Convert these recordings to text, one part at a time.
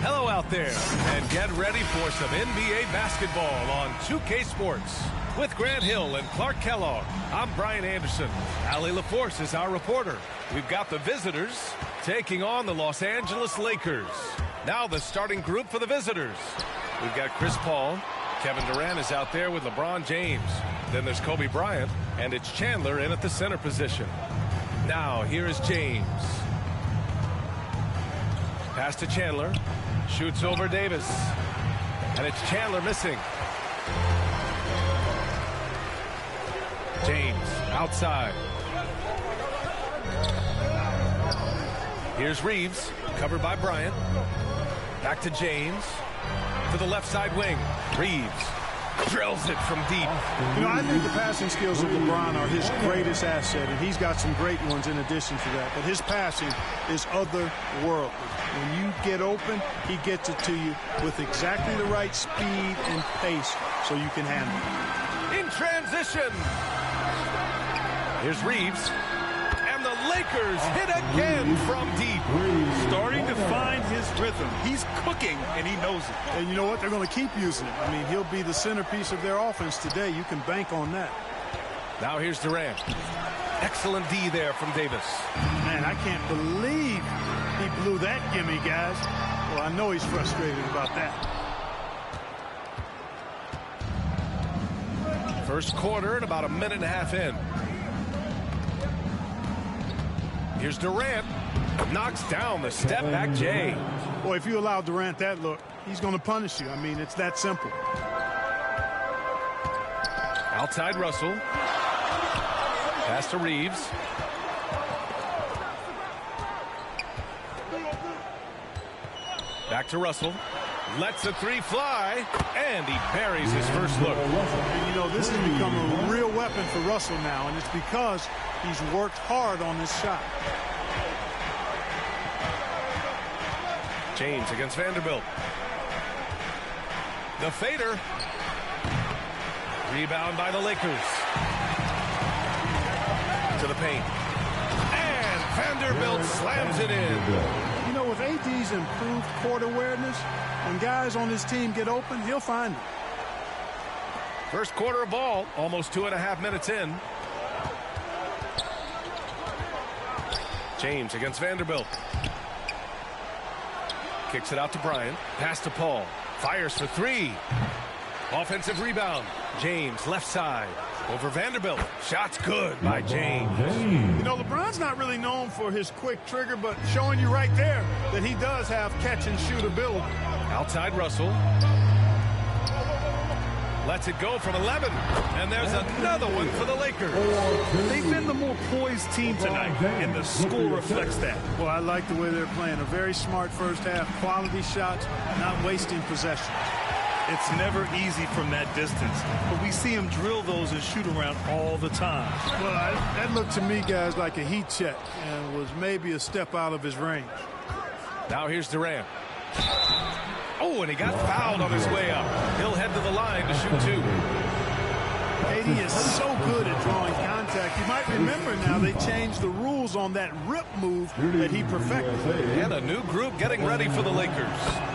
Hello out there, and get ready for some NBA basketball on 2K Sports. With Grant Hill and Clark Kellogg, I'm Brian Anderson. Allie LaForce is our reporter. We've got the visitors taking on the Los Angeles Lakers. Now the starting group for the visitors. We've got Chris Paul. Kevin Durant is out there with LeBron James. Then there's Kobe Bryant, and it's Chandler in at the center position. Now here is James. Pass to Chandler. Shoots over Davis. And it's Chandler missing. James outside. Here's Reeves, covered by Bryant. Back to James. To the left side wing. Reeves drills it from deep. You know, I think the passing skills of LeBron are his greatest asset, and he's got some great ones in addition to that. But his passing is otherworldly. When you get open, he gets it to you with exactly the right speed and pace so you can handle it. In transition. Here's Reeves. And the Lakers hit again from deep. Starting to find his rhythm. He's cooking, and he knows it. And you know what? They're going to keep using it. I mean, he'll be the centerpiece of their offense today. You can bank on that. Now here's Durant. Excellent D there from Davis. Man, I can't believe he blew that gimme, guys. Well, I know he's frustrated about that. First quarter and about a minute and a half in. Here's Durant. Knocks down the step-back J. Boy, if you allow Durant that look, he's going to punish you. I mean, it's that simple. Outside Russell. Pass to Reeves. Back to Russell. Lets the three fly, and he buries his first look. And you know, this has become a real weapon for Russell now, and it's because he's worked hard on this shot. James against Vanderbilt. The fader. Rebound by the Lakers. To the paint. And Vanderbilt slams it in. You know, with AD's improved court awareness, when guys on his team get open, he'll find it. First quarter of ball, almost 2.5 minutes in. James against Vanderbilt. Kicks it out to Bryant. Pass to Paul. Fires for three. Offensive rebound. James left side. Over Vanderbilt. Shot's good by James. You know, LeBron's not really known for his quick trigger, but showing you right there that he does have catch and shoot ability. Outside Russell. Lets it go from 11. And there's another one for the Lakers. They've been the more poised team tonight, and the score reflects that. Well, I like the way they're playing. A very smart first half. Quality shots, not wasting possession. It's never easy from that distance, but we see him drill those and shoot around all the time. Well, that looked to me, guys, like a heat check and was maybe a step out of his range. Now here's Durant. Oh, and he got fouled on his way up. He'll head to the line to shoot two. KD is so good at drawing contact. You might remember now they changed the rules on that rip move that he perfected. And a new group getting ready for the Lakers.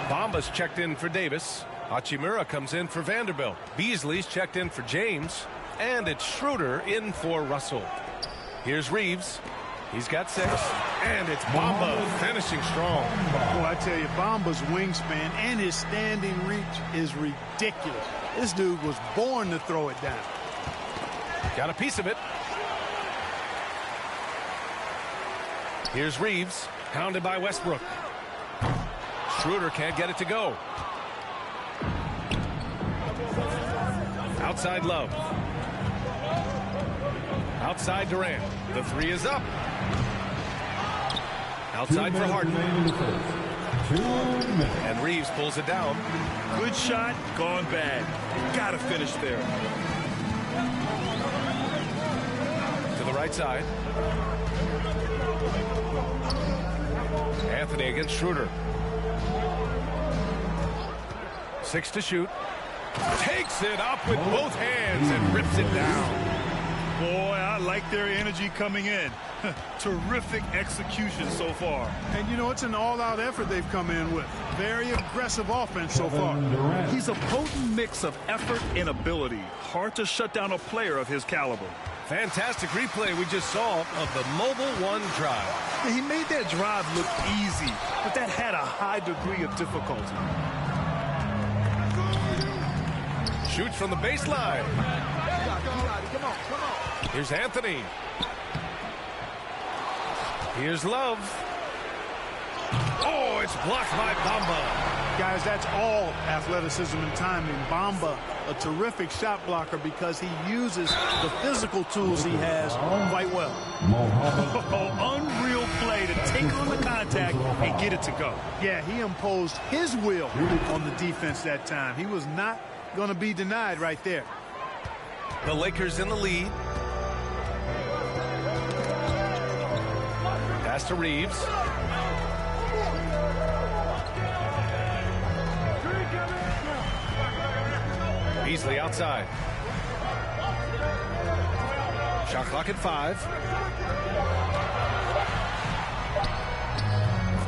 Bamba's checked in for Davis. Hachimura comes in for Vanderbilt. Beasley's checked in for James. And it's Schroeder in for Russell. Here's Reeves. He's got 6. And it's Bamba finishing strong. Well, I tell you, Bamba's wingspan and his standing reach is ridiculous. This dude was born to throw it down. Got a piece of it. Here's Reeves, pounded by Westbrook. Schroeder can't get it to go. Outside Love. Outside Durant. The three is up. Outside for Harden. And Reeves pulls it down. Good shot, gone bad. Gotta finish there. To the right side. Anthony against Schroeder. 6 to shoot. Takes it up with both hands and rips it down. Boy, I like their energy coming in. Terrific execution so far. And, you know, it's an all-out effort they've come in with. Very aggressive offense so far. He's a potent mix of effort and ability. Hard to shut down a player of his caliber. Fantastic replay we just saw of the Mobile One drive. He made that drive look easy, but that had a high degree of difficulty. Shoots from the baseline. Here's Anthony. Here's Love. Oh, it's blocked by Bamba. Guys, that's all athleticism and timing. Bamba, a terrific shot blocker because he uses the physical tools he has quite well. Unreal play to take on the contact and get it to go. Yeah, he imposed his will on the defense that time. He was not going to be denied right there. The Lakers in the lead. Pass to Reeves. Beasley outside. Shot clock at 5.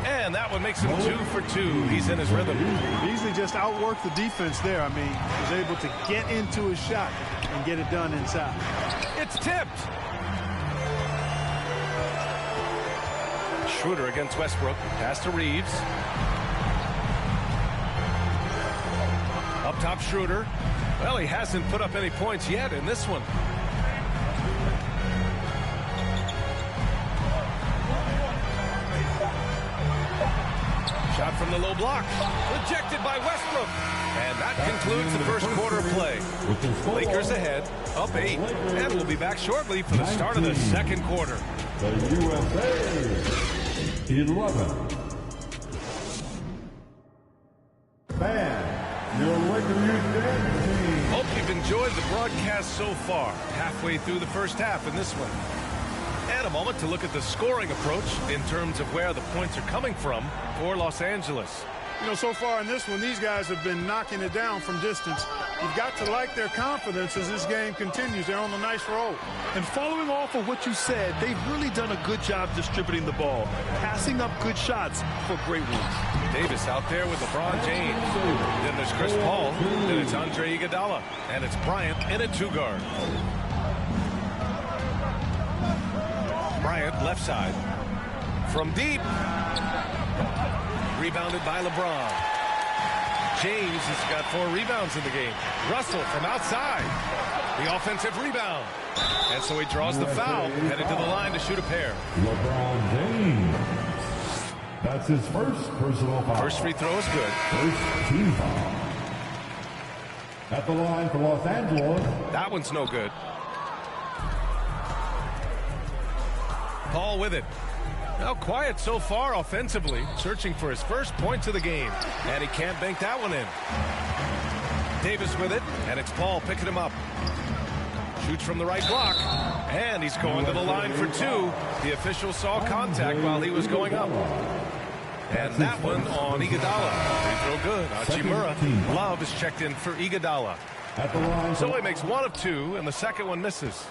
And that one makes him 2 for 2. He's in his rhythm. Beasley just outworked the defense there. I mean, he was able to get into his shot and get it done inside. It's tipped. Schroeder against Westbrook. Pass to Reeves. Up top, Schroeder. Well, he hasn't put up any points yet in this one. Shot from the low block. Rejected by Westbrook. And that concludes the first quarter of play. Lakers ahead, up 8. And we'll be back shortly for the start of the second quarter. The USA 11. Fan, your Laker Youth Dance team. Hope you've enjoyed the broadcast so far. Halfway through the first half in this one. And a moment to look at the scoring approach in terms of where the points are coming from for Los Angeles. You know, so far in this one, these guys have been knocking it down from distance. You've got to like their confidence as this game continues. They're on a nice roll. And following off of what you said, they've really done a good job distributing the ball, passing up good shots for great ones. Davis out there with LeBron James. Then there's Chris Paul. Then it's Andre Iguodala. And it's Bryant in a 2-guard. Bryant left side. From deep. Rebounded by LeBron. James has got 4 rebounds in the game. Russell from outside. The offensive rebound. And so he draws the foul, headed to the line to shoot a pair. LeBron James. That's his first personal foul. First free throw is good. First team foul. At the line for Los Angeles. That one's no good. Paul with it. Now quiet so far offensively, searching for his first points of the game. And he can't bank that one in. Davis with it, and it's Paul picking him up. Shoots from the right block, and he's going to the line for 2. The official saw contact while he was going up. And that one on Iguodala. Free throw good. Hachimura. Love is checked in for Iguodala. So he makes 1 of 2, and the second one misses.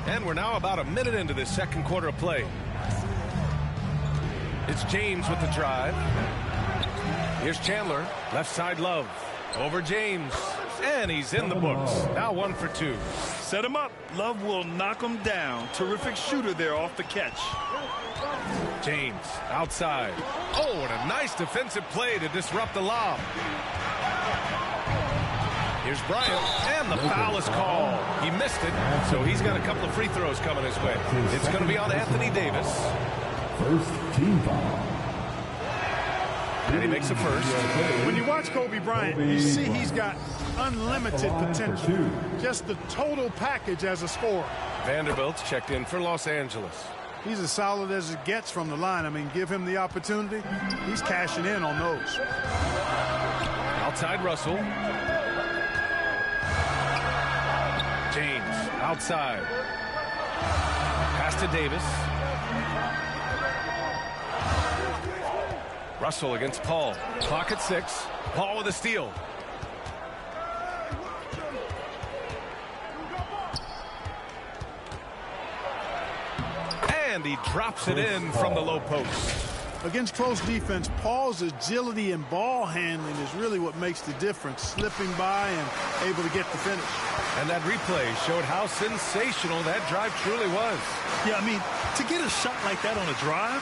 And we're now about a minute into this second quarter of play. It's James with the drive. Here's Chandler. Left side Love. Over James. And he's in the books. Now 1 for 2. Set him up. Love will knock him down. Terrific shooter there off the catch. James outside. Oh, and a nice defensive play to disrupt the lob. Here's Bryant, and the foul is called. He missed it, so he's got a couple of free throws coming his way. It's going to be on Anthony Davis. First team foul. And he makes a first. When you watch Kobe Bryant, you see he's got unlimited potential. Just the total package as a scorer. Vanderbilt's checked in for Los Angeles. He's as solid as it gets from the line. I mean, give him the opportunity. He's cashing in on those. Outside Russell. James outside. Pass to Davis. Russell against Paul. Clock at 6. Paul with a steal. And he drops it in from the low post. Against close defense, Paul's agility and ball handling is really what makes the difference, slipping by and able to get the finish. And that replay showed how sensational that drive truly was. Yeah, I mean, to get a shot like that on a drive,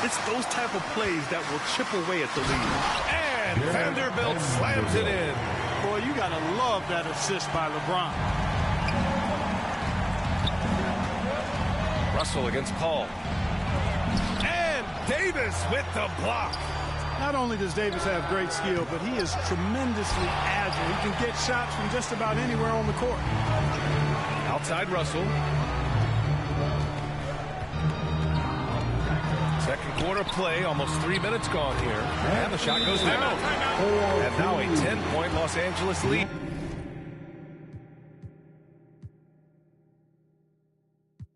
it's those type of plays that will chip away at the lead. And Vanderbilt slams it in. Boy, you got to love that assist by LeBron. Russell against Paul. And Davis with the block. Not only does Davis have great skill, but he is tremendously agile. He can get shots from just about anywhere on the court. Outside Russell. Second quarter play, almost 3 minutes gone here. And the shot goes down. And now a 10-point Los Angeles lead.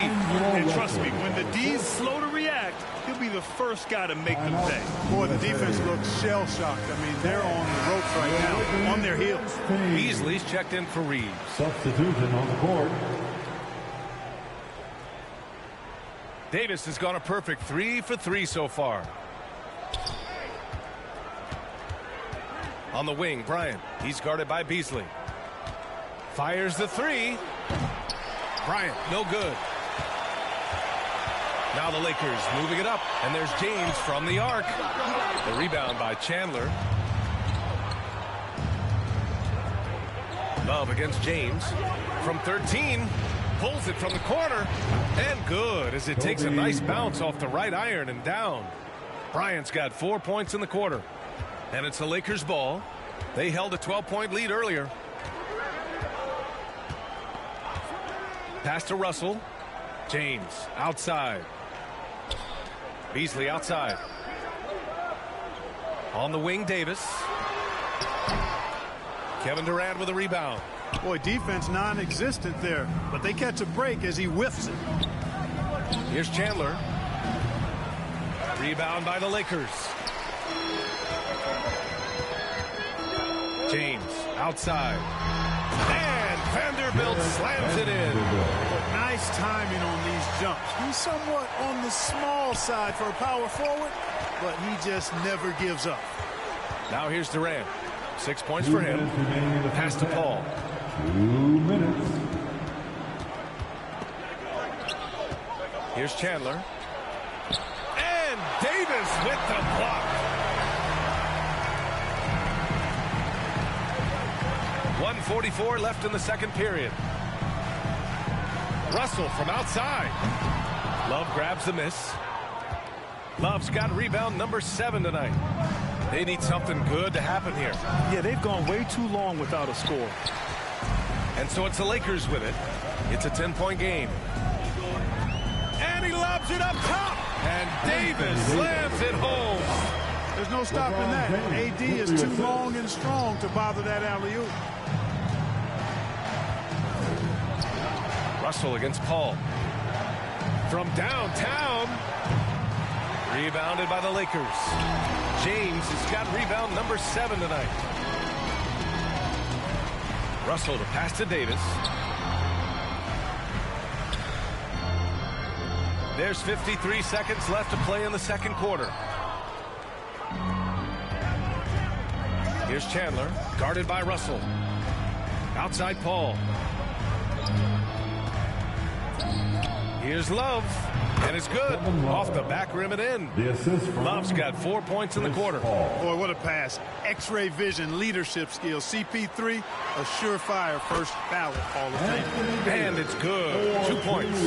And trust me, when the D's slow to react, he'll be the first guy to make them pay. Boy, the defense looks shell-shocked. I mean, they're on the ropes right now, on their heels. Beasley's checked in for Reeves. Substitution on the court. Davis has gone a perfect 3 for 3 so far. On the wing, Bryant. He's guarded by Beasley. Fires the 3. Bryant, no good. Now the Lakers moving it up, and there's James from the arc. The rebound by Chandler. Love against James. From 13, pulls it from the corner, and good as it takes a nice bounce off the right iron and down. Bryant's got 4 points in the quarter, and it's the Lakers' ball. They held a 12-point lead earlier. Pass to Russell. James outside. Beasley outside. On the wing, Davis. Kevin Durant with a rebound. Boy, defense non-existent there, but they catch a break as he whiffs it. Here's Chandler. Rebound by the Lakers. James outside. And Vanderbilt slams it in. Nice timing on these jumps. He's somewhat on the small side for a power forward, but he just never gives up. Now here's Durant. 6 points for him. Pass to Paul. 2 minutes. Here's Chandler. And Davis with the block. 1:44 left in the second period. Russell from outside. Love grabs the miss. Love's got rebound number 7 tonight. They need something good to happen here. Yeah, they've gone way too long without a score. And so it's the Lakers with it. It's a 10-point game. And he lobs it up top. And Davis slams it home. There's no stopping that. AD is too long and strong to bother that alley-oop. Russell against Paul. From downtown. Rebounded by the Lakers. James has got rebound number 7 tonight. Russell to pass to Davis. There's 53 seconds left to play in the second quarter. Here's Chandler, guarded by Russell. Outside Paul. Here's Love, and it's good. Off the back rim and in. The assist from Love's got 4 points in the quarter. Boy, what a pass. X-ray vision, leadership skills. CP3, a surefire first ballot Hall of Fame. And it's good. 2 points.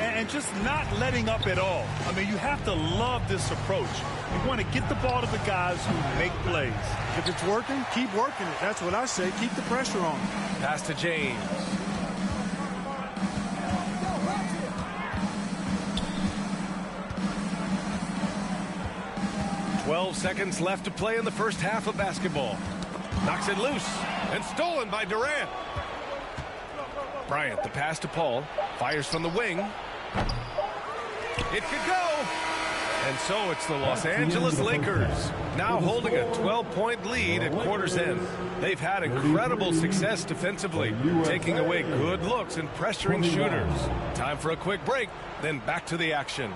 And just not letting up at all. I mean, you have to love this approach. You want to get the ball to the guys who make plays. If it's working, keep working it. That's what I say. Keep the pressure on. Pass to James. 12 seconds left to play in the first half of basketball. Knocks it loose and stolen by Durant. Bryant, the pass to Paul. Fires from the wing. It could go. And so it's the Los Angeles Lakers, now holding a 12-point lead at quarter's end. They've had incredible success defensively, taking away good looks and pressuring shooters. Time for a quick break, then back to the action.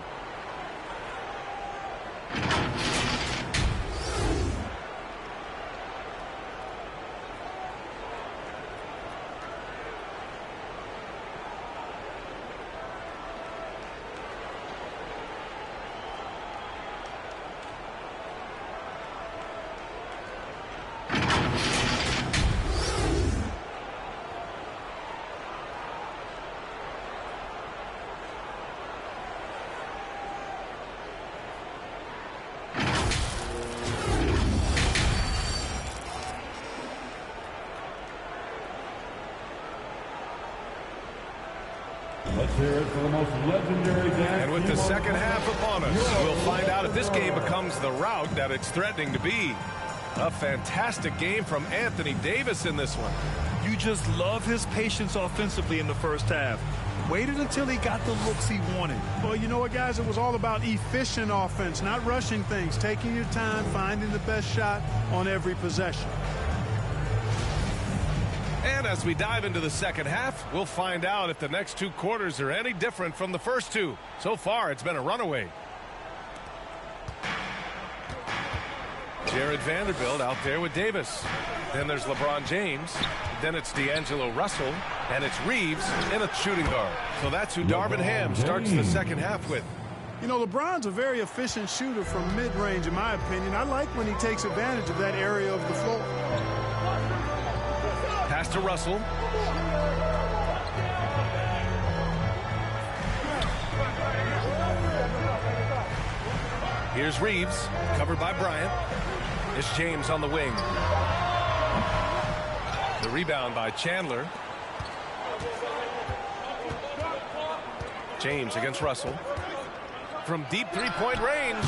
Let's hear it for the most legendary dance. And with the second half upon us, we'll find out if this game becomes the rout that it's threatening to be. A fantastic game from Anthony Davis in this one. You just love his patience offensively in the first half. Waited until he got the looks he wanted. Well, you know what, guys? It was all about efficient offense, not rushing things, taking your time, finding the best shot on every possession. And as we dive into the second half, we'll find out if the next two quarters are any different from the first two. So far, it's been a runaway. Jared Vanderbilt out there with Davis. Then there's LeBron James. Then it's D'Angelo Russell. And it's Reeves in a shooting guard. So that's who Darvin Ham starts the second half with. You know, LeBron's a very efficient shooter from mid-range, in my opinion. I like when he takes advantage of that area of the floor. Pass to Russell. Here's Reeves, covered by Bryant. It's James on the wing. The rebound by Chandler. James against Russell. From deep three-point range.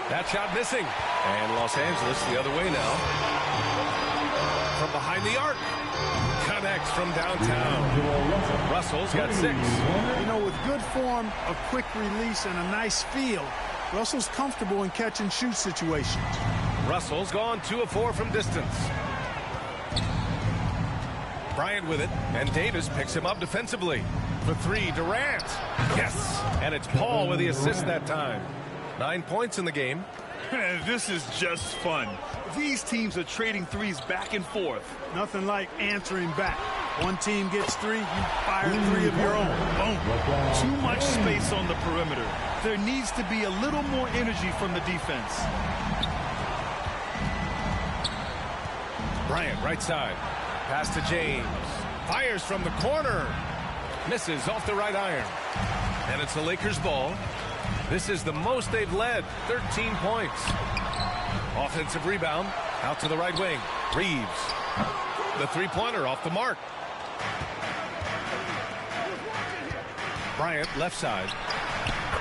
That shot missing. And Los Angeles the other way now. From behind the arc. Connects from downtown. Russell's got 6. You know, with good form, a quick release, and a nice feel, Russell's comfortable in catch-and-shoot situations. Russell's gone 2 of 4 from distance. Bryant with it, and Davis picks him up defensively. For 3, Durant. Yes! And it's Paul with the assist that time. 9 points in the game. This is just fun. These teams are trading threes back and forth. Nothing like answering back. One team gets 3, you fire 3 of your own. Boom. Too much space on the perimeter. There needs to be a little more energy from the defense. Bryant, right side. Pass to James. Fires from the corner. Misses off the right iron. And it's the Lakers' ball. This is the most they've led, 13 points. Offensive rebound, out to the right wing. Reeves. The three-pointer off the mark. Bryant, left side.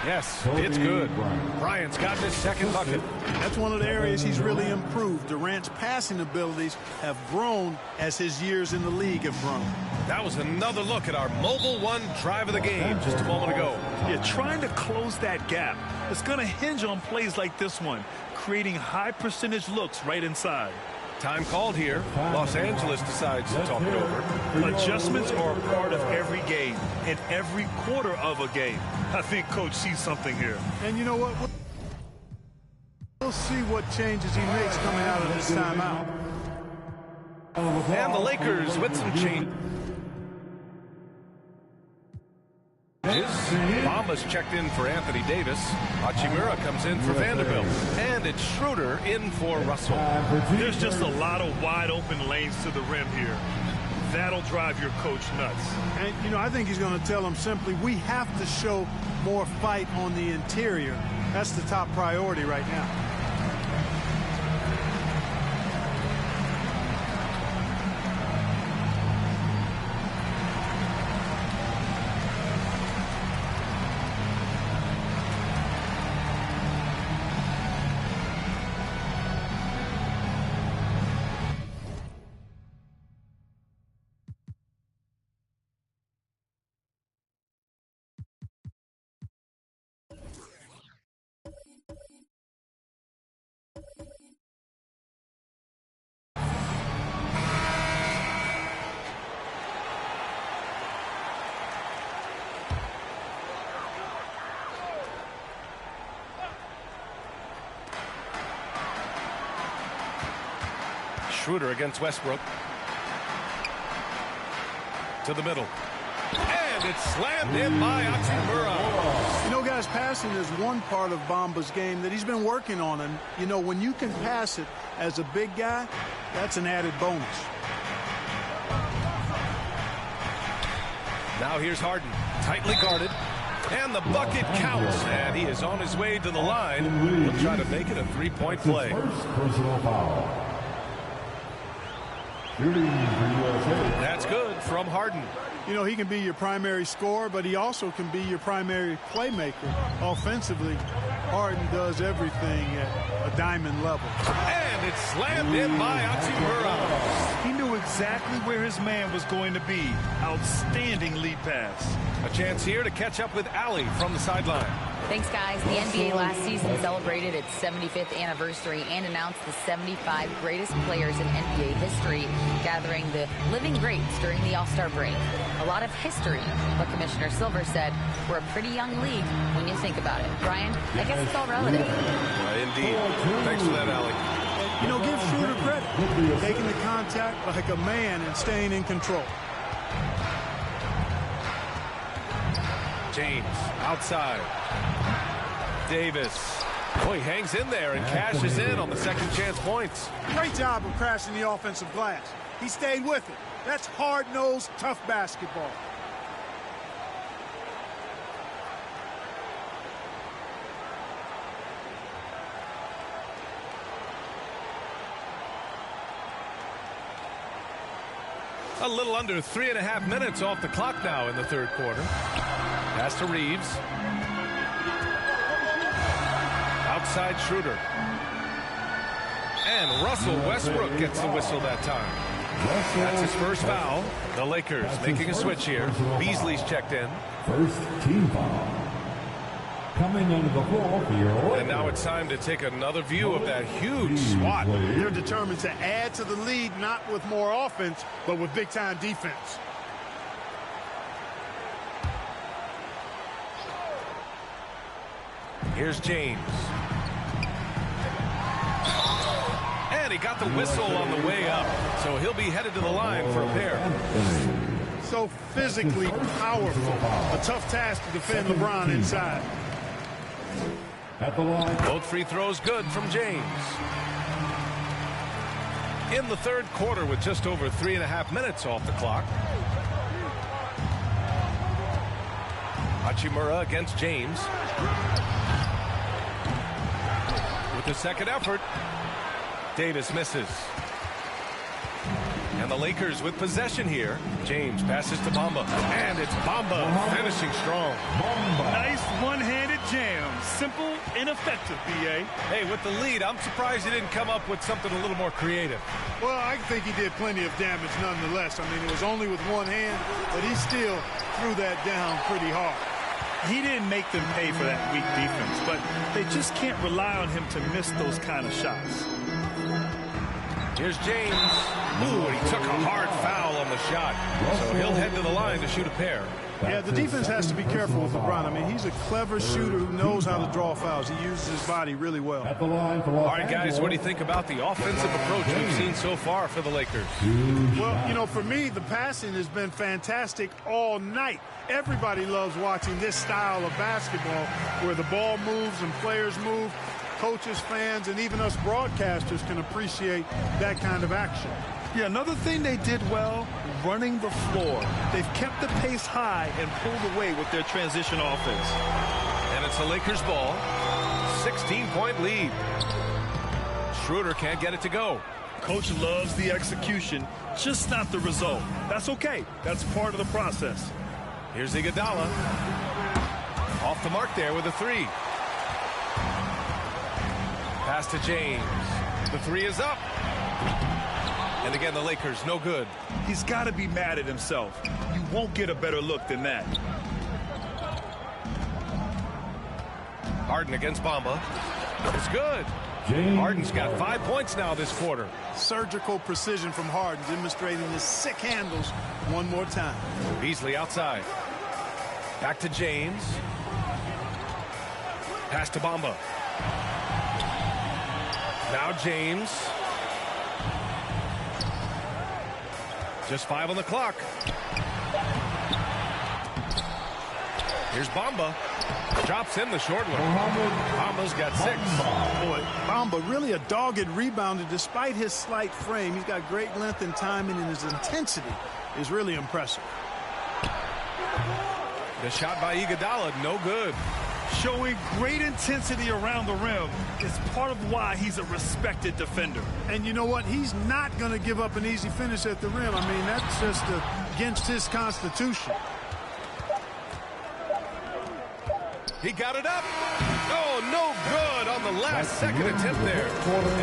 Yes, it's good. Bryant's got his second bucket. That's one of the areas he's really improved. Durant's passing abilities have grown as his years in the league have grown. That was another look at our Mobile One drive of the game just a moment ago. Yeah, trying to close that gap. It's going to hinge on plays like this one, creating high percentage looks right inside. Time called here. Los Angeles decides to talk it over. Adjustments are a part of every game and every quarter of a game. I think Coach sees something here. And you know what? We'll see what changes he makes coming out of this timeout. And the Lakers with some change. Bamba's checked in for Anthony Davis. Hachimura comes in for Vanderbilt. And it's Schroeder in for Russell. There's just a lot of wide open lanes to the rim here. That'll drive your coach nuts. And, you know, I think he's going to tell them simply, we have to show more fight on the interior. That's the top priority right now. Schroeder against Westbrook. To the middle. And it's slammed in by Hachimura. You know, guys, passing is one part of Bamba's game that he's been working on. And, you know, when you can pass it as a big guy, that's an added bonus. Now here's Harden. Tightly guarded. And the bucket counts. And he is on his way to the line. He'll try to make it a three-point play. First personal foul. Shooting for USA. That's good from Harden. You know, he can be your primary scorer, but he also can be your primary playmaker. Offensively, Harden does everything at a diamond level. And it's slammed in by Hachimura. He knew exactly where his man was going to be. Outstanding lead pass. A chance here to catch up with Allie from the sideline. Thanks, guys. The NBA last season celebrated its 75th anniversary and announced the 75 greatest players in NBA history, gathering the living greats during the All-Star break. A lot of history, but Commissioner Silver said we're a pretty young league when you think about it. Brian, I guess it's all relative. Indeed. Thanks for that, Allie. You know, give Schroeder credit. Taking the contact like a man and staying in control. James outside. Davis. Oh, he hangs in there and cashes in on the second chance points. Great job of crashing the offensive glass. He stayed with it. That's hard-nosed, tough basketball. A little under 3.5 minutes off the clock now in the third quarter. Pass to Reeves. Outside Schroeder. And Russell Westbrook gets the whistle that time. That's his first foul. The Lakers making a switch here. Beasley's checked in. First team foul. Coming onto the floor for your And now it's time to take another view of that huge swat. They're determined to add to the lead, not with more offense, but with big-time defense. Here's James. And he got the whistle on the way up, so he'll be headed to the line for a pair. So physically powerful. A tough task to defend LeBron inside. At the line. Both free throws good from James. In the third quarter with just over 3.5 minutes off the clock. Hachimura against James. With the second effort, Davis misses. And the Lakers with possession here. James passes to Bamba. And it's Bamba finishing strong. Nice one-handed jam. Simple and effective, B.A. Hey, with the lead, I'm surprised he didn't come up with something a little more creative. Well, I think he did plenty of damage nonetheless. I mean, it was only with one hand, but he still threw that down pretty hard. He didn't make them pay for that weak defense, but they just can't rely on him to miss those kind of shots. Here's James. Ooh, and he took a hard foul on the shot. So he'll head to the line to shoot a pair. Yeah, the defense has to be careful with LeBron. I mean, he's a clever shooter who knows how to draw fouls. He uses his body really well. At the line for All right, guys, what do you think about the offensive approach we've seen so far for the Lakers? Well, you know, for me, the passing has been fantastic all night. Everybody loves watching this style of basketball where the ball moves and players move. Coaches, fans, and even us broadcasters can appreciate that kind of action. Yeah, another thing they did well, running the floor. They've kept the pace high and pulled away with their transition offense. And it's the Lakers ball. 16-point lead. Schroeder can't get it to go. Coach loves the execution, just not the result. That's okay. That's part of the process. Here's Iguodala. Off the mark there with a three. Pass to James. The three is up. And again, the Lakers, no good. He's got to be mad at himself. You won't get a better look than that. Harden against Bamba. It's good. James. Harden's got 5 points now this quarter. Surgical precision from Harden, demonstrating the sick handles one more time. Beasley outside. Back to James. Pass to Bamba. Now James. Just 5 on the clock. Here's Bamba. Drops in the short one. Bamba's got 6. Boy, Bamba really a dogged rebounder despite his slight frame. He's got great length and timing, and his intensity is really impressive. The shot by Iguodala, no good. Showing great intensity around the rim is part of why he's a respected defender. And you know what? He's not going to give up an easy finish at the rim. I mean, that's just against his constitution. He got it up. Oh, no good on the last second attempt there.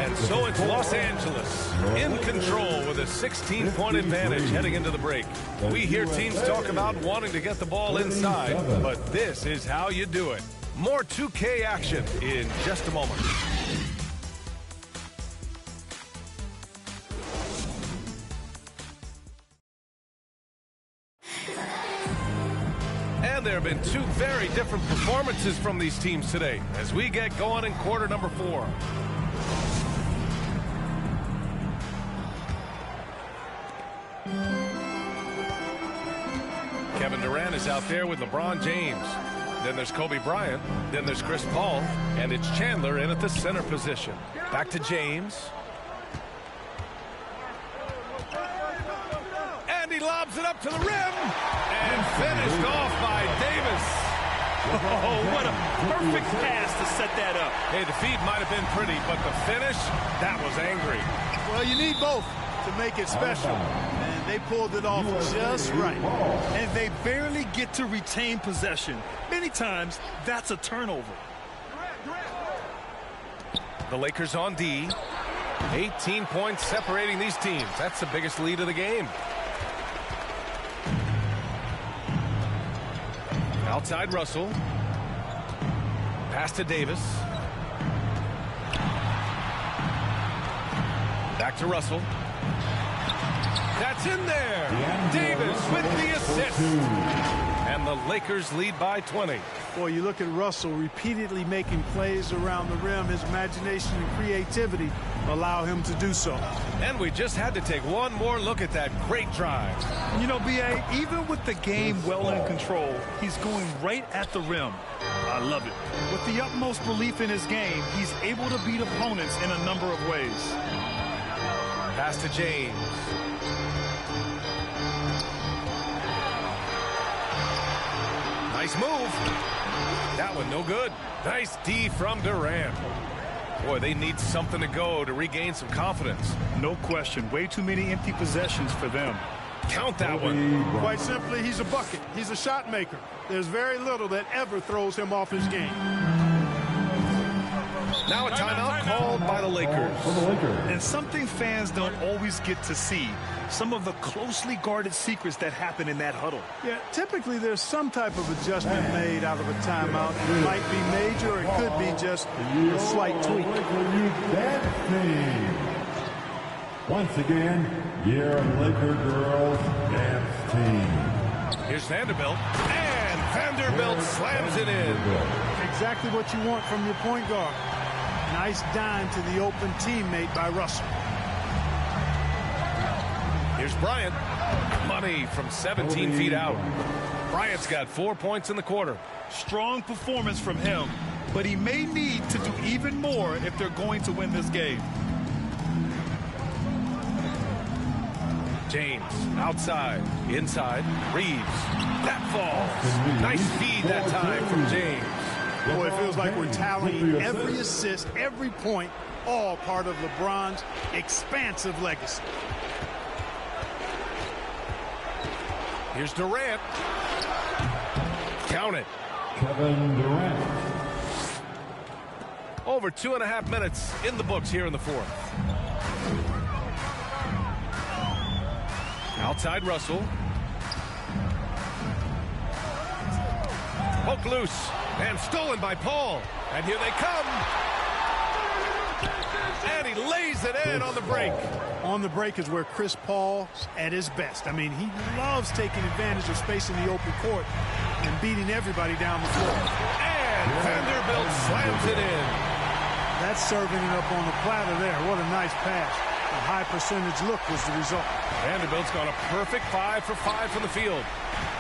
And so it's Los Angeles in control with a 16-point advantage heading into the break. We hear teams talk about wanting to get the ball inside, but this is how you do it. More 2K action in just a moment. And there have been 2 very different performances from these teams today as we get going in quarter number 4. Kevin Durant is out there with LeBron James. Then there's Kobe Bryant. Then there's Chris Paul. And it's Chandler in at the center position. Back to James. And he lobs it up to the rim. And finished off by Davis. Oh, what a perfect pass to set that up. Hey, the feed might have been pretty, but the finish, that was angry. Well, you need both to make it special. And they pulled it off just right. And they barely get to retain possession. Many times, that's a turnover. The Lakers on D. 18 points separating these teams. That's the biggest lead of the game. Outside Russell. Pass to Davis. Back to Russell. That's in there. Davis with the assist. And the Lakers lead by 20. Boy, you look at Russell repeatedly making plays around the rim. His imagination and creativity allow him to do so. And we just had to take one more look at that great drive. You know, B.A., even with the game well in control, he's going right at the rim. I love it. With the utmost belief in his game, he's able to beat opponents in a number of ways. Pass to James. Nice move. That one no good. Nice D from Durant. Boy, they need something to go to regain some confidence. No question. Way too many empty possessions for them. Count that one. Quite simply, he's a bucket. He's a shot maker. There's very little that ever throws him off his game. Now a timeout called by the Lakers. And something fans don't always get to see. Some of the closely guarded secrets that happen in that huddle. Yeah, typically there's some type of adjustment made out of a timeout. It might be major, or it could be just a slight tweak. Once again, your Laker girls dance team. Here's Vanderbilt. And Vanderbilt slams it in. Exactly what you want from your point guard. Nice dime to the open teammate by Russell. Here's Bryant. Money from 17 feet out. Bryant's got 4 points in the quarter. Strong performance from him, but he may need to do even more if they're going to win this game. James outside, inside, Reeves. That falls. Nice feed that time from James. Boy, it feels like we're tallying every assist, every point, all part of LeBron's expansive legacy. Here's Durant. Count it. Kevin Durant. Over 2.5 minutes in the books here in the fourth. Outside Russell. Poke loose. And stolen by Paul. And here they come. And he lays it in on the break. On the break is where Chris Paul's at his best. I mean, he loves taking advantage of space in the open court and beating everybody down the floor. And Vanderbilt slams it in. That's serving it up on the platter there. What a nice pass. A high percentage look was the result. Vanderbilt's gone a perfect 5 for 5 from the field.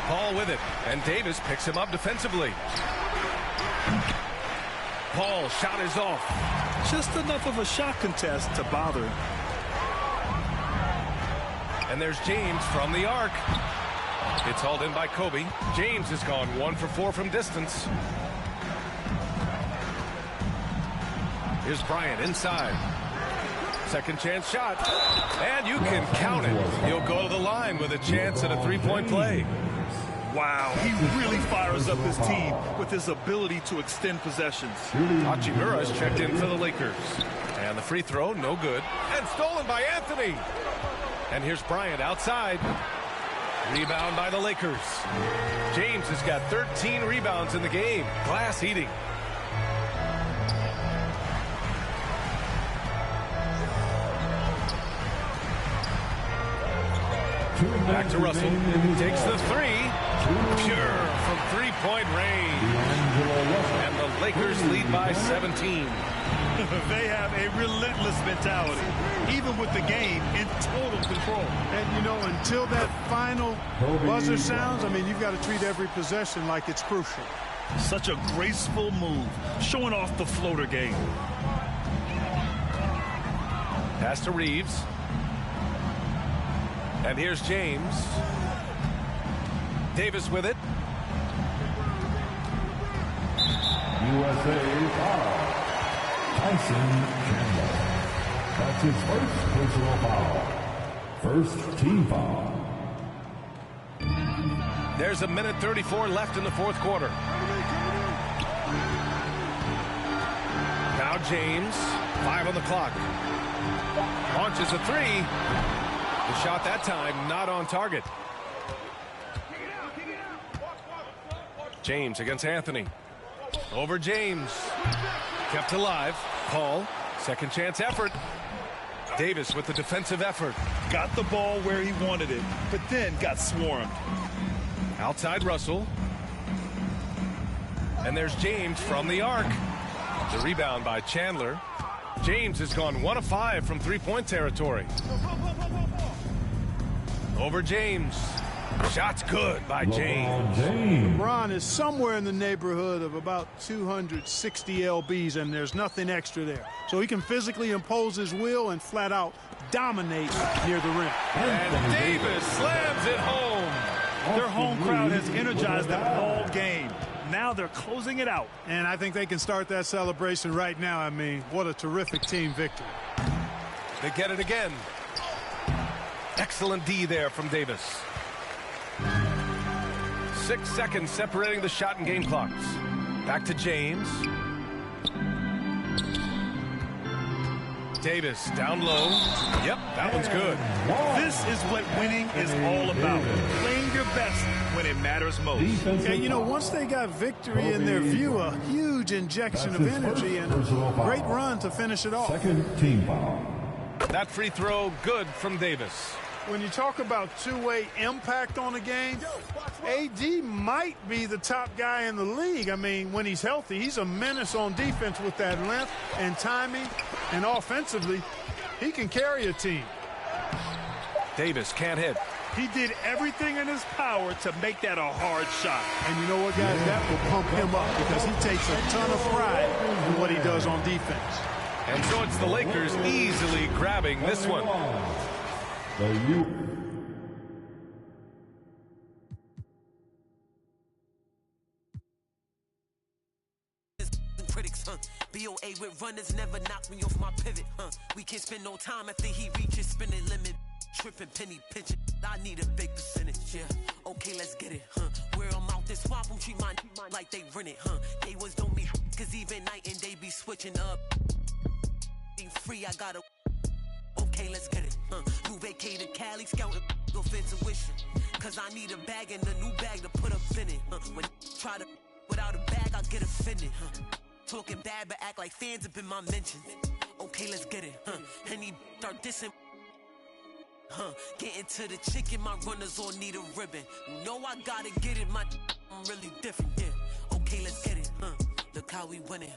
Paul with it, and Davis picks him up defensively. Paul shot is off. Just enough of a shot contest to bother him. And there's James from the arc. It's hauled in by Kobe. James has gone 1 for 4 from distance. Here's Bryant inside. Second chance shot. And you can count it. He'll go to the line with a chance at a three-point play. Wow, he really fires up his team with his ability to extend possessions. Hachimura's checked in for the Lakers. And the free throw, no good. And stolen by Anthony. And here's Bryant outside. Rebound by the Lakers. James has got 13 rebounds in the game. Glass eating. Back to Russell. Takes the three. Pure from three-point range. And the Lakers lead by 17. They have a relentless mentality, even with the game in total control. And, you know, until that final buzzer sounds, I mean, you've got to treat every possession like it's crucial. Such a graceful move, showing off the floater game. Pass to Reeves. And here's James. Davis with it. USA foul. Tyson Chandler. That's his first personal foul. First team foul. There's a minute 34 left in the fourth quarter. Now James, 5 on the clock. Launches a three. The shot that time not on target. James against Anthony. Over James. Kept alive. Paul, second chance effort. Davis with the defensive effort. Got the ball where he wanted it, but then got swarmed. Outside Russell. And there's James from the arc. The rebound by Chandler. James has gone 1 of 5 from three-point territory. Over James. Shot's good by James. LeBron is somewhere in the neighborhood of about 260 lbs, and there's nothing extra there. So he can physically impose his will and flat out dominate near the rim. And Davis slams it home. Their home crowd has energized them all game. Now they're closing it out. And I think they can start that celebration right now. I mean, what a terrific team victory. They get it again. Excellent D there from Davis. 6 seconds separating the shot and game clocks. Back to James. Davis down low. Yep, that one's good. This is what winning is all about. Playing your best when it matters most. And, you know, once they got victory in their view, a huge injection of energy and a great run to finish it off. Second team foul. That free throw good from Davis. When you talk about two-way impact on a game, AD might be the top guy in the league. I mean, when he's healthy, he's a menace on defense with that length and timing, and offensively, he can carry a team. Davis can't hit. He did everything in his power to make that a hard shot. And you know what, guys? That will pump him up because he takes a ton of pride in what he does on defense. And so it's the Lakers easily grabbing this one. Critics, BOA with runners never knock me off my pivot, We can't spend no time after he reaches spinning limit. Tripping penny pinching, I need a big percentage, yeah. Okay, let's get it, Where I'm out this swamp, I'm treat mine like they rent it, They was don't me, cause even night and day be switching up. Being free, I gotta. Okay, let's get it, You vacated Cali, scouting off intuition. Cause I need a bag and a new bag to put up in it, When try to without a bag, I get offended, Talking bad, but act like fans have been my mention. Okay, let's get it, And he start dissing. Getting to the chicken, my runners all need a ribbon. You know I gotta get it, I'm really different, yeah. Okay, let's get it, Look how we winning,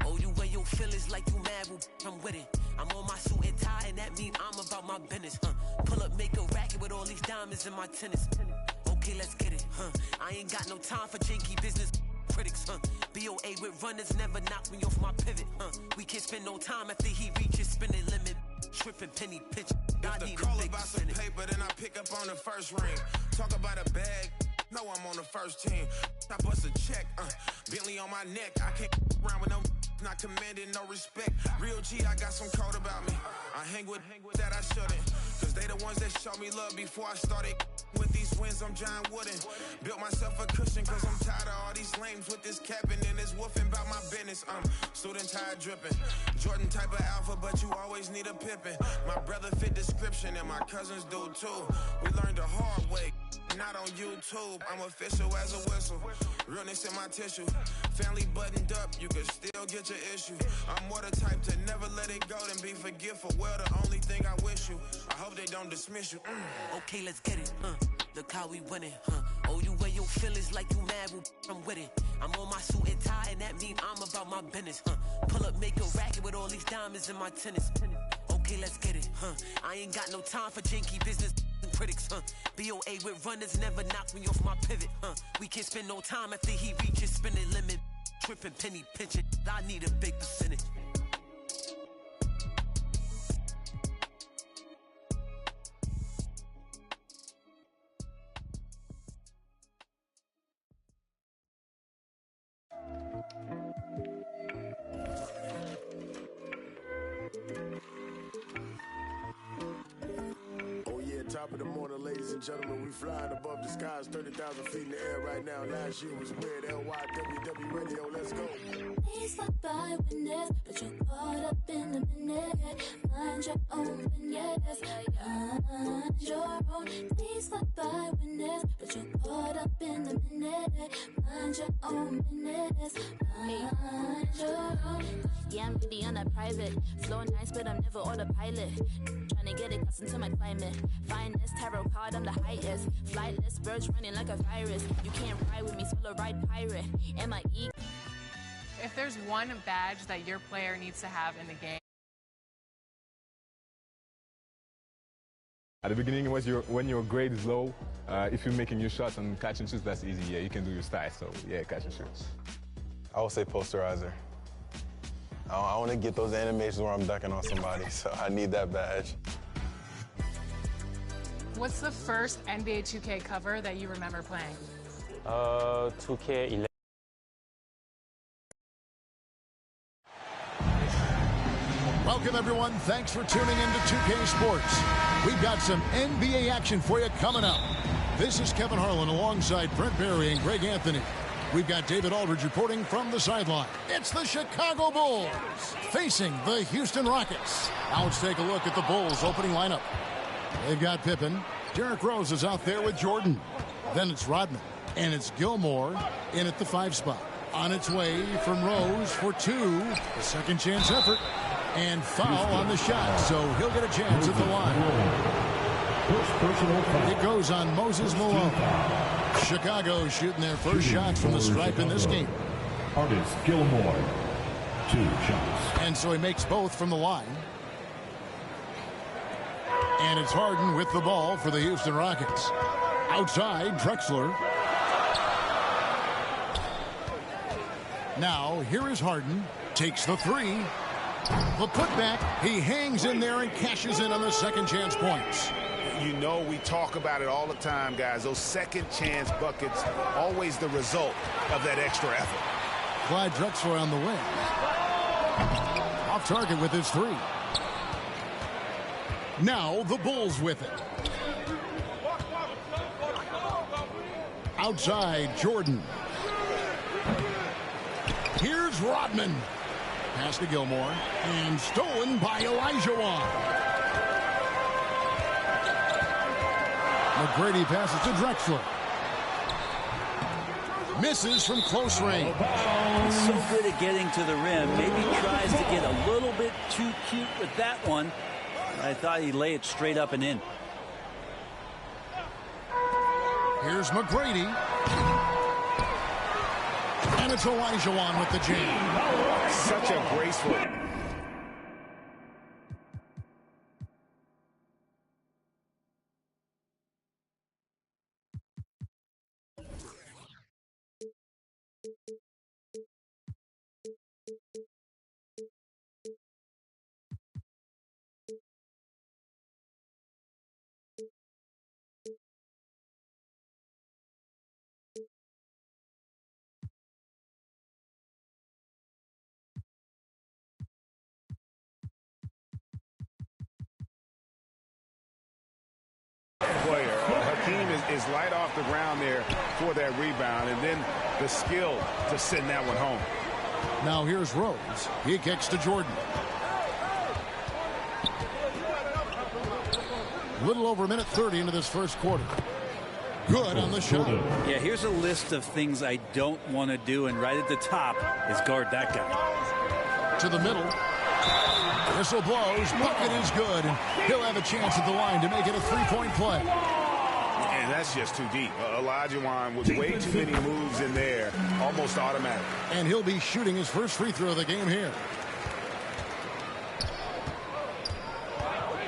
Oh, you wear your feelings like you mad, well, I'm with it. I'm on my suit and tie, and that mean I'm about my business. Pull up, make a racket with all these diamonds in my tennis. Okay, let's get it. I ain't got no time for janky business critics. BOA with runners never knock me off my pivot. We can't spend no time after he reaches spending limit. Tripping penny pinch. If the call about some paper, then I pick up on the first ring. Talk about a bag. No, I'm on the first team. I bust a check, Bentley on my neck. I can't around with no not commanding no respect. Real G, I got some code about me. I hang with that I shouldn't. Cause they the ones that showed me love before I started. With these wins, I'm John Wooden. Built myself a cushion cause I'm tired of all these lames with this capping and this woofing about my business. Student tired dripping. Jordan type of alpha, but you always need a Pippin. My brother fit description and my cousins do too. We learned the hard way. Not on YouTube, I'm official as a whistle. Realness in my tissue. Family buttoned up, you can still get your issue. I'm more the type to never let it go than be forgetful. Well, the only thing I wish you, I hope they don't dismiss you. Okay, let's get it. Look how we winning. Oh, you wear your feelings like you mad, well, I'm with it. I'm on my suit and tie, and that mean I'm about my business. Pull up, make a racket with all these diamonds in my tennis. Okay, let's get it. I ain't got no time for janky business critics. BOA with runners never knock me off my pivot. We can't spend no time after he reaches spending limit. Tripping penny pinching. I need a big percentage. Top of the morning, ladies and gentlemen. We flying above the skies, 30,000 feet in the air right now. Last year was weird. LYWW Radio, let's go. Please stop by witness, but you're caught up in the minute. Mind your own business. Mind your own. Please stop by witness, but you're caught up in the minute. Mind your own business. Mind your own. Yeah, I'm really on a private. Flow nice, but I'm never autopilot. Trying to get it custom to my climate. Finest tarot card, I'm the highest. Flightless, birds running like a virus. You can't ride with me, solo ride pirate. M.I.E. If there's one badge that your player needs to have in the game. At the beginning, when your grade is low, if you're making your shots and catch and shoots, that's easy. Yeah, you can do your style. So yeah, catch and shoots. I would say posterizer. I want to get those animations where I'm dunking on somebody, so I need that badge. What's the first NBA 2K cover that you remember playing? 2K11. Welcome, everyone. Thanks for tuning in to 2K Sports. We've got some NBA action for you coming up. This is Kevin Harlan alongside Brent Barry and Greg Anthony. We've got David Aldridge reporting from the sideline. It's the Chicago Bulls facing the Houston Rockets. Now let's take a look at the Bulls opening lineup. They've got Pippen. Derrick Rose is out there with Jordan. Then it's Rodman. And it's Gilmore in at the 5 spot. On its way from Rose for 2. A second chance effort. And foul on the shot. So he'll get a chance at the line. It goes on Moses Malone. Chicago shooting their first shots from the stripe in this game. Artist Gilmore, 2 shots. And so he makes both from the line. And it's Harden with the ball for the Houston Rockets. Outside, Drexler. Now, here is Harden. Takes the 3. The putback. He hangs in there and cashes in on the second chance points. You know, we talk about it all the time, guys. Those second chance buckets, always the result of that extra effort. Clyde Drexler on the wing. Off target with his 3. Now the Bulls with it. Outside, Jordan. Here's Rodman. Pass to Gilmore. And stolen by Olajuwon. McGrady passes to Drexler. Misses from close range. He's so good at getting to the rim. Maybe tries to get a little bit too cute with that one. I thought he'd lay it straight up and in. Here's McGrady. And it's Olajuwon with the jam. Such a graceful. is light off the ground there for that rebound, and then the skill to send that one home. Now here's Rose. He kicks to Jordan. Little over a minute 30 into this first quarter. Good on the shot. Yeah, here's a list of things I don't want to do, and right at the top is guard that guy. To the middle. Whistle blows. Bucket is good. He'll have a chance at the line to make it a three-point play. And that's just too deep. Olajuwon with way too many moves in there. Almost automatic. And he'll be shooting his first free throw of the game here.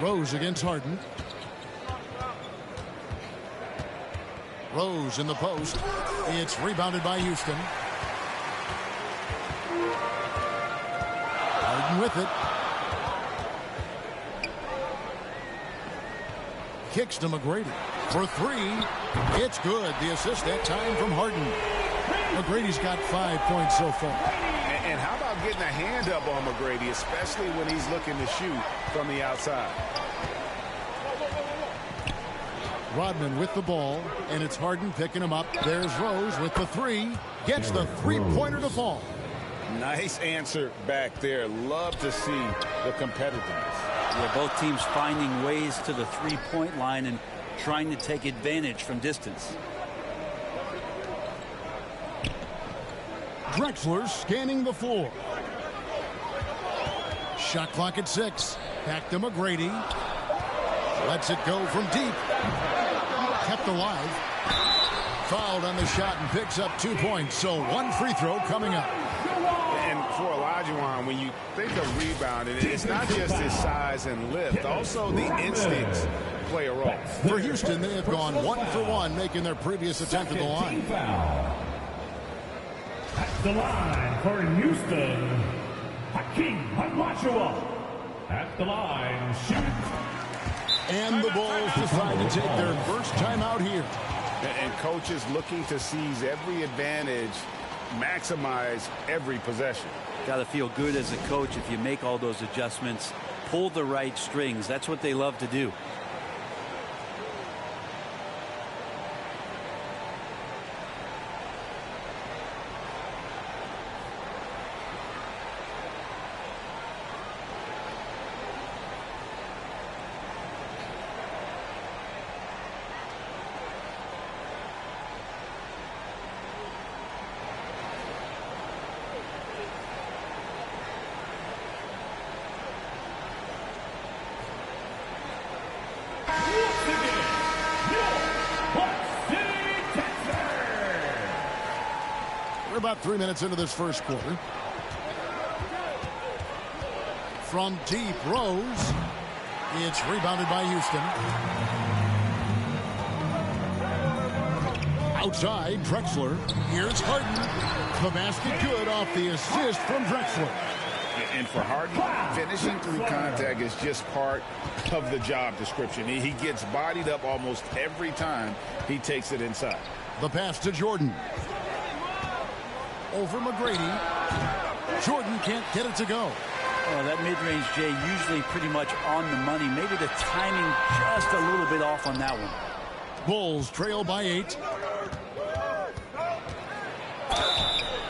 Rose against Harden. Rose in the post. It's rebounded by Houston. Harden with it. Kicks to McGrady. For three. It's good. The assist that time from Harden. McGrady's got 5 points so far. And how about getting a hand up on McGrady, especially when he's looking to shoot from the outside? Rodman with the ball, and it's Harden picking him up. There's Rose with the three. Gets the three-pointer to fall. Nice answer back there. Love to see the competitiveness. Yeah, both teams finding ways to the three-point line and trying to take advantage from distance. Drexler scanning the floor. Shot clock at 6. Back to McGrady. Lets it go from deep. Kept alive. Fouled on the shot and picks up 2 points. So one free throw coming up. And for Olajuwon, when you think of rebounding, it's not just his size and lift. Also the instincts play a role. For Houston, they have gone 1 for 1, making their previous attempt at the line. At the line for Houston, Hakeem Olajuwon. At the line, shoots. And the Bulls decide to take their first time out here. And coaches looking to seize every advantage, maximize every possession. Got to feel good as a coach if you make all those adjustments, pull the right strings. That's what they love to do. We're about 3 minutes into this first quarter. From deep, Rose. It's rebounded by Houston. Outside, Drexler. Here's Harden. The basket good off the assist from Drexler. And for Harden, finishing through contact is just part of the job description. He gets bodied up almost every time he takes it inside. The pass to Jordan. Over McGrady. Jordan can't get it to go. Oh, that mid-range, Jay, usually pretty much on the money. Maybe the timing just a little bit off on that one. Bulls trail by 8.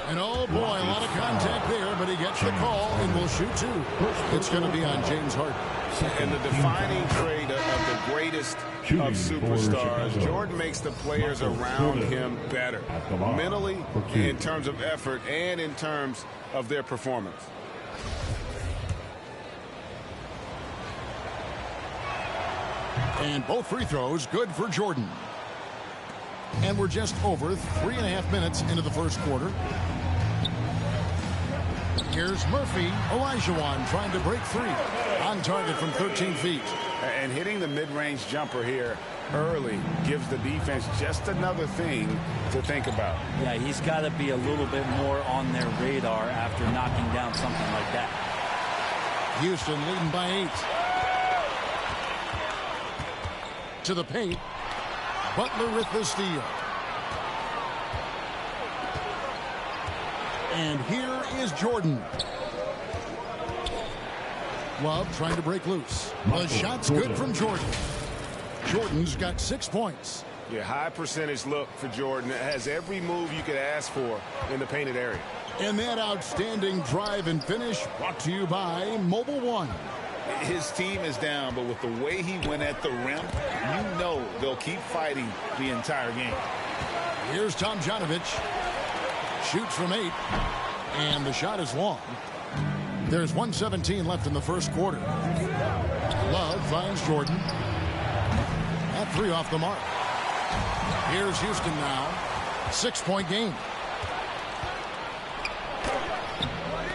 And oh boy, a lot of contact there, but he gets the call and will shoot 2. It's going to be on James Harden. And the defining trait of the greatest of superstars, Jordan makes the players around him better, mentally, in terms of effort, and in terms of their performance. And both free throws good for Jordan. And we're just over 3.5 minutes into the first quarter. Here's Murphy. Olajuwon trying to break free. On target from 13 feet. And hitting the mid-range jumper here early gives the defense just another thing to think about. Yeah, he's got to be a little bit more on their radar after knocking down something like that. Houston leading by 8. To the paint. Butler with the steal. And here is Jordan. Love trying to break loose. The shot's good from Jordan. Jordan's got 6 points. Yeah, high percentage look for Jordan. It has every move you could ask for in the painted area. And that outstanding drive and finish brought to you by Mobile One. His team is down, but with the way he went at the rim, you know they'll keep fighting the entire game. Here's Tomjanovich. Shoots from 8. And the shot is long. There's 1:17 left in the first quarter. Love finds Jordan. That 3 off the mark. Here's Houston now. 6-point game.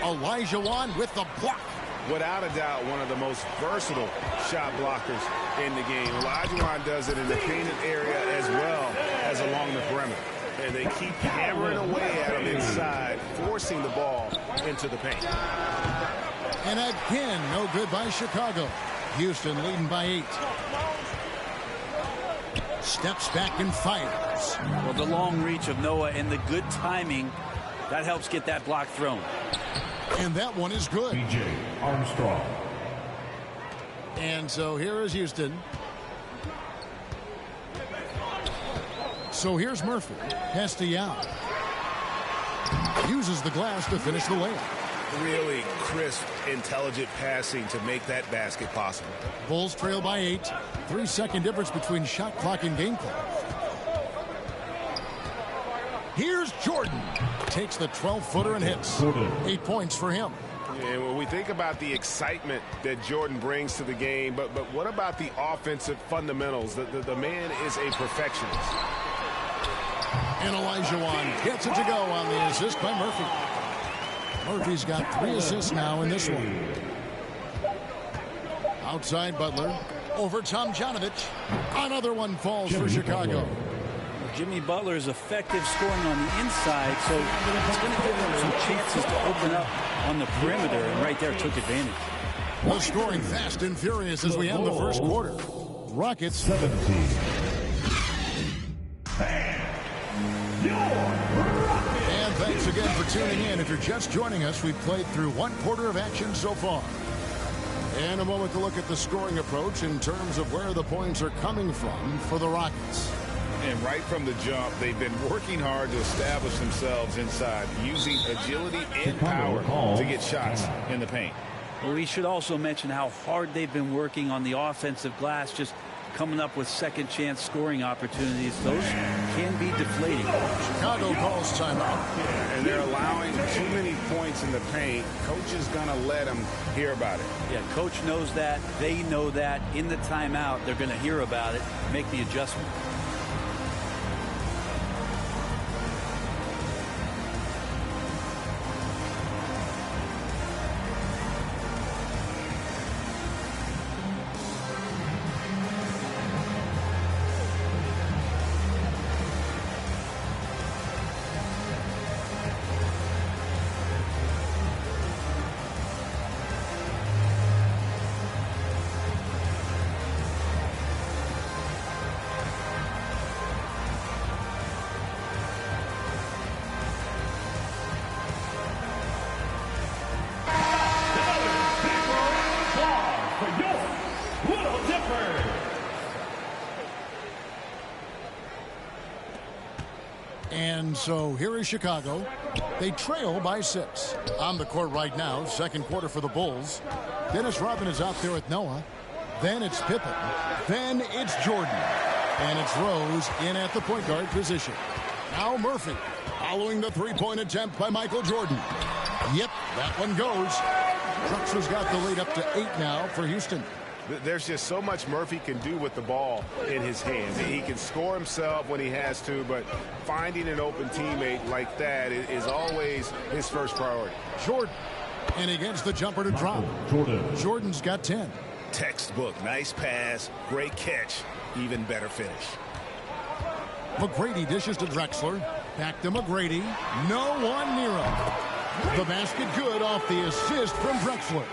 Olajuwon with the block. Without a doubt, one of the most versatile shot blockers in the game. Olajuwon does it in the painted area as well as along the perimeter. And they keep hammering away at him inside, forcing the ball into the paint. And again, no good by Chicago. Houston leading by 8. Steps back and fires. Well, the long reach of Noah and the good timing, that helps get that block thrown. And that one is good. B.J. Armstrong. And so here is Houston. So here's Murphy. Pass to Yao. Uses the glass to finish the layup. Really crisp, intelligent passing to make that basket possible. Bulls trail by 8. 3-second difference between shot clock and game clock. Here's Jordan. Takes the 12-footer and hits. 8 points for him. And when we think about the excitement that Jordan brings to the game, but what about the offensive fundamentals? The man is a perfectionist. And Olajuwon gets it to go on the assist by Murphy. Murphy's got 3 assists now in this one. Outside Butler. Over Tomjanovich. Another one falls for Chicago. Jimmy Butler is effective scoring on the inside, so it's going to give him some chances to open up on the perimeter, and right there took advantage. Well, scoring fast and furious as we end the first quarter. Rockets 17. And thanks again for tuning in. If you're just joining us, we've played through 1 quarter of action so far. And a moment to look at the scoring approach in terms of where the points are coming from for the Rockets. And right from the jump, they've been working hard to establish themselves inside, using agility and power to get shots in the paint. Well, we should also mention how hard they've been working on the offensive glass, just coming up with second chance scoring opportunities. Those can be deflating. Chicago calls timeout. And they're allowing too many points in the paint. Coach is going to let them hear about it. Yeah, coach knows that. They know that. In the timeout, they're going to hear about it, make the adjustment. And so here is Chicago. They trail by 6. On the court right now, second quarter for the Bulls. Dennis Rodman is out there with Noah. Then it's Pippen. Then it's Jordan. And it's Rose in at the point guard position. Now Murphy following the three-point attempt by Michael Jordan. Yep, that one goes. Drexler's got the lead up to 8 now for Houston. There's just so much Murphy can do with the ball in his hands. He can score himself when he has to, but finding an open teammate like that is always his first priority. Jordan. And he gets the jumper to drop. Jordan's got 10. Textbook. Nice pass. Great catch. Even better finish. McGrady dishes to Drexler. Back to McGrady. No one near him. The basket good off the assist from Drexler.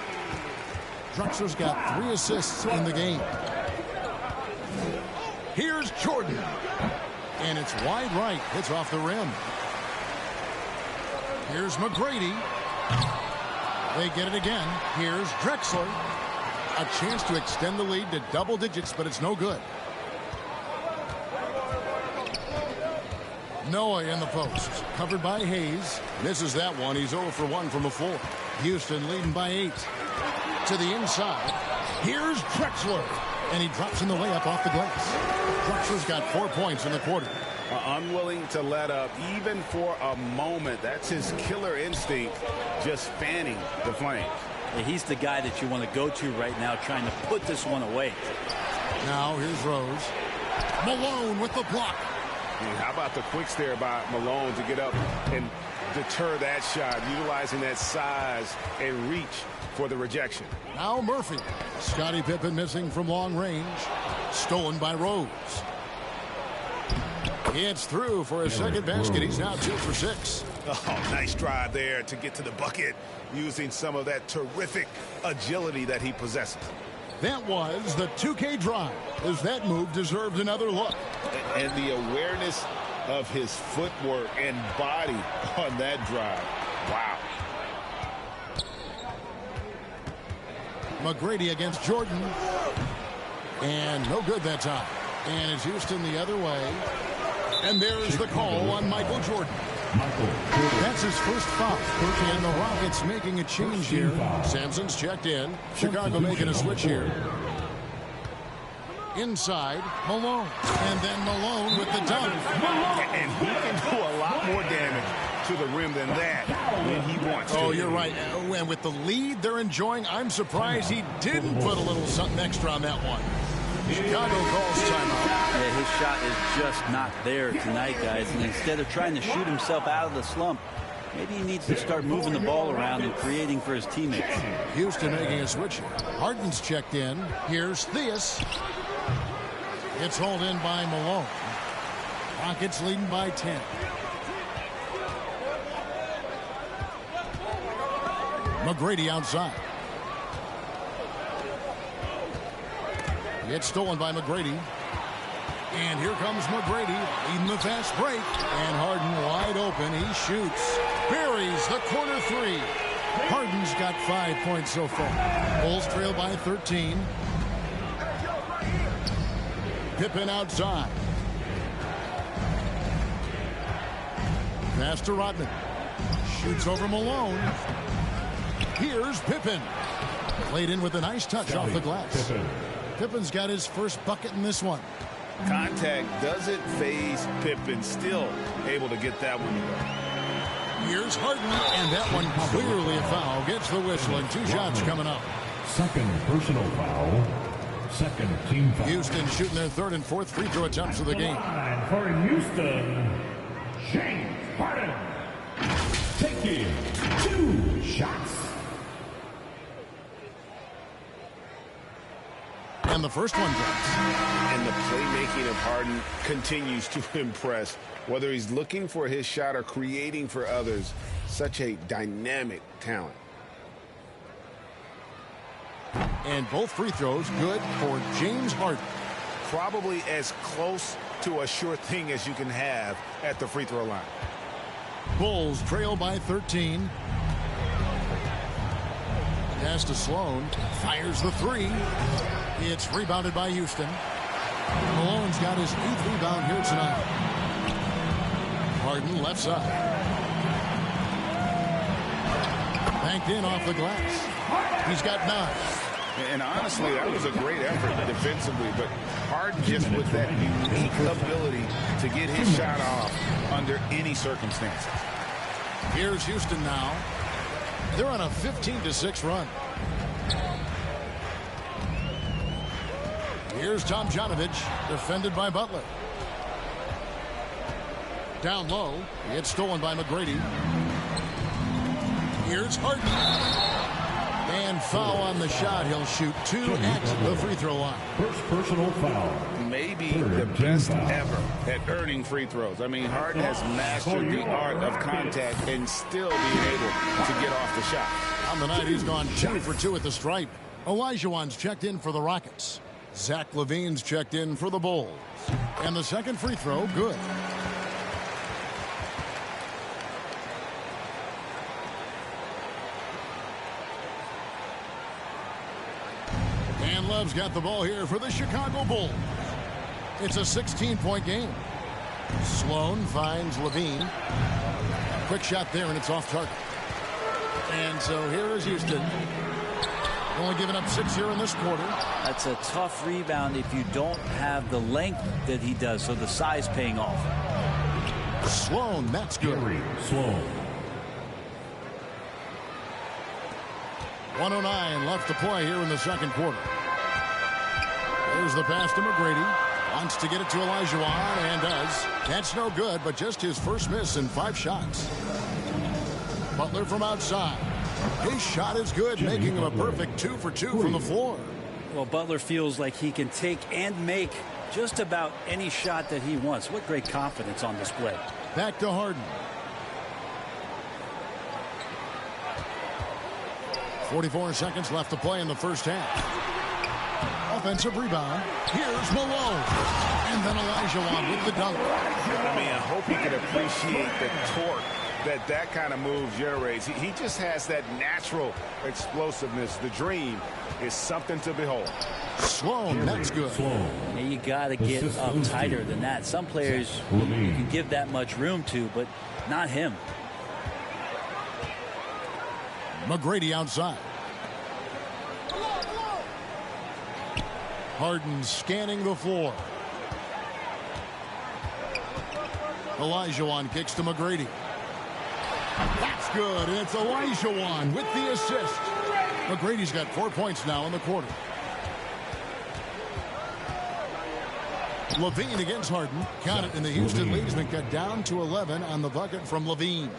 Drexler's got 3 assists in the game. Here's Jordan. And it's wide right. It's off the rim. Here's McGrady. They get it again. Here's Drexler. A chance to extend the lead to double digits, but it's no good. Noah in the post. Covered by Hayes. Misses that one. He's 0 for 1 from the floor. Houston leading by 8. To the inside. Here's Drexler. And he drops in the layup off the glass. Drexler's got 4 points in the quarter. Unwilling to let up even for a moment. That's his killer instinct, just fanning the flames. Yeah, he's the guy that you want to go to right now, trying to put this one away. Now here's Rose. Malone with the block. How about the quick stare by Malone to get up and deter that shot, utilizing that size and reach for the rejection. Now Murphy. Scottie Pippen missing from long range. Stolen by Rose. It's through for his second basket. He's now 2 for 6. Oh, nice drive there to get to the bucket, using some of that terrific agility that he possesses. That was the 2K drive, as that move deserved another look. And the awareness of his footwork and body on that drive. Wow. McGrady against Jordan. And no good that time. And it's Houston the other way. And there's the call on Michael Jordan. That's his first foul. And the Rockets making a change here. Sampson's checked in. Chicago making a switch here. Inside, Malone. And then Malone with the dunk. And he can do a lot more damage to the rim than that when he wants to. Oh, you're right. And with the lead they're enjoying, I'm surprised he didn't put a little something extra on that one. Chicago calls timeout. Yeah, his shot is just not there tonight, guys. And instead of trying to shoot himself out of the slump, maybe he needs to start moving the ball around and creating for his teammates. Houston making a switch here. Harden's checked in. Here's Theus. It's hauled in by Malone. Rockets leading by 10. McGrady outside. It's stolen by McGrady. And here comes McGrady leading the fast break. And Harden wide open. He shoots. Buries the corner three. Harden's got 5 points so far. Bulls trail by 13. Pippen outside. Pass to Rodman. Shoots over Malone. Here's Pippen. Played in with a nice touch off the glass. Pippen's got his first bucket in this one. Contact doesn't phase Pippen. Still able to get that one to go. Here's Harden, and that one clearly a foul. Gets the whistle, and 2 shots coming up. Second personal foul. Second team foul. Houston shooting their 3rd and 4th free throw attempts of the game. For Houston, James Harden taking 2 shots. And the first one drops. And the playmaking of Harden continues to impress. Whether he's looking for his shot or creating for others, such a dynamic talent. And both free throws good for James Harden. Probably as close to a sure thing as you can have at the free throw line. Bulls trail by 13. Pass to Sloan. Fires the 3. It's rebounded by Houston. Malone's got his 8th rebound here tonight. Harden left side. Banked in off the glass. He's got 9. And honestly, that was a great effort defensively, but Harden just with that unique ability to get his shot off under any circumstances. Here's Houston now. They're on a 15-6 run. Here's Tomjanovich, defended by Butler. Down low, it's stolen by McGrady. Here's Harden. And foul on the shot. He'll shoot 2 at the free throw line. First personal foul. Maybe the best ever at earning free throws. I mean, Harden has mastered the art of contact and still being able to get off the shot. On the night, he's gone 2 for 2 at the stripe. Olajuwon's checked in for the Rockets. Zach LaVine's checked in for the Bulls. And the second free throw, good. And Love's got the ball here for the Chicago Bulls. It's a 16-point game. Sloan finds Levine. Quick shot there, and it's off target. And so here is Houston. Only giving up 6 here in this quarter. That's a tough rebound if you don't have the length that he does, so the size paying off. Sloan, that's good. Sloan. 1:09 left to play here in the second quarter. There's the pass to McGrady. Wants to get it to Olajuwon, and does. That's no good, but just his first miss in 5 shots. Butler from outside. His shot is good, making him a perfect 2 for 2 from the floor. Well, Butler feels like he can take and make just about any shot that he wants. What great confidence on display. Back to Harden. 44 seconds left to play in the first half. Offensive rebound. Here's Malone. And then Olajuwon with the dunk. I mean, I hope he can appreciate the torque that kind of move generates. He just has that natural explosiveness. The dream is something to behold. Sloan, that's good. Yeah, you got to get up tighter than that. Some players you can give that much room to, but not him. McGrady outside. Harden scanning the floor. Olajuwon kicks to McGrady. That's good, and it's Olajuwon with the assist. McGrady's got 4 points now in the quarter. Levine against Harden. Count it, and the Houston lead's been cut down to 11 on the bucket from Levine.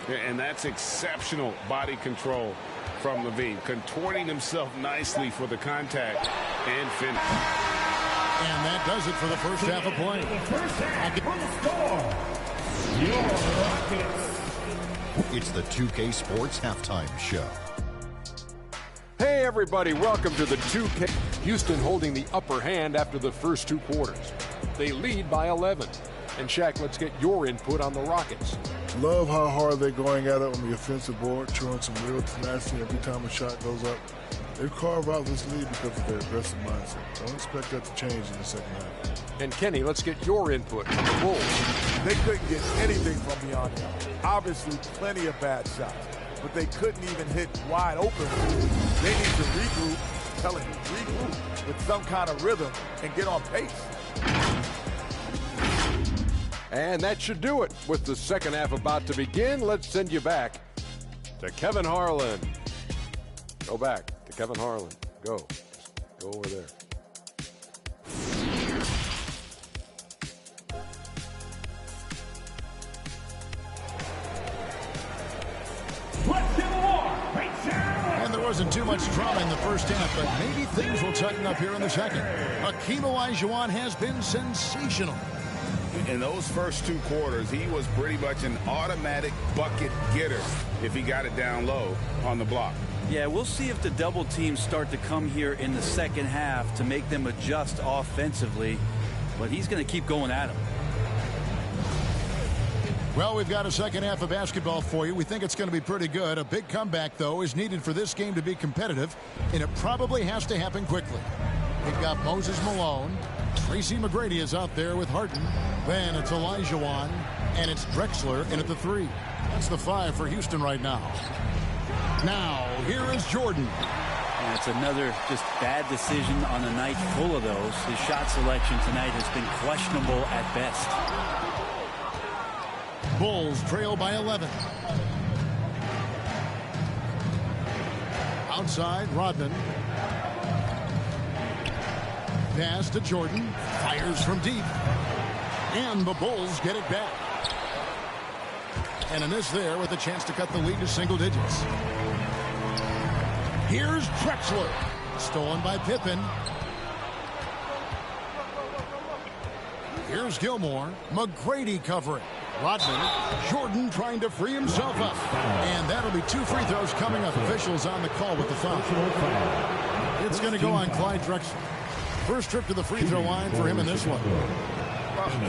And that's exceptional body control from Levine, contorting himself nicely for the contact and finish. And that does it for the first half of play. It's the 2K Sports Halftime Show. Hey everybody, welcome to the 2K. Houston holding the upper hand after the first 2 quarters. They lead by 11. And Shaq, let's get your input on the Rockets. Love how hard they're going at it on the offensive board, showing some real tenacity every time a shot goes up. They've carved out this lead because of their aggressive mindset. Don't expect that to change in the second half. And Kenny, let's get your input on the Bulls. They couldn't get anything from beyond them. Obviously, plenty of bad shots, but they couldn't even hit wide open. They need to regroup, telling you, regroup with some kind of rhythm and get on pace. And that should do it. With the second half about to begin, let's send you back to Kevin Harlan. Go back to Kevin Harlan. Go. Go over there. And there wasn't too much drama in the first half, but maybe things will tighten up here in the second. Hakeem Olajuwon has been sensational. In those first 2 quarters, he was pretty much an automatic bucket getter if he got it down low on the block. Yeah, we'll see if the double teams start to come here in the second half to make them adjust offensively, but he's going to keep going at him. Well, we've got a second half of basketball for you. We think it's going to be pretty good. A big comeback, though, is needed for this game to be competitive, and it probably has to happen quickly. We've got Moses Malone. Tracy McGrady is out there with Harden. Then it's Olajuwon, and it's Drexler in at the 3. That's the 5 for Houston right now. Now, here is Jordan. And it's another just bad decision on a night full of those. His shot selection tonight has been questionable at best. Bulls trail by 11. Outside, Rodman. Pass to Jordan. Fires from deep. And the Bulls get it back. And a miss there with a chance to cut the lead to single digits. Here's Drexler. Stolen by Pippen. Here's Gilmore. McGrady covering. Rodman. Jordan trying to free himself up. And that'll be 2 free throws coming up. Officials on the call with the foul. It's going to go on Clyde Drexler. First trip to the free throw line for him in this one.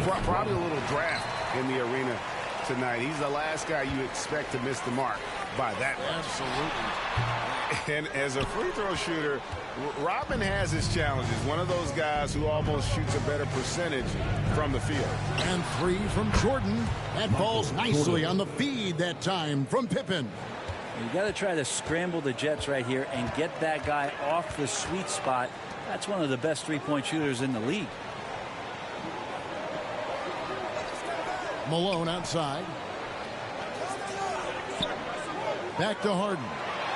Probably a little draft in the arena tonight. He's the last guy you expect to miss the mark by that much. Absolutely. And as a free throw shooter, Rodman has his challenges. One of those guys who almost shoots a better percentage from the field. And 3 from Jordan. That falls nicely on the feed that time from Pippen. You got to try to scramble the Jets right here and get that guy off the sweet spot. That's one of the best three-point shooters in the league. Malone outside. Back to Harden.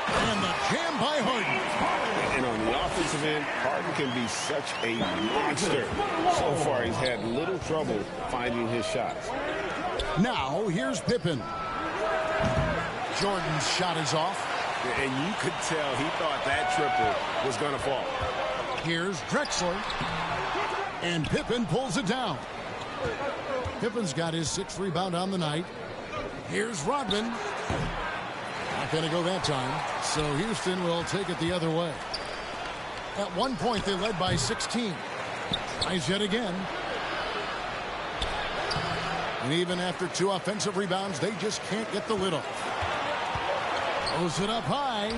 And the jam by Harden. And on the offensive end, Harden can be such a monster. So far, he's had little trouble finding his shots. Now, here's Pippen. Jordan's shot is off. And you could tell he thought that triple was going to fall. Here's Drexler. And Pippen pulls it down. Pippen's got his 6th rebound on the night. Here's Rodman. Not going to go that time. So Houston will take it the other way. At one point, they led by 16. Tries yet again. And even after 2 offensive rebounds, they just can't get the lid off. Throws it up high.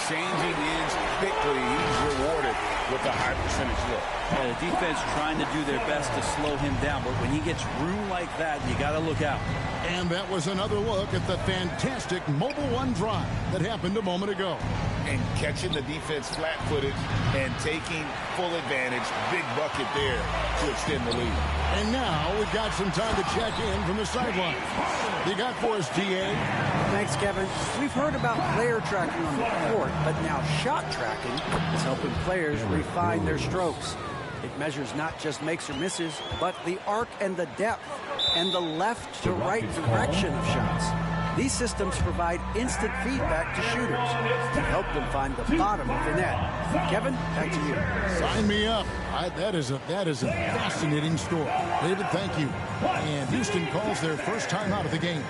Changing ends quickly. He's rewarded with a high percentage look. Yeah, the defense trying to do their best to slow him down, but when he gets room like that, you got to look out. And that was another look at the fantastic Mobile One drive that happened a moment ago. And catching the defense flat-footed and taking full advantage. Big bucket there to extend the lead. And now we've got some time to check in from the sideline. You got for us, DA? Thanks, Kevin. We've heard about player tracking on the court, but now shot tracking is helping players refine their strokes. It measures not just makes or misses, but the arc and the depth and the left to right direction of shots. These systems provide instant feedback to shooters to help them find the bottom of the net. Kevin, back to you. Sign me up. That is a fascinating story. David, thank you. And Houston calls their first time out of the game.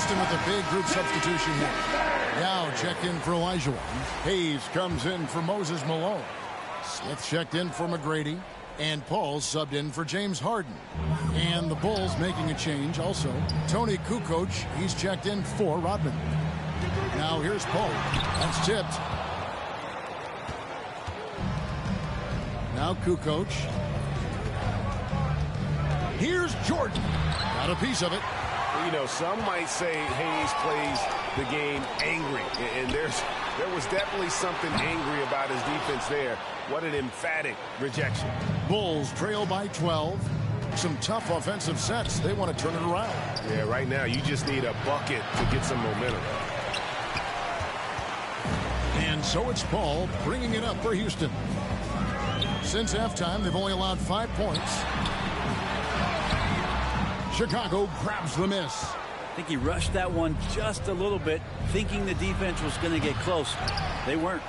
With a big group substitution here. Now checked in for Elijah. Hayes comes in for Moses Malone. Smith checked in for McGrady. And Paul subbed in for James Harden. And the Bulls making a change also. Tony Kukoc, he's checked in for Rodman. Now here's Paul. That's tipped. Now Kukoc. Here's Jordan. Got a piece of it. You know, some might say Hayes plays the game angry, and there was definitely something angry about his defense there. What an emphatic rejection. Bulls trail by 12. Some tough offensive sets. They want to turn it around. Yeah, right now you just need a bucket to get some momentum. And so it's Paul bringing it up for Houston. Since halftime, they've only allowed 5 points. Chicago grabs the miss. I think he rushed that one just a little bit, thinking the defense was going to get close. They weren't.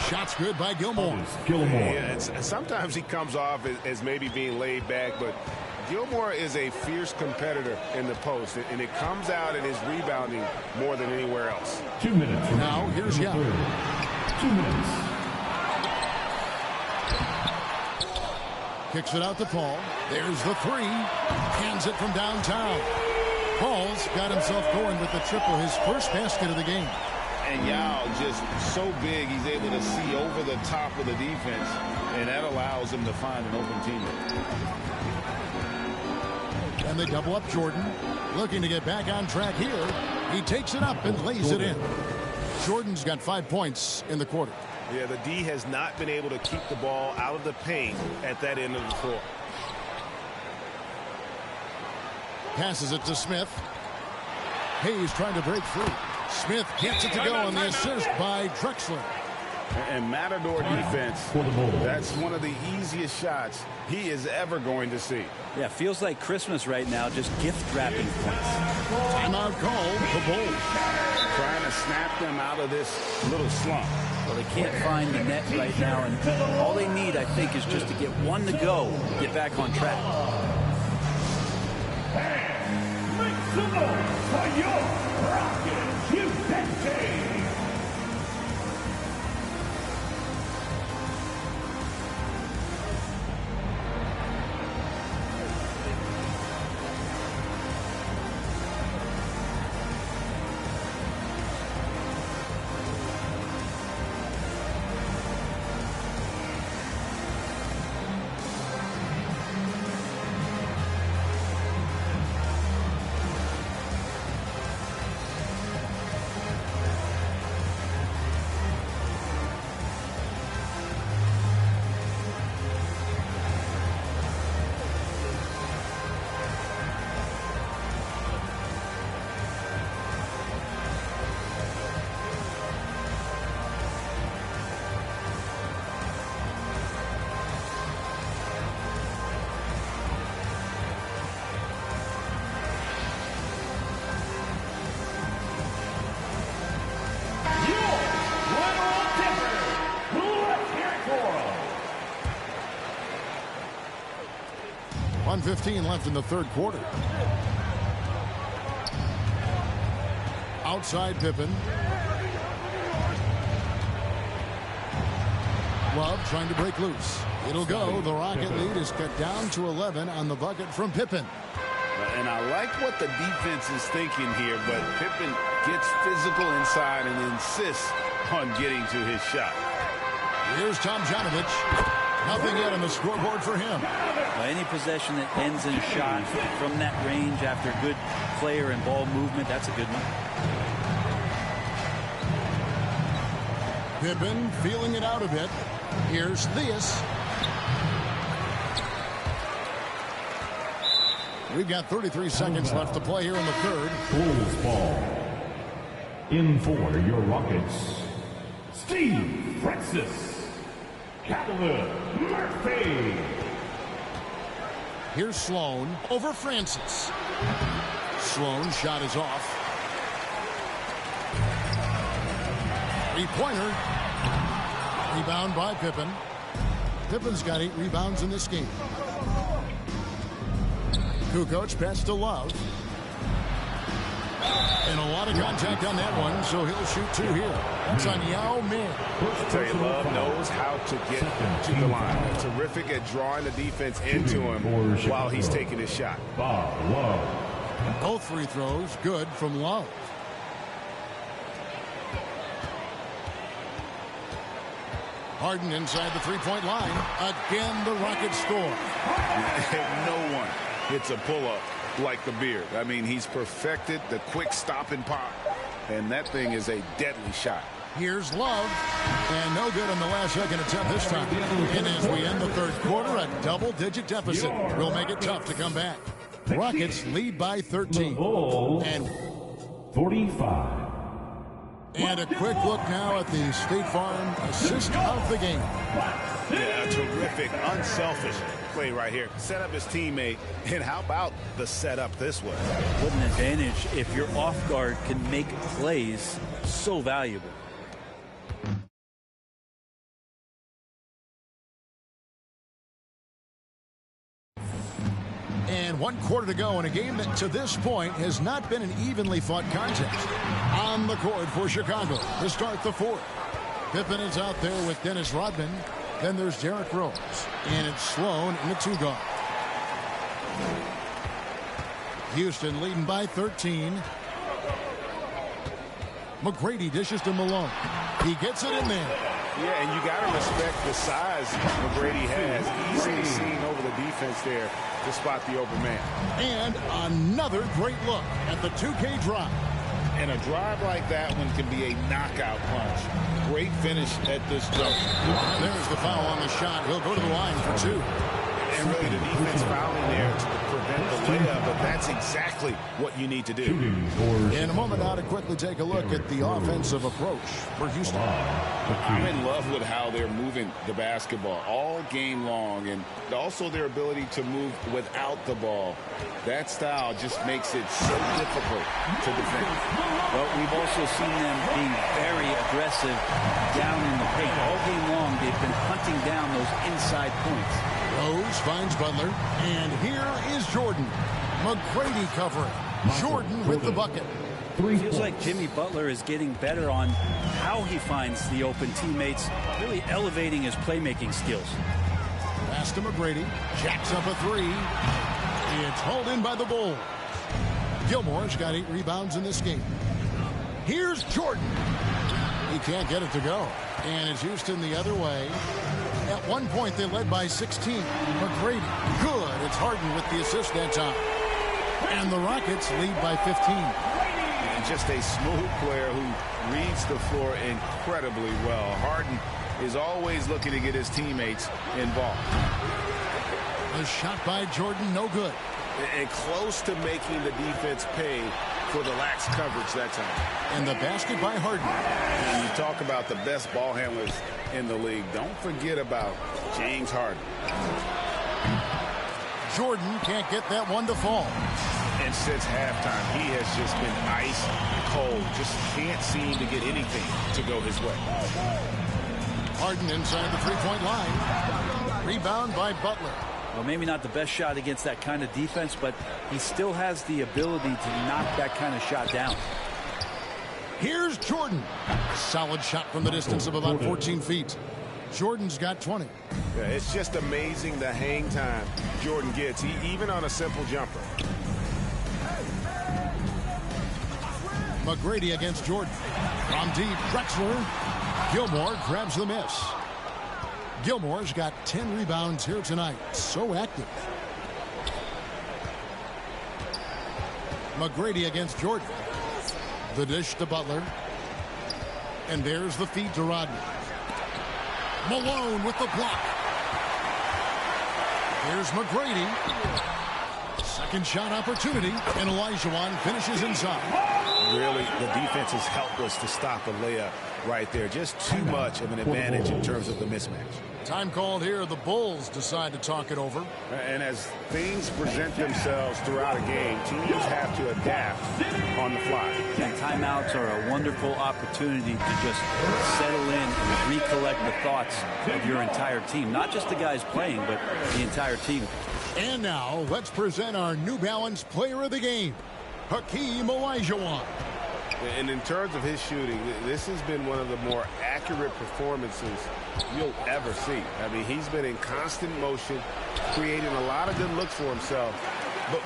Shots good by Gilmore. Yeah, sometimes he comes off as maybe being laid back, but Gilmore is a fierce competitor in the post, and it comes out in his rebounding more than anywhere else. 2 minutes. Now here's Yao. 2 minutes. Kicks it out to Paul. There's the three. Hands it from downtown. Paul's got himself going with the triple, his first basket of the game. And Yao just so big, he's able to see over the top of the defense, and that allows him to find an open teammate. And they double up Jordan. Looking to get back on track here. He takes it up and lays it in. Jordan's got 5 points in the quarter. Yeah, the D has not been able to keep the ball out of the paint at that end of the floor. Passes it to Smith. Hayes trying to break free. Smith gets it to go on the assist by Drexler. And Matador defense, that's one of the easiest shots he is ever going to see. Yeah, feels like Christmas right now, just gift wrapping points. Timeout called the Bulls. Trying to snap them out of this little slump. Well, they can't find the net right now, and all they need, I think, is just to get one to go, get back on track. Make some noise for your Rockets USA. .15 left in the third quarter. Outside Pippen. Love trying to break loose. It'll go. The Rocket lead is cut down to 11 on the bucket from Pippen. And I like what the defense is thinking here, but Pippen gets physical inside and insists on getting to his shot. Here's Tomjanovich. Nothing yet on the scoreboard for him. Any possession that ends in a shot from that range after good player and ball movement, that's a good one. Pippen feeling it out a bit. Here's Theus. We've got 33 seconds left to play here in the third. Bulls ball. In for your Rockets, Steve Francis. Catalin Murphy. Here's Sloan over Francis. Sloan shot is off. Three-pointer. Rebound by Pippen. Pippen's got 8 rebounds in this game. Kukoc pass to Love. And a lot of contact on that one, so he'll shoot 2 here. That's on Yao Ming. Tell you, Love knows how to get to the line. Terrific at drawing the defense into him while he's taking his shot. Both free throws good from Love. Harden inside the three-point line. Again, the Rockets score. No one hits a pull-up like the Beard. I mean, he's perfected the quick stop and pop, and that thing is a deadly shot. Here's Love, and no good on the last second attempt this time. And as we end the third quarter, a double-digit deficit will make it tough to come back. Rockets lead by 13. And 45. And a quick look now at the State Farm assist of the game. Yeah, a terrific, unselfish play right here. Set up his teammate, and how about the setup this way? What an advantage if your off guard can make plays so valuable. And 1 quarter to go in a game that to this point has not been an evenly fought contest. On the court for Chicago to start the fourth. Pippen is out there with Dennis Rodman. Then there's Derrick Rose. And it's Sloan in the 2-guard. Houston leading by 13. McGrady dishes to Malone. He gets it in there. Yeah, and you got to respect the size McGrady has. Easily seen over the defense there to spot the open man. And another great look at the 2K drive. And a drive like that one can be a knockout punch. Great finish at this juncture. There's the foul on the shot. He'll go to the line for 2. And really the defense fouling there to prevent the layup, but that's exactly what you need to do. In a moment now to quickly take a look at the offensive approach for Houston. I'm in love with how they're moving the basketball all game long, and also their ability to move without the ball. That style just makes it so difficult to defend. Well, we've also seen them being very aggressive down in the paint. All game long, they've been hunting down those inside points. Rose finds Butler, and here is Jordan. McGrady covering. Jordan with the bucket. Feels like Jimmy Butler is getting better on how he finds the open teammates, really elevating his playmaking skills. Pass to McGrady. Jacks up a 3. It's hauled in by the Bulls. Gilmore's got 8 rebounds in this game. Here's Jordan. He can't get it to go. And it's Houston the other way. At one point, they led by 16. McGrady, good. It's Harden with the assist that time. And the Rockets lead by 15. And just a smooth player who reads the floor incredibly well. Harden is always looking to get his teammates involved. A shot by Jordan, no good. And close to making the defense pay for the lax coverage that time. And the basket by Harden. And you talk about the best ball handlers in the league. Don't forget about James Harden. Jordan can't get that one to fall. And since halftime, he has just been ice cold. Just can't seem to get anything to go his way. Harden inside the three-point line. Rebound by Butler. Well, maybe not the best shot against that kind of defense, but he still has the ability to knock that kind of shot down. Here's Jordan. Solid shot from the distance of about 14 feet. Jordan's got 20. Yeah, it's just amazing the hang time Jordan gets, even on a simple jumper. McGrady against Jordan. From deep, Drexler. Gilmore grabs the miss. Gilmore's got 10 rebounds here tonight. So active. McGrady against Jordan. The dish to Butler. And there's the feed to Rodney. Malone with the block. Here's McGrady. Second shot opportunity. And Olajuwon finishes inside. Really, the defense is helpless to stop a layup right there. Just too much of an advantage in terms of the mismatch. Time called here. The Bulls decide to talk it over. And as things present themselves throughout a game, teams have to adapt on the fly. And timeouts are a wonderful opportunity to just settle in and recollect the thoughts of your entire team. Not just the guys playing, but the entire team. And now, let's present our New Balance Player of the Game, Hakeem Olajuwon. And in terms of his shooting, this has been one of the more accurate performances you'll ever see. I mean, he's been in constant motion, creating a lot of good looks for himself.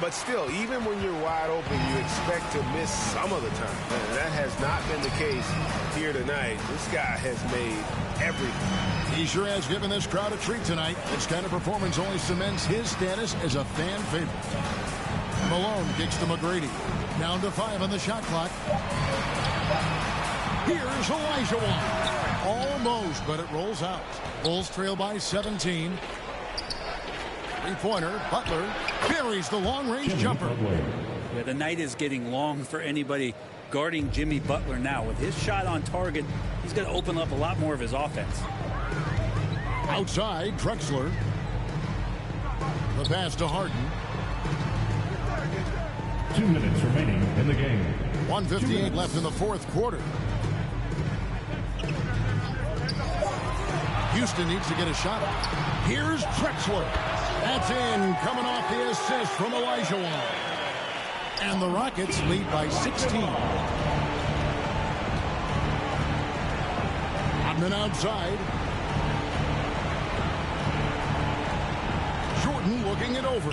But still, even when you're wide open, you expect to miss some of the time. And that has not been the case here tonight. This guy has made everything. He sure has given this crowd a treat tonight. This kind of performance only cements his status as a fan favorite. Malone kicks to McGrady. Down to 5 on the shot clock. Here's Olajuwon. Almost, but it rolls out. Bulls trail by 17. Three-pointer. Butler buries the long-range jumper. Yeah, the night is getting long for anybody guarding Jimmy Butler now. With his shot on target, he's going to open up a lot more of his offense. Outside, Drexler. The pass to Harden. 2 minutes remaining in the game. 1:58 left in the fourth quarter. Houston needs to get a shot. Here's Drexler. That's in, coming off the assist from Olajuwon. And the Rockets lead by 16. Rodman outside. Jordan looking it over.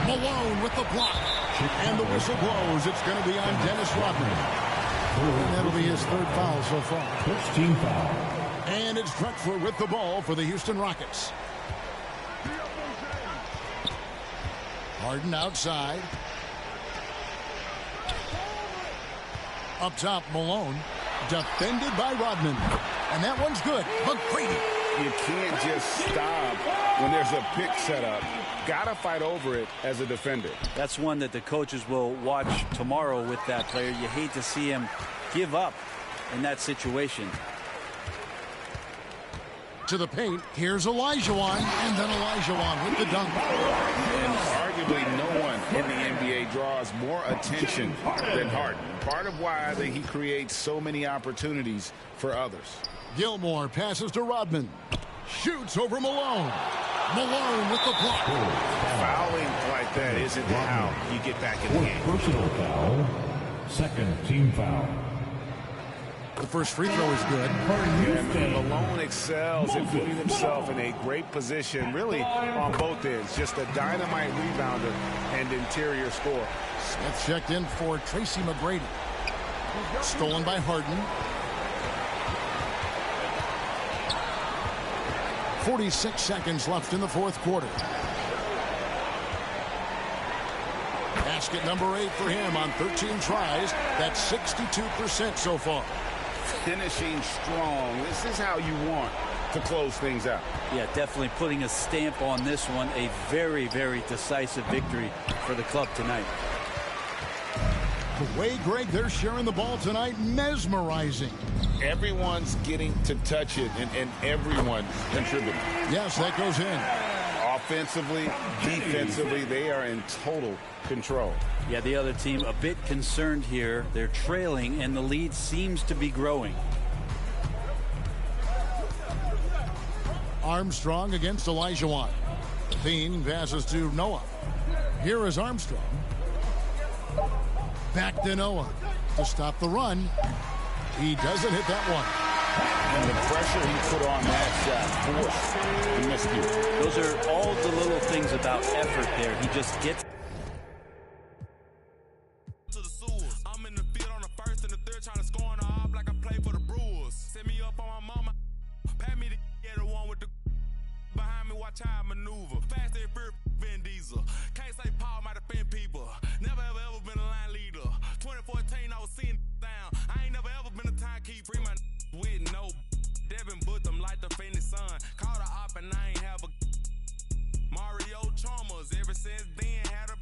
Malone with the block. And the whistle blows. It's going to be on Dennis Rodman. And that'll be his third foul so far. First team foul. And it's Drexler with the ball for the Houston Rockets. Harden outside. Up top, Malone. Defended by Rodman. And that one's good. McGrady. You can't just stop when there's a pick set up. Got to fight over it as a defender. That's one that the coaches will watch tomorrow with that player. You hate to see him give up in that situation. To the paint. Here's Olajuwon. And then Olajuwon with the dunk. And arguably no one in the NBA draws more attention than Harden. Part of why he creates so many opportunities for others. Gilmore passes to Rodman. Shoots over Malone. Malone with the block. Fouling like that isn't how you get back in the game. Personal foul. Second team foul. The first free throw is good. And Malone excels in putting himself in a great position, really on both ends. Just a dynamite rebounder and interior scorer. Smith checked in for Tracy McGrady. Stolen by Harden. 46 seconds left in the fourth quarter. Basket number 8 for him on 13 tries. That's 62% so far. Finishing strong. This is how you want to close things out. Yeah, definitely putting a stamp on this one. A very, very decisive victory for the club tonight. The way, Greg, they're sharing the ball tonight, mesmerizing. Everyone's getting to touch it, and everyone contributing. Yes, that goes in. Offensively, defensively, they are in total control. Yeah, the other team a bit concerned here. They're trailing, and the lead seems to be growing. Armstrong against Olajuwon. Thien passes to Noah. Here is Armstrong. Back to Noah to stop the run. He doesn't hit that one. And the pressure he put on that shot forced the miscue. Those are all the little things about effort there. He just gets. I'm in the field on the first and the third, trying to score on the op like I play for the Brewers. Set me up on my mama. Pat me the one with the behind me. Watch how I maneuver. Fast and fear, Vin Diesel. Can't say Paul might offend people. Never ever been a line leader. 2014, I was seeing down. I ain't never ever been a timekeeper. Free my with no Devin put them like the Phoenix Sun. Called a op and I ain't have a Mario Chalmers. Ever since then, had a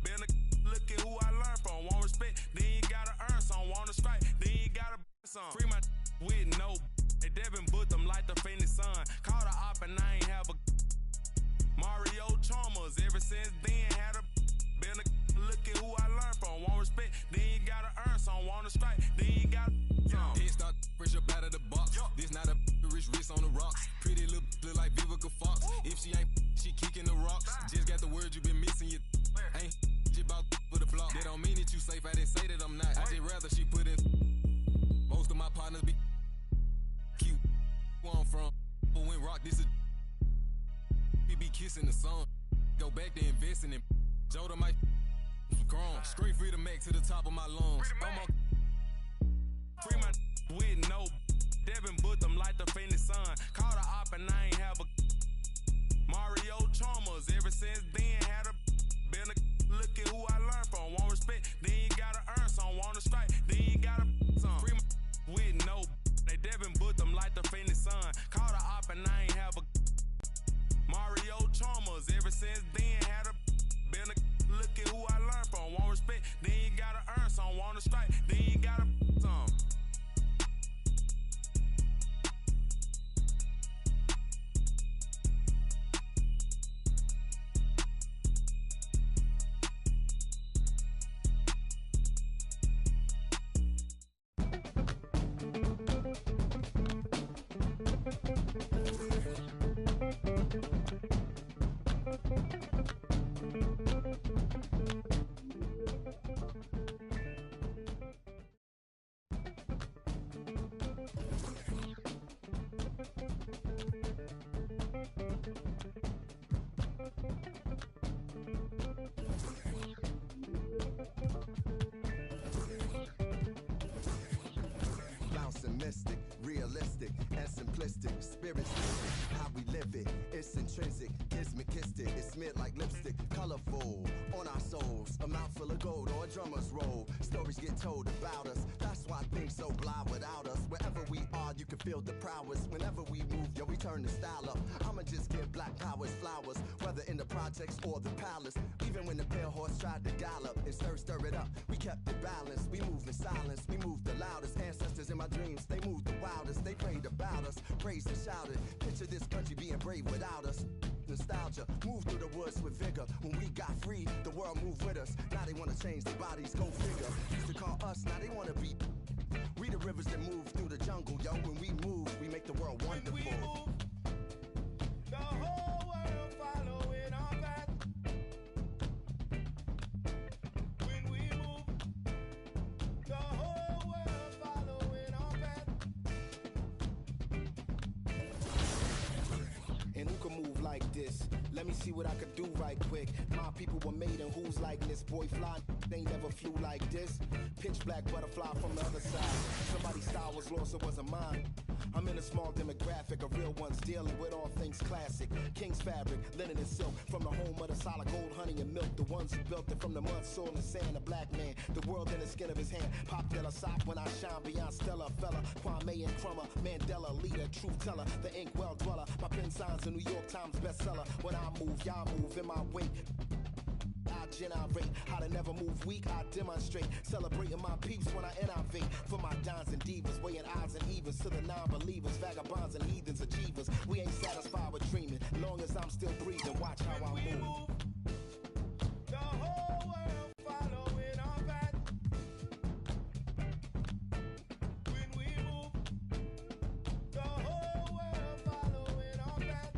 been a look at who I learned from. Want respect, then you gotta earn some. Want to strike, then you gotta some. Free my with no Devin put them like the Phoenix Sun. Called a op and I ain't have a Mario Chalmers. Ever since then, had a been a look at who I learned from. Want respect, then you gotta earn some. Want to strike, then you gotta some. Head start fresh up out of the box. This not a rich wrist on the rocks. Pretty look like Vivica Fox. If she ain't, she kicking the rocks. Just got the word you been missing. You ain't just about for the block. That don't mean that you safe. I didn't say that I'm not. I just rather she put in. Most of my partners be cute. Where I'm from, but when rock this is. We be kissing the sun. Go back to investing in. Joda might grown. Straight free to make to the top of my lungs. Free my with no Devin put them like the Phoenix Sun. Called a op and I ain't have a Mario Chalmers. Ever since then, had a been a look at who I learned from. Want respect, then you gotta earn some. Want to strike, then you gotta some. Free my with no they Devin put them like the Phoenix Sun. Called a op and I ain't have a Mario Chalmers. Ever since then, had a been a look at who I learned from. Want respect, then you gotta earn some. Want to strike, then you gotta some. simplistic. Spirit specific, how we live it. It's intrinsic, kismet-kistic. It's smeared like lipstick, colorful on our souls. A mouth full of gold or a drummer's roll. Stories get told about us. That's why things so blah without us. Wherever we are, you can feel the prowess. Whenever we move, yo, we turn the style up. I'ma just give black powers flowers, whether in the projects or the palace. Even when the pale horse tried to gallop and stir it up, we kept it balanced. We moved in silence, we moved the loudest. Ancestors in my dreams, they moved the wildest. They prayed about us, praised and shouted. Picture this country being brave without us. Nostalgia, move through the woods with vigor. When we got free, the world moved with us. Now they wanna change their bodies, go figure. Used to call us, now they wanna be. We the rivers that move through the jungle, yo. When we move, we make the world wonderful. When we move, the whole world following our path. When we move, the whole world following our path. And who can move like this? Let me see what I could do right quick. My people were made in who's like this. Boy fly, they never flew like this. Pitch black butterfly from the other side. Somebody's style was lost, it wasn't mine. I'm in a small demographic of real ones dealing with all things classic. King's fabric, linen and silk. From the home of the solid gold, honey and milk. The ones who built it from the mud, soil and sand. A black man, the world in the skin of his hand. Pop Della sock when I shine beyond Stella. Fella, Kwame and Crummer. Mandela, leader, truth teller. The ink well dweller. My pen signs a New York Times bestseller. When I move, y'all move in my wake. I generate how to never move weak. I demonstrate celebrating my peace when I innovate. For my dons and divas, weighing odds and evens to the non-believers, vagabonds and heathens, achievers. We ain't satisfied with dreaming. Long as I'm still breathing, watch how I move. The whole world following our path. When we move, the whole world following our path.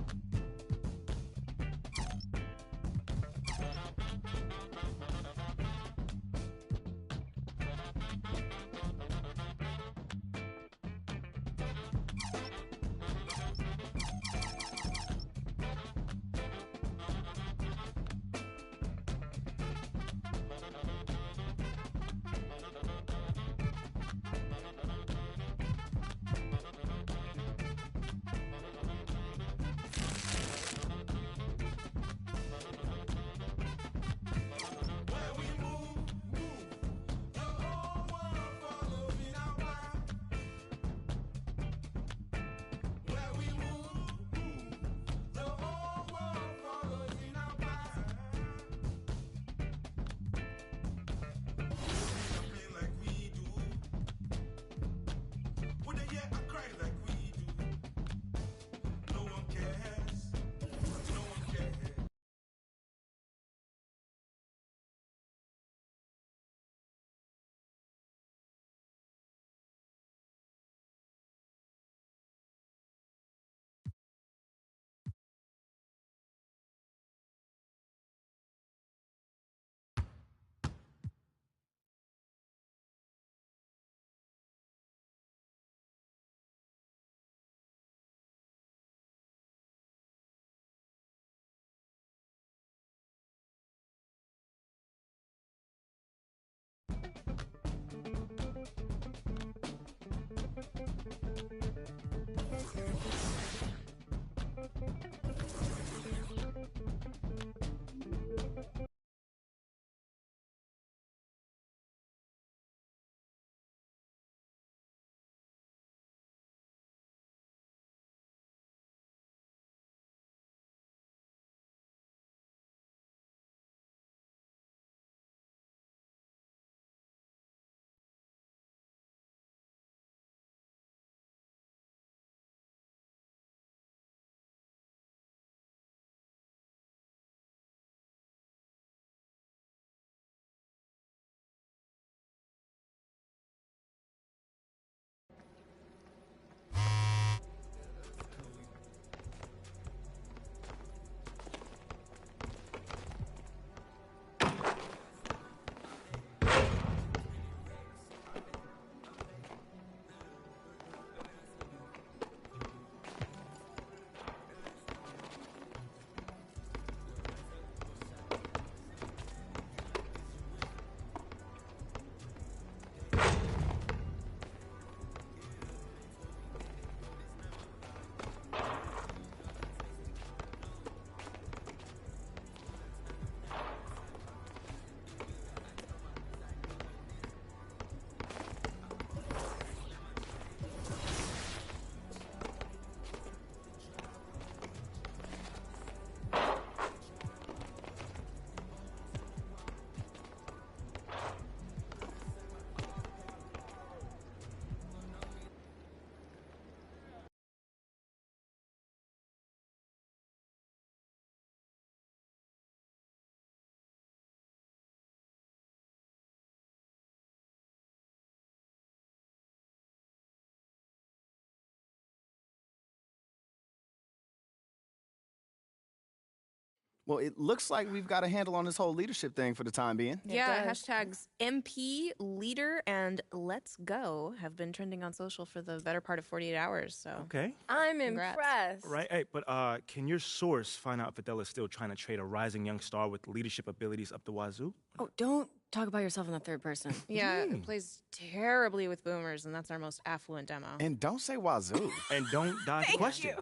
Well, it looks like we've got a handle on this whole leadership thing for the time being. Yeah, hashtags MP, leader, and let's go have been trending on social for the better part of 48 hours. So Okay. I'm impressed. Right, hey, but can your source find out if Adele is still trying to trade a rising young star with leadership abilities up the wazoo? Oh, don't talk about yourself in the third person. Yeah, it plays terribly with boomers, and that's our most affluent demo. And don't say wazoo. And don't dodge the question.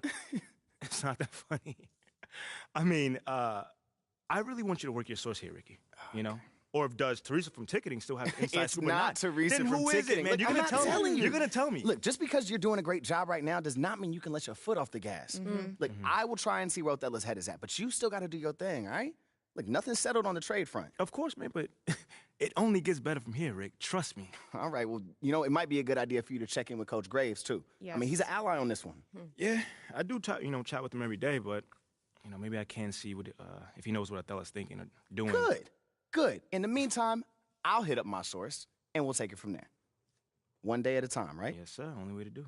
It's not that funny. I mean, I really want you to work your source here, Ricky. You know? Or if does Teresa from ticketing still have inside It's scoop or not Teresa then from who is ticketing. it, man? Look, You're I'm gonna not tell telling me. you. You're gonna tell me. Look, just because you're doing a great job right now does not mean you can let your foot off the gas. Look, I will try and see where Othello's head is at, but you still got to do your thing, all right? Look, nothing's settled on the trade front. Of course, man, but it only gets better from here, Rick. Trust me. All right, well, you know, it might be a good idea for you to check in with Coach Graves, too. I mean, he's an ally on this one. Yeah, I do, chat with him every day, but, maybe I can see what if he knows what Othello's thinking or doing. Good. In the meantime, I'll hit up my source, and we'll take it from there. One day at a time, right? Yes, sir. Only way to do.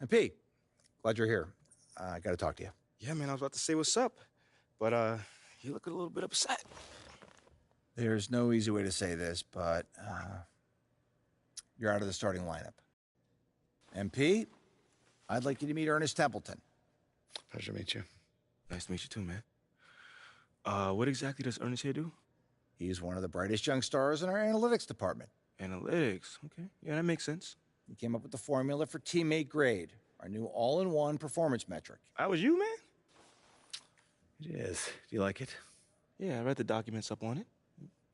And P, glad you're here. I got to talk to you. Yeah, man, I was about to say what's up, but you look a little bit upset. There's no easy way to say this, but you're out of the starting lineup. And P, I'd like you to meet Ernest Templeton. Pleasure to meet you. Nice to meet you too, man. What exactly does Ernest here do? He's one of the brightest young stars in our analytics department. Analytics, okay. Yeah, that makes sense. He came up with the formula for teammate grade, our new all-in-one performance metric. That was you, man? It is. Do you like it? Yeah, I read the documents up on it.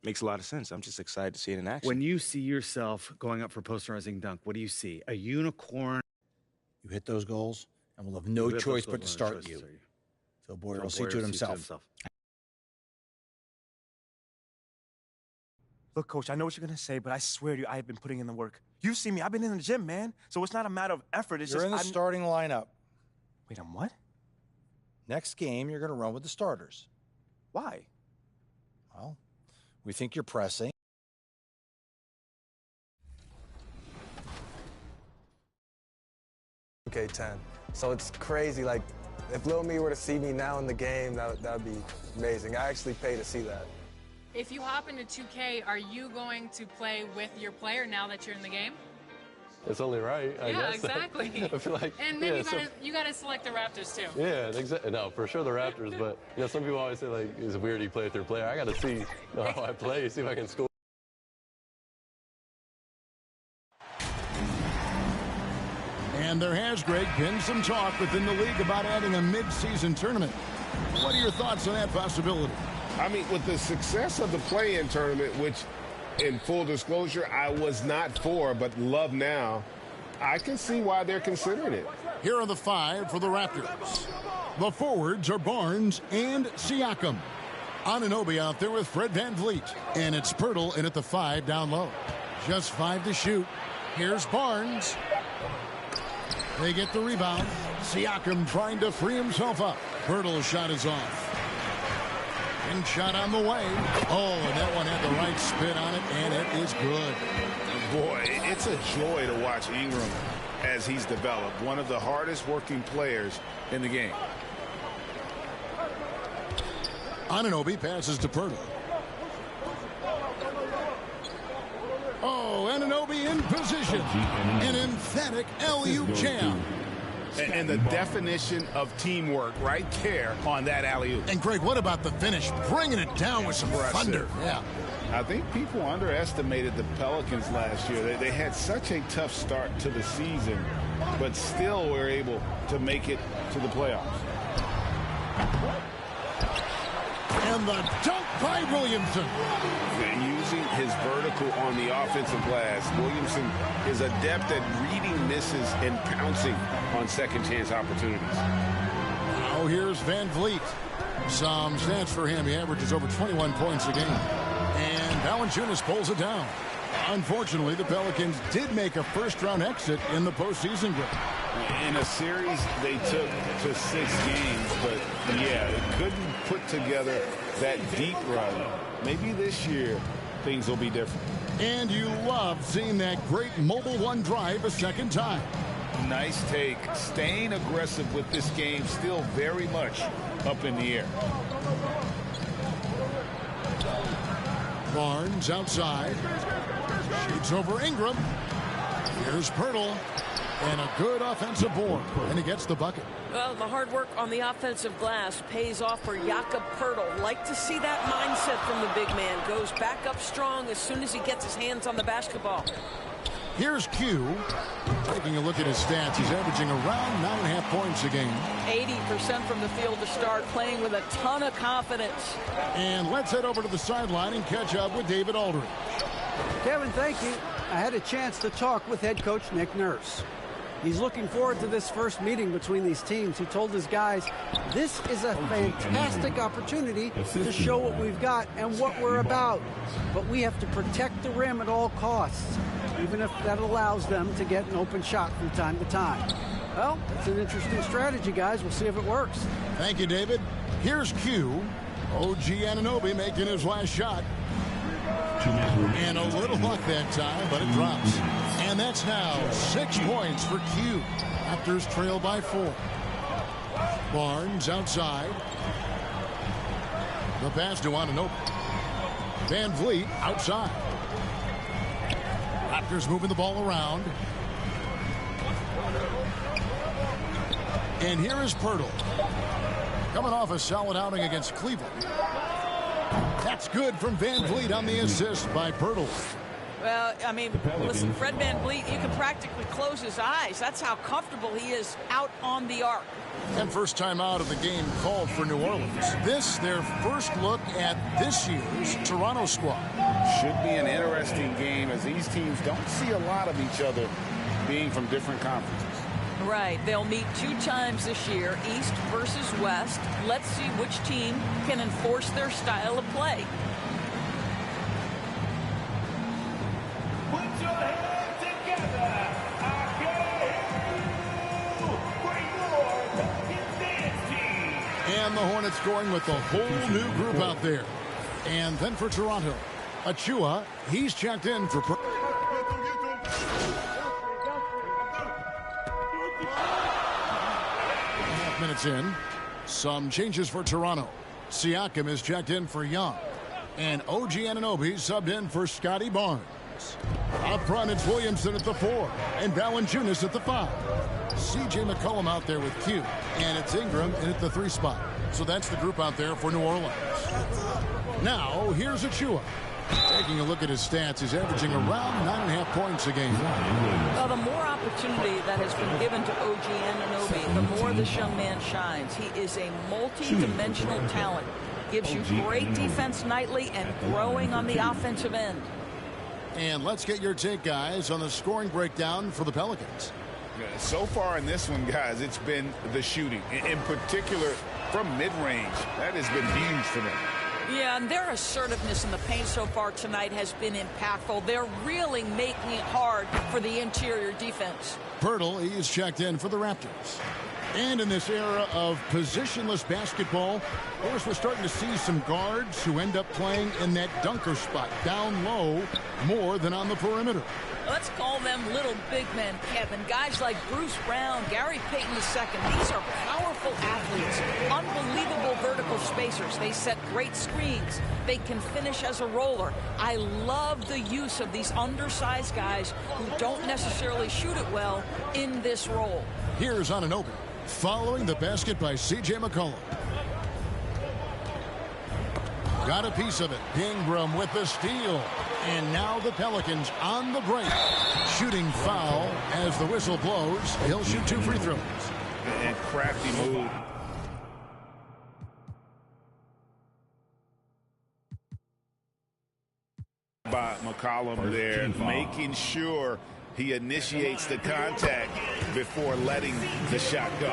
Makes a lot of sense. I'm just excited to see it in action. When you see yourself going up for posterizing dunk, what do you see? A unicorn? You hit those goals, and we'll have no choice but to start you. Phil Boyer will see to it himself. Look, Coach, I know what you're going to say, but I swear to you, I have been putting in the work. You see me. I've been in the gym, man. So it's not a matter of effort. It's You're in the starting lineup. Wait, I'm what? Next game, you're going to run with the starters. Why? Well, we think you're pressing. Okay, 10. So it's crazy. Like, if Lil Me were to see me now in the game, that would be amazing. I actually pay to see that. If you hop into 2K, are you going to play with your player now that you're in the game? It's only right, I guess. Exactly. I feel like, and then you gotta select the Raptors too. Yeah, exactly. No, for sure the Raptors, but some people always say like, it's weird you play with your player. I gotta see how I play, see if I can score. And there has, Greg, been some talk within the league about adding a mid-season tournament. What are your thoughts on that possibility? I mean, with the success of the play-in tournament, which, in full disclosure, I was not for, but love now, I can see why they're considering it. Here are the five for the Raptors. The forwards are Barnes and Siakam. Anunoby out there with Fred VanVleet. And it's Pirtle in at the 5 down low. Just 5 to shoot. Here's Barnes. They get the rebound. Siakam trying to free himself up. Pirtle's shot is off. And shot on the way. Oh, and that one had the right spin on it, and it is good. Boy, it's a joy to watch Ingram as he's developed. One of the hardest working players in the game. Anunoby passes to Pirtle. Oh, Anunoby in position. An emphatic alley-oop jam. And the definition of teamwork right there on that alley-oop. And, Greg, what about the finish? Bringing it down with some thunder. Yeah. I think people underestimated the Pelicans last year. They had such a tough start to the season, but still were able to make it to the playoffs. And the dunk by Williamson. And using his vertical on the offensive glass, Williamson is adept at reading misses and pouncing on second chance opportunities. Now here's VanVleet. Some stats for him. He averages over 21 points a game. And Valanciunas pulls it down. Unfortunately, the Pelicans did make a first-round exit in the postseason group. In a series they took to 6 games, but yeah, they couldn't put together that deep run. Maybe this year things will be different. And you love seeing that great Mobile One drive a second time. Nice take. Staying aggressive with this game, still very much up in the air. Barnes outside. Shoots over Ingram. Here's Pirtle. And a good offensive board. And he gets the bucket. Well, the hard work on the offensive glass pays off for Jakob Pirtle. Like to see that mindset from the big man. Goes back up strong as soon as he gets his hands on the basketball. Here's Q. Taking a look at his stats, he's averaging around 9.5 points a game. 80% from the field to start, playing with a ton of confidence. And let's head over to the sideline and catch up with David Aldridge. Kevin, thank you. I had a chance to talk with head coach Nick Nurse. He's looking forward to this first meeting between these teams. He told his guys, this is a fantastic opportunity to show what we've got and what we're about. But we have to protect the rim at all costs, even if that allows them to get an open shot from time to time. Well, it's an interesting strategy, guys. We'll see if it works. Thank you, David. Here's Q. OG Anunoby making his last shot. And a little luck that time, but it drops. And that's now 6 points for Q. Raptors trail by 4. Barnes outside. The pass to Anunoby. Van Vliet outside. Raptors moving the ball around. And here is Pirtle. Coming off a solid outing against Cleveland. That's good from Van Vliet on the assist by Pirtle. Well, I mean, listen, Fred VanVleet, you can practically close his eyes. That's how comfortable he is out on the arc. And first time out of the game called for New Orleans. This, their first look at this year's Toronto squad. Should be an interesting game as these teams don't see a lot of each other being from different conferences. Right. They'll meet 2 times this year, East versus West. Let's see which team can enforce their style of play. Put your hands together. And the Hornets going with the whole new group out there. And then for Toronto, Achua, he's checked in for... Minutes in. Some changes for Toronto. Siakam is checked in for Young. And OG Anunoby subbed in for Scotty Barnes. Up front, it's Williamson at the 4. And Valanciunas at the 5. C.J. McCollum out there with Q. And it's Ingram in at the 3 spot. So that's the group out there for New Orleans. Now, here's Achua. Taking a look at his stats, he's averaging around 9.5 points a game. Well, the more opportunity that has been given to OG Anunoby, the more this young man shines. He is a multi-dimensional talent. Gives you great defense nightly and growing on the offensive end. And let's get your take, guys, on the scoring breakdown for the Pelicans. So far in this one, guys, it's been the shooting. In particular, from mid-range. That has been huge for them. Yeah, and their assertiveness in the paint so far tonight has been impactful. They're really making it hard for the interior defense. Pirtle, he's checked in for the Raptors. And in this era of positionless basketball, of course, we're starting to see some guards who end up playing in that dunker spot, down low, more than on the perimeter. Let's call them little big men, Kevin. Guys like Bruce Brown, Gary Payton II. These are powerful athletes, unbelievable vertical spacers. They set great screens. They can finish as a roller. I love the use of these undersized guys who don't necessarily shoot it well in this role. Here's Anunoby, following the basket by C.J. McCollum. Got a piece of it. Ingram with the steal. And now the Pelicans on the break. Shooting foul as the whistle blows. He'll shoot 2 free throws. And crafty move. By McCollum there, making sure he initiates the contact before letting the shot go.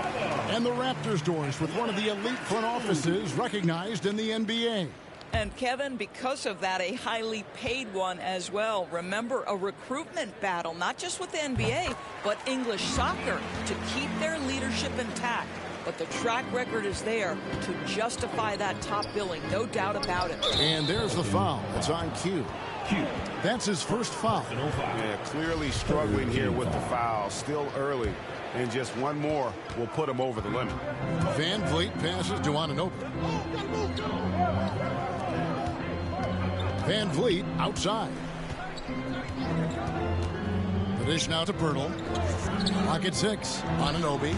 And the Raptors doors with one of the elite front offices recognized in the NBA. And Kevin, because of that, a highly paid one as well. Remember, a recruitment battle, not just with the NBA, but English soccer to keep their leadership intact. But the track record is there to justify that top billing, no doubt about it. And there's the foul. It's on cue. That's his first foul. Yeah, clearly struggling here with the foul. Still early. And just one more will put him over the limit. Van Vliet passes to Anunoby. Van Vliet outside. The dish now to Pirtle. Clock at 6. Anunoby.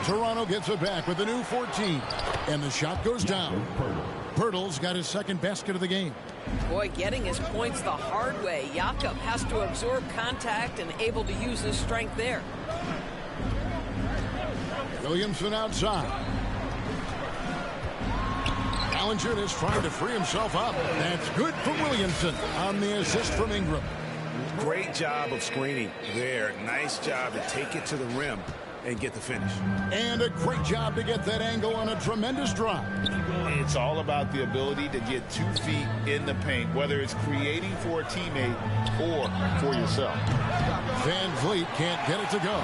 Toronto gets it back with a new 14. And the shot goes down. Pirtle's got his second basket of the game. Boy, getting his points the hard way. Jakob has to absorb contact and able to use his strength there. Williamson outside. Ballinger is trying to free himself up. That's good from Williamson on the assist from Ingram. Great job of screening there. Nice job to take it to the rim and get the finish. And a great job to get that angle on a tremendous drop. It's all about the ability to get 2 feet in the paint, whether it's creating for a teammate or for yourself. Van Vliet can't get it to go.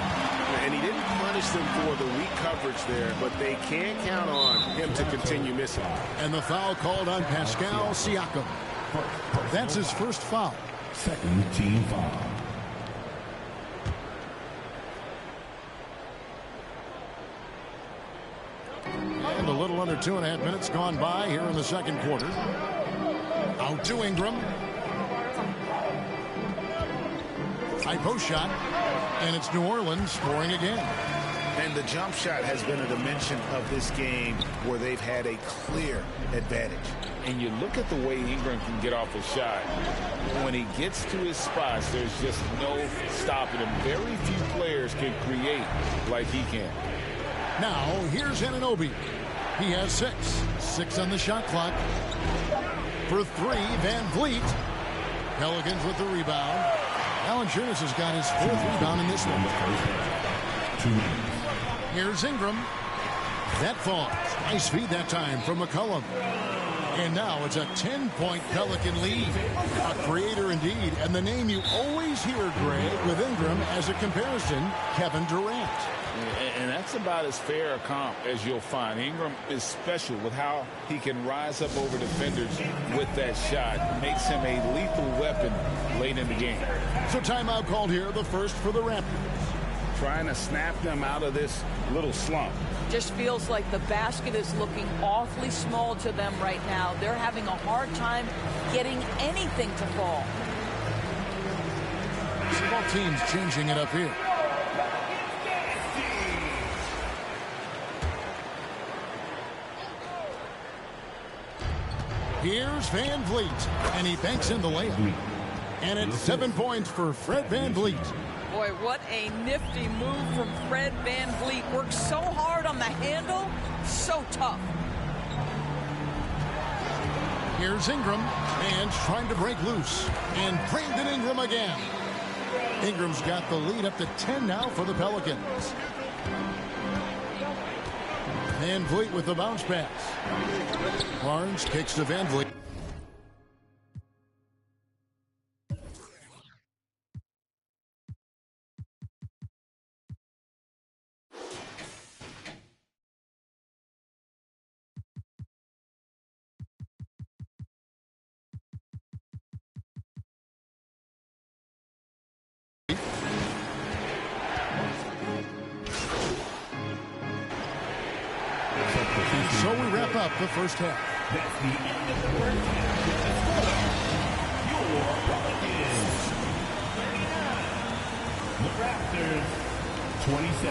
And he didn't punish them for the weak coverage there, but they can't count on him to continue missing. And the foul called on Pascal Siakam. That's his first foul. Second team foul. And a little under 2.5 minutes gone by here in the second quarter. Out to Ingram. High post shot. And it's New Orleans scoring again. And the jump shot has been a dimension of this game where they've had a clear advantage. And you look at the way Ingram can get off a shot. When he gets to his spots, there's just no stopping him. Very few players can create like he can. Now, here's Anunoby. He has 6. 6 on the shot clock. For 3, Van Vliet. Pelicans with the rebound. Valanciunas has got his 4th rebound in this one. Here's Ingram. That falls. Nice feed that time from McCollum. And now it's a 10-point Pelican lead. A creator indeed. And the name you always hear, Greg, with Ingram as a comparison, Kevin Durant. And that's about as fair a comp as you'll find. Ingram is special with how he can rise up over defenders with that shot. Makes him a lethal weapon late in the game. So timeout called here, the first for the Raptors. Trying to snap them out of this little slump. Just feels like the basket is looking awfully small to them right now. They're having a hard time getting anything to fall. So both teams changing it up here. Here's Van Vliet, and he banks in the layup. And it's 7 points for Fred Van Vliet. Boy, what a nifty move from Fred Van Vliet. Works so hard on the handle, so tough. Here's Ingram, and trying to break loose. And Brandon Ingram again. Ingram's got the lead up to 10 now for the Pelicans. Van Vliet with the bounce pass. Barnes kicks to Van Vliet. So we wrap up the first half. That's the end of the first half. Your Pelicans 39. The Raptors 27.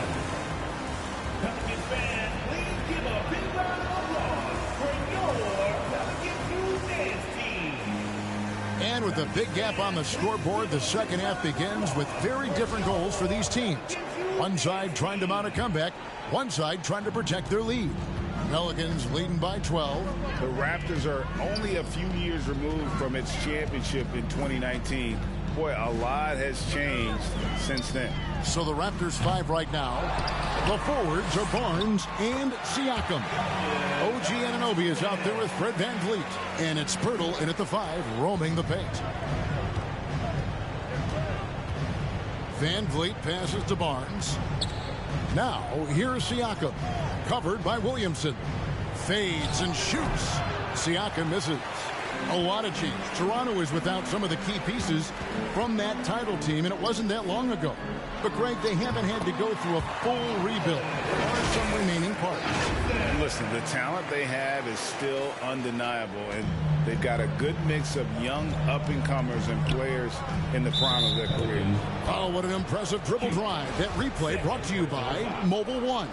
Pelicans fans, please give a big round of applause for your Pelicans dance team. And with a big gap on the scoreboard, the second half begins with very different goals for these teams. One side trying to mount a comeback, one side trying to protect their lead. Pelicans leading by 12. The Raptors are only a few years removed from its championship in 2019. boy, a lot has changed since then. So the Raptors 5 right now. The forwards are Barnes and Siakam. OG Anunoby is out there with Fred VanVleet. And it's Pirtle in at the 5, roaming the paint. VanVleet passes to Barnes. Now, here's Siakam. Covered by Williamson. Fades and shoots. Siakam misses. A lot of change. Toronto is without some of the key pieces from that title team, and it wasn't that long ago. But, Greg, they haven't had to go through a full rebuild. There are some remaining parts. Listen, the talent they have is still undeniable, and they've got a good mix of young up-and-comers and players in the prime of their career. Oh, what an impressive dribble drive. That replay brought to you by Mobile One.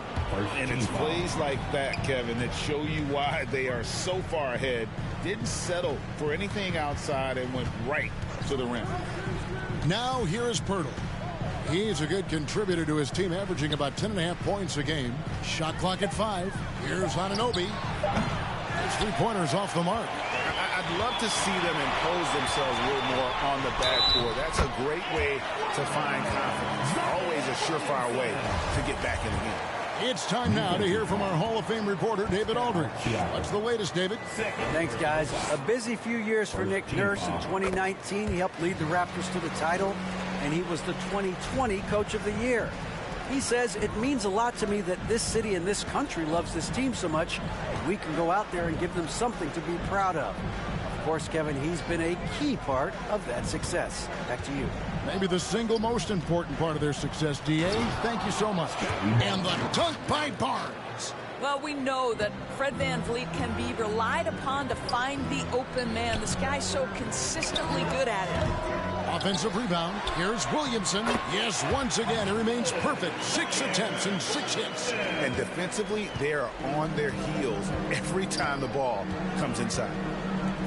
And it's plays like that, Kevin, that show you why they are so far ahead. Didn't settle for anything outside and went right to the rim. Now here is Pirtle. He's a good contributor to his team, averaging about 10.5 points a game. Shot clock at 5. Here's Anunoby. His three-pointers off the mark. I'd love to see them impose themselves a little more on the backcourt. That's a great way to find confidence. Always a surefire way to get back in the game. It's time now to hear from our Hall of Fame reporter, David Aldridge. What's the latest, David? Thanks, guys. A busy few years for Nick Nurse. In 2019, he helped lead the Raptors to the title, and he was the 2020 Coach of the Year. He says, it means a lot to me that this city and this country loves this team so much, and we can go out there and give them something to be proud of. Of course, Kevin, he's been a key part of that success. Back to you. Maybe the single most important part of their success, D.A. Thank you so much. And the dunk by Barnes. Well, we know that Fred VanVleet can be relied upon to find the open man. This guy's so consistently good at it. Offensive rebound. Here's Williamson. Yes, once again, he remains perfect. 6 attempts and 6 hits. And defensively, they are on their heels every time the ball comes inside.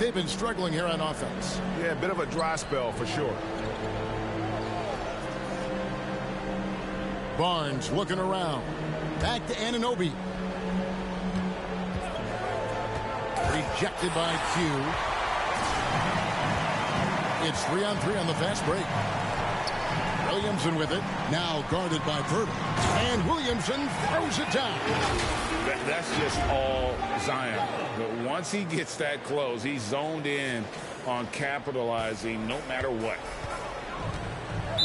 They've been struggling here on offense. Yeah, a bit of a dry spell for sure. Barnes looking around. Back to Anunoby. Rejected by Q. It's 3-on-3 on the fast break. Williamson with it. Now guarded by Pirtle. And Williamson throws it down. That's just all Zion. But once he gets that close, he's zoned in on capitalizing no matter what.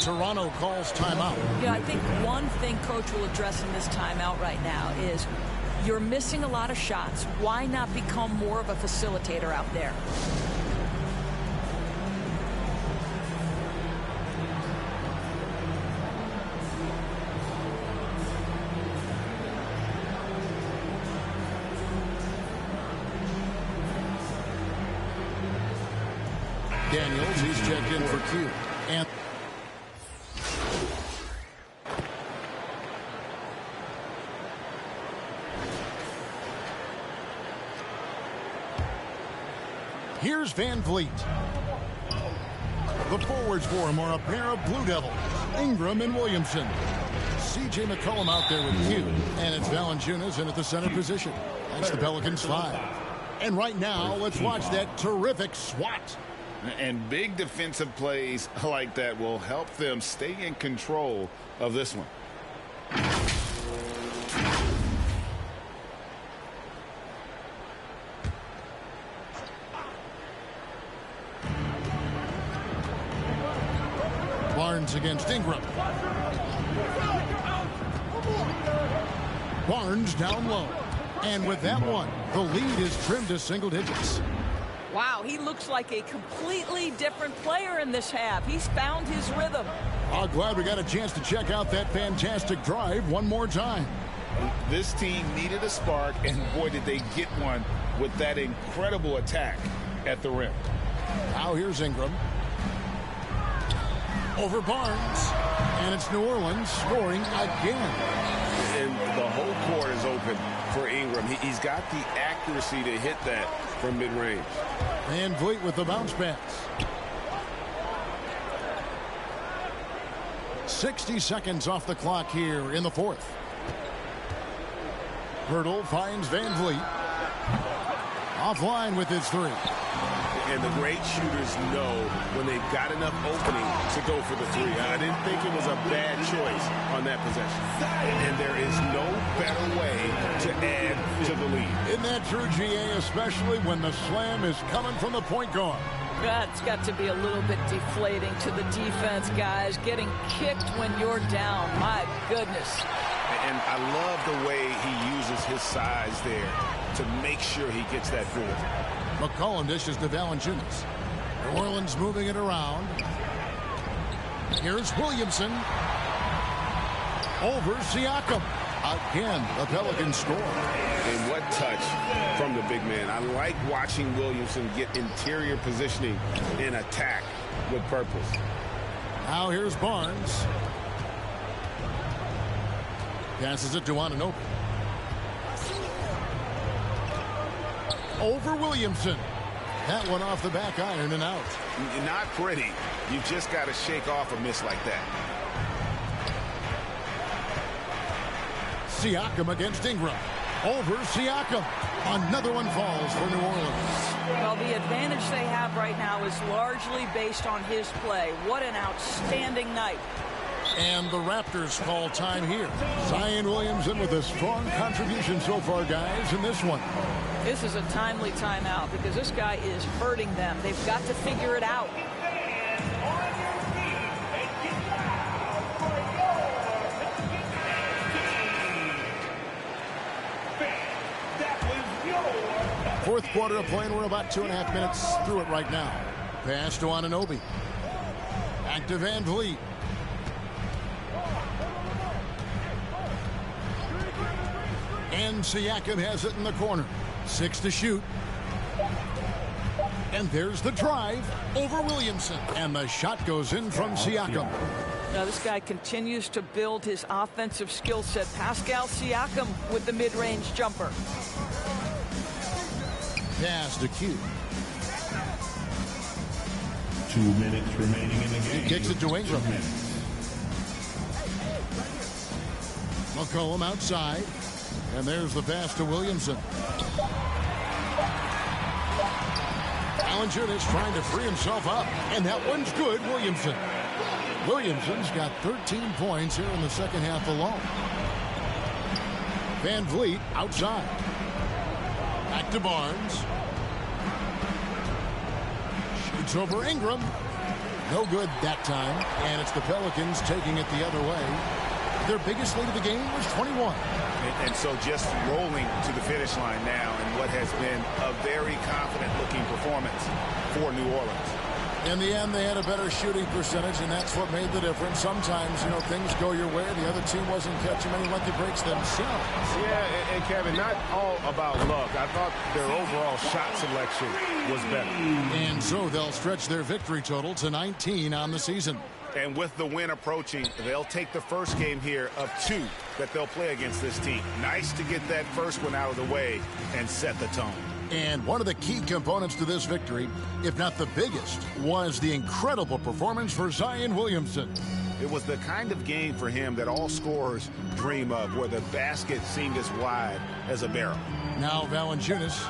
Toronto calls timeout. Yeah, I think one thing Coach will address in this timeout right now is you're missing a lot of shots. Why not become more of a facilitator out there? Daniels, he's checked in for Q. And here's VanVleet. The forwards for him are a pair of Blue Devils, Ingram and Williamson. C.J. McCollum out there with Q. And it's Valanciunas in at the center position. That's the Pelicans 5. And right now, let's watch that terrific swat. And big defensive plays like that will help them stay in control of this one. Barnes against Ingram. Barnes down low. And with that one, the lead is trimmed to single digits. Wow, he looks like a completely different player in this half. He's found his rhythm. Oh, glad we got a chance to check out that fantastic drive one more time. This team needed a spark, and boy, did they get one with that incredible attack at the rim. Now here's Ingram. Over Barnes. And it's New Orleans scoring again. And the whole court is open for Ingram. He's got the accuracy to hit that from mid-range. VanVleet with the bounce pass. 60 seconds off the clock here in the fourth. Pirtle finds VanVleet. Offline with his three. And the great shooters know when they've got enough opening to go for the three. I didn't think it was a bad choice on that possession. And there is no better way to add to the lead. Isn't that true, GA, especially when the slam is coming from the point guard? That's got to be a little bit deflating to the defense, guys. Getting kicked when you're down. My goodness. And I love the way he uses his size there to make sure he gets that board. McCollum dishes to Valanciunas. New Orleans moving it around. Here's Williamson. Over Siakam. Again, the Pelicans score. And what touch from the big man. I like watching Williamson get interior positioning and attack with purpose. Now here's Barnes. Passes it to Anunoby. Over Williamson. That one off the back iron and out. Not pretty. You just got to shake off a miss like that. Siakam against Ingram. Over Siakam. Another one falls for New Orleans. Well, the advantage they have right now is largely based on his play. What an outstanding night. And the Raptors call time here. Zion Williamson with a strong contribution so far, guys, in this one. This is a timely timeout because this guy is hurting them. They've got to figure it out. Fourth quarter of play, and we're about 2.5 minutes through it right now. Pass to Anunoby. Back to Van Vliet. And Siakam has it in the corner. 6 to shoot. And there's the drive over Williamson. And the shot goes in from Siakam. Now this guy continues to build his offensive skill set. Pascal Siakam with the mid-range jumper. Pass to Q. 2 minutes remaining in the game. Kicks it to Ingram. McCollum outside. And there's the pass to Williamson. Valanciunas trying to free himself up. And that one's good, Williamson. Williamson's got 13 points here in the second half alone. Van Vliet outside. Back to Barnes. Shoots over Ingram. No good that time. And it's the Pelicans taking it the other way. Their biggest lead of the game was 21. And so just rolling to the finish line now in what has been a very confident-looking performance for New Orleans. In the end, they had a better shooting percentage, and that's what made the difference. Sometimes, you know, things go your way. The other team wasn't catching many lucky breaks themselves. Yeah, and Kevin, not all about luck. I thought their overall shot selection was better. And so they'll stretch their victory total to 19 on the season. And with the win approaching, they'll take the first game here of 2 that they'll play against this team. Nice to get that first one out of the way and set the tone. And one of the key components to this victory, if not the biggest, was the incredible performance for Zion Williamson. It was the kind of game for him that all scorers dream of, where the basket seemed as wide as a barrel. Now Valanciunas,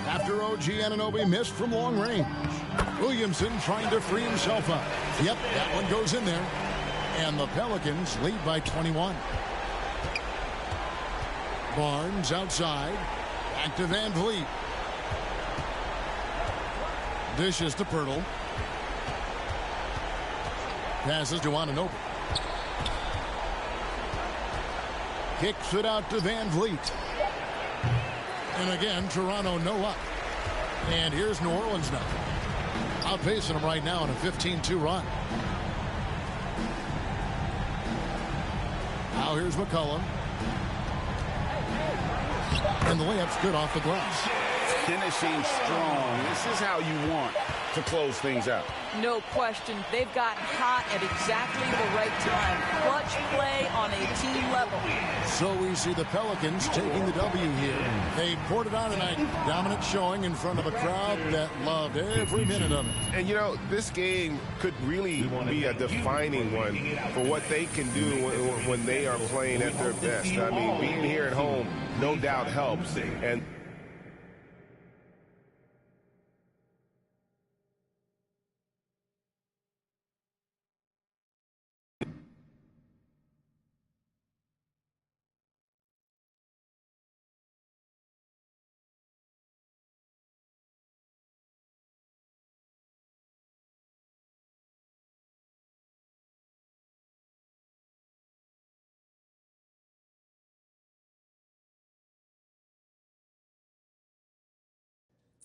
after OG Anunoby missed from long range. Williamson trying to free himself up. Yep, that one goes in there. And the Pelicans lead by 21. Barnes outside. Back to Van Vliet. Dishes to Pirtle. Passes to Anunoby. Kicks it out to Van Vliet. And again, Toronto no luck. And here's New Orleans now. Outpacing them right now in a 15-2 run. Now here's McCollum. And the layup's good off the glass. Finishing strong. This is how you want to close things out. No question. They've gotten hot at exactly the right time. Clutch play on a team level. So we see the Pelicans taking the W here. They poured it on tonight. Dominant showing in front of a crowd that loved every minute of it. And, you know, this game could really be a defining one for what they can do when they are playing at their best. I mean, being here at home no doubt helps. And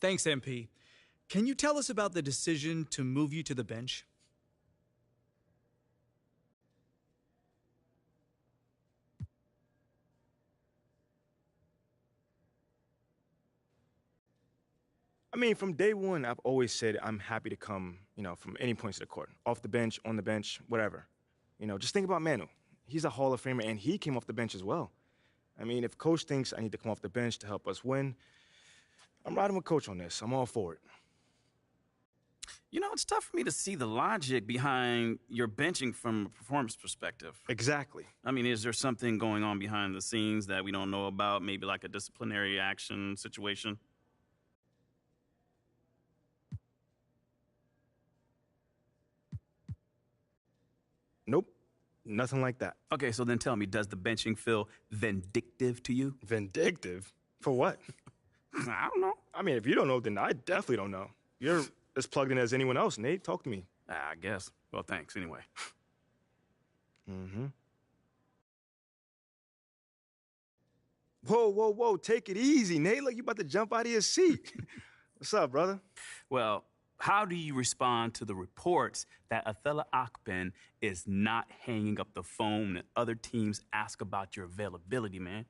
Thanks, MP. Can you tell us about the decision to move you to the bench? I mean, from day one, I've always said I'm happy to come, from any points of the court. Off the bench, on the bench, whatever. Just think about Manu. He's a Hall of Famer, and he came off the bench as well. I mean, if Coach thinks I need to come off the bench to help us win, I'm riding with Coach on this. I'm all for it. It's tough for me to see the logic behind your benching from a performance perspective. Exactly. I mean, is there something going on behind the scenes that we don't know about? Maybe like a disciplinary action situation? Nope. Nothing like that. Okay, so then tell me, does the benching feel vindictive to you? Vindictive? For what? I don't know. I mean, if you don't know, then I definitely don't know. You're as plugged in as anyone else, Nate. Talk to me. I guess. Well, thanks anyway. Mm-hmm. Whoa. Take it easy, Nate. Like you about to jump out of your seat. What's up, brother? Well, how do you respond to the reports that Athellah Akpen is not hanging up the phone and other teams ask about your availability, man?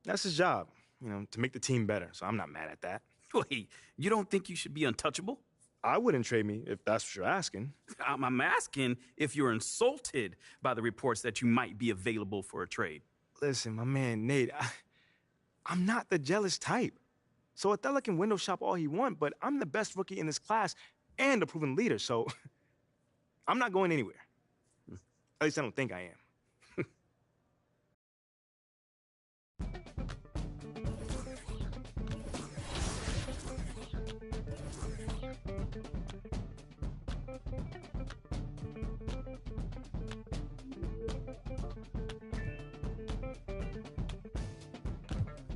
That's his job, to make the team better. So I'm not mad at that. Wait, you don't think you should be untouchable? I wouldn't trade me if that's what you're asking. I'm asking if you're insulted by the reports that you might be available for a trade. Listen, my man, Nate, I'm not the jealous type. So Athellah can window shop all he wants, but I'm the best rookie in this class and a proven leader, so I'm not going anywhere. At least I don't think I am.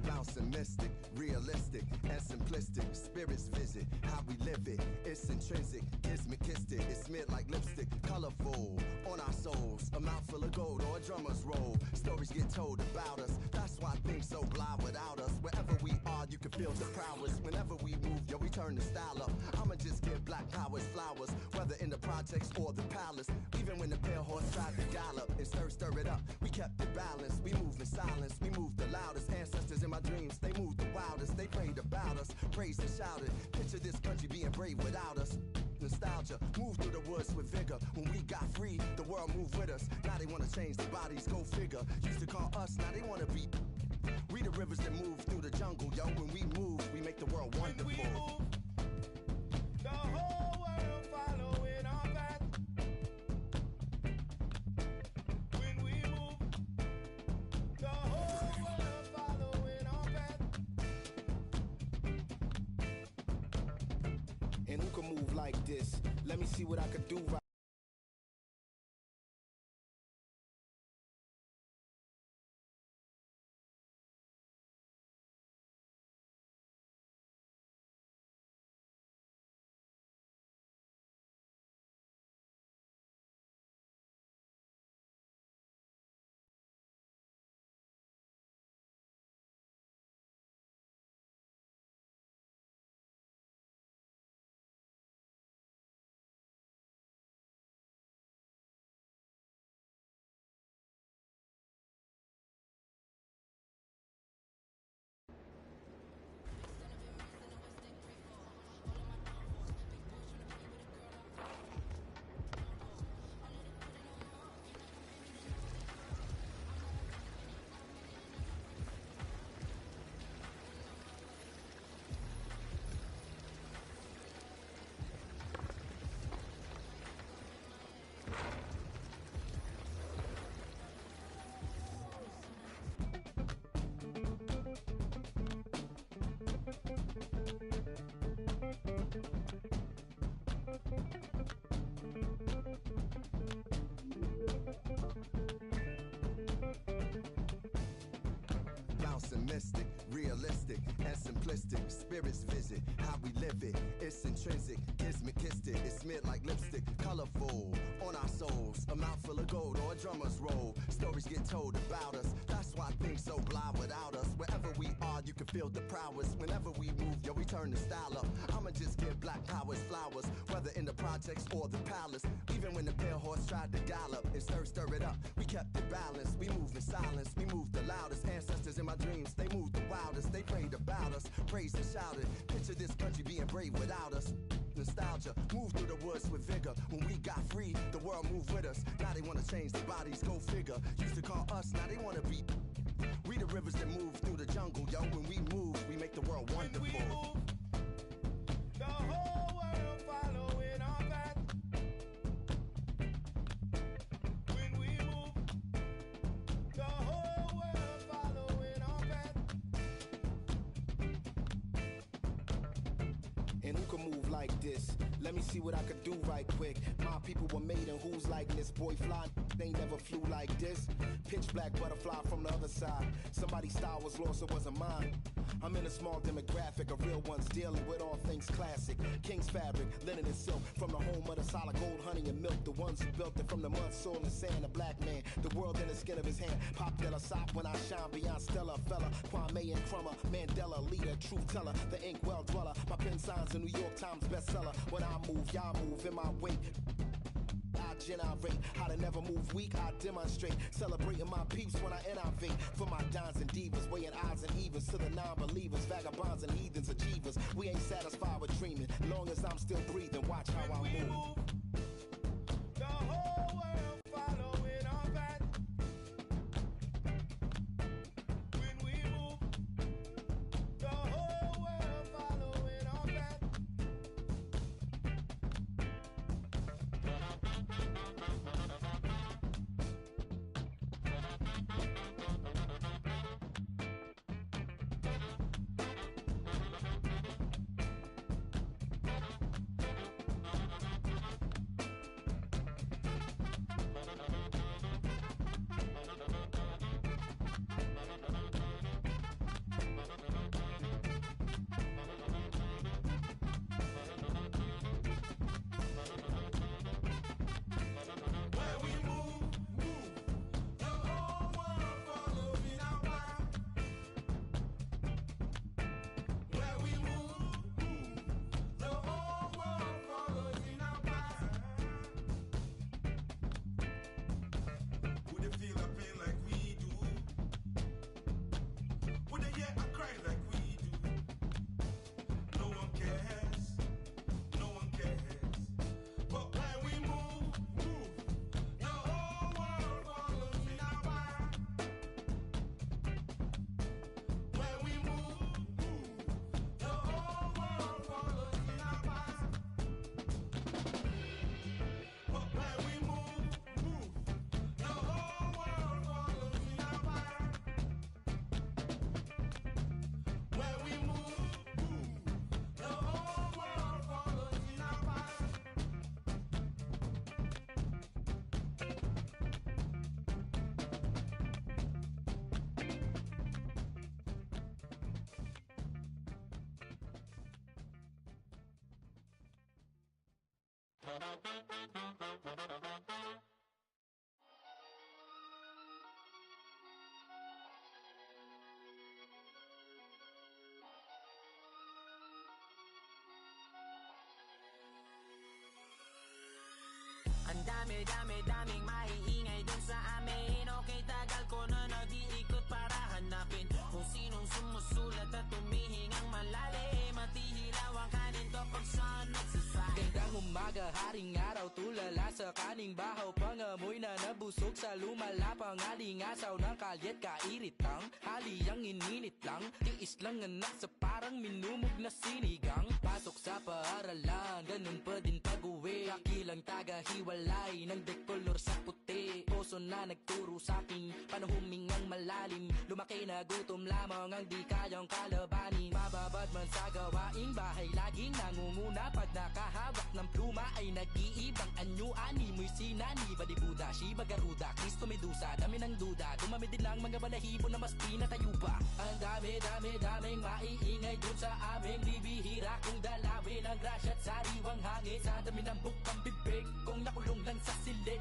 Bouncing mystic, realistic, and simplistic. Spirits visit how we live it. It's intrinsic, kismet, it's smeared like lipstick. Colorful on our souls, a mouthful of gold or a drummer's roll. Stories get told about us. That's why things so blind without us. Wherever we are, you can feel the prowess. Whenever we move, yo, we turn the style up. I'ma just give black powers flowers, whether in the projects or the palace. Even when the pale horse tried to gallop and stir it up, we kept it balanced. We moved in silence, we moved the loudest. Ancestors in my dreams, they moved the wildest. They prayed about us, praised and shouted. Picture this country being brave without us. Nostalgia, moved through the woods with vigor. When we got free, the world moved with us. Now they wanna change their bodies, go figure. Used to call us, now they wanna be. We the rivers that move through the jungle, yo. When we move, we make the world wonderful. When we move, the whole world following our path. When we move, the whole world following our path. And who can move like this? Let me see what I could do right. Bouncing mystic, realistic, and simplistic. Spirits visit how we live it. It's intrinsic, kismet, it's smeared like lipstick. colorful on our souls. A mouth full of gold or a drummer's roll. Stories get told about us. That's why things so blah without us. Wherever we are, you can feel the prowess. Whenever we move, yo, we turn the style up. I'ma just give black powers flowers, whether in the projects or the palace. Even when the pale horse tried to gallop and stir it up, we kept it balanced. We move in silence, we move the loudest. Ancestors in my dreams, they moved the wildest. They prayed about us, praised and shouted. Picture this country being brave without us. Nostalgia, move through the woods with vigor. When we got free, the world moved with us. Now they wanna change their bodies, go figure. Used to call us, now they wanna be. We the rivers that move through the jungle, yo. When we move, we make the world wonderful. The whole world following our path. When we move, the whole world following our path. And who can move like this? Let me see what I could do right quick. My people were made in whose likeness? Boy fly, they never flew like this. Pitch black butterfly from the other side. Somebody's style was lost, it wasn't mine. I'm in a small demographic of real ones dealing with all things classic. King's fabric, linen and silk, from the home of the solid gold, honey and milk. The ones who built it from the mud, soil and sand. A black man, the world in the skin of his hand. Pop de la Sop when I shine beyond Stella. Fella, Kwame and Crummer, Mandela, leader, truth teller, the ink well dweller. My pen signs a New York Times bestseller. When I move, y'all move in my wake. I generate how to never move weak. I demonstrate, celebrating my peeps when I innovate. For my dons and divas, weighing odds and evens to the non-believers, vagabonds and heathens, achievers. We ain't satisfied with dreaming, long as I'm still breathing. Watch how I move. The whole world following our path. When we move, the whole world following our path. Ang daming maiingay dun sa amin. Okay, tagal ko na nag-iikot para hanapin kung sinong sumusulat at tumihingang malalim. Matihilaw ang kanin to pag sun nagsasay. Gandang umaga, haring araw, tulala sa kaning bahaw. Pangamoy na nabusog sa lumalapang alingasaw ng kalyat kairitang. Haliyang ininit lang, tiis lang anak sa parang minumog na sinigang. Pasok sa paaralan, ganun pa din pag-uwi. Kakilang taga-hiwalay ng dekolor sa puti. Puso na nagturo sa'kin, paano humingang malalim. Lumaki na gutom lamang ang di kayang kalabanin. Mababad man sa gawaing bahay, laging nangunguna. Pag nakahawak ng pluma ay nag-iibang anyo. Animoy sinani, balibuda, Shiba Garuda, Kristo Medusa. Dami ng duda, dumami din lang mga balahibo na mas pinatayo pa. Ang daming maiingay dun sa aming bibihira. Kung dalawin ang grasya at sariwang hangin, sa dami ng bukang bibig kong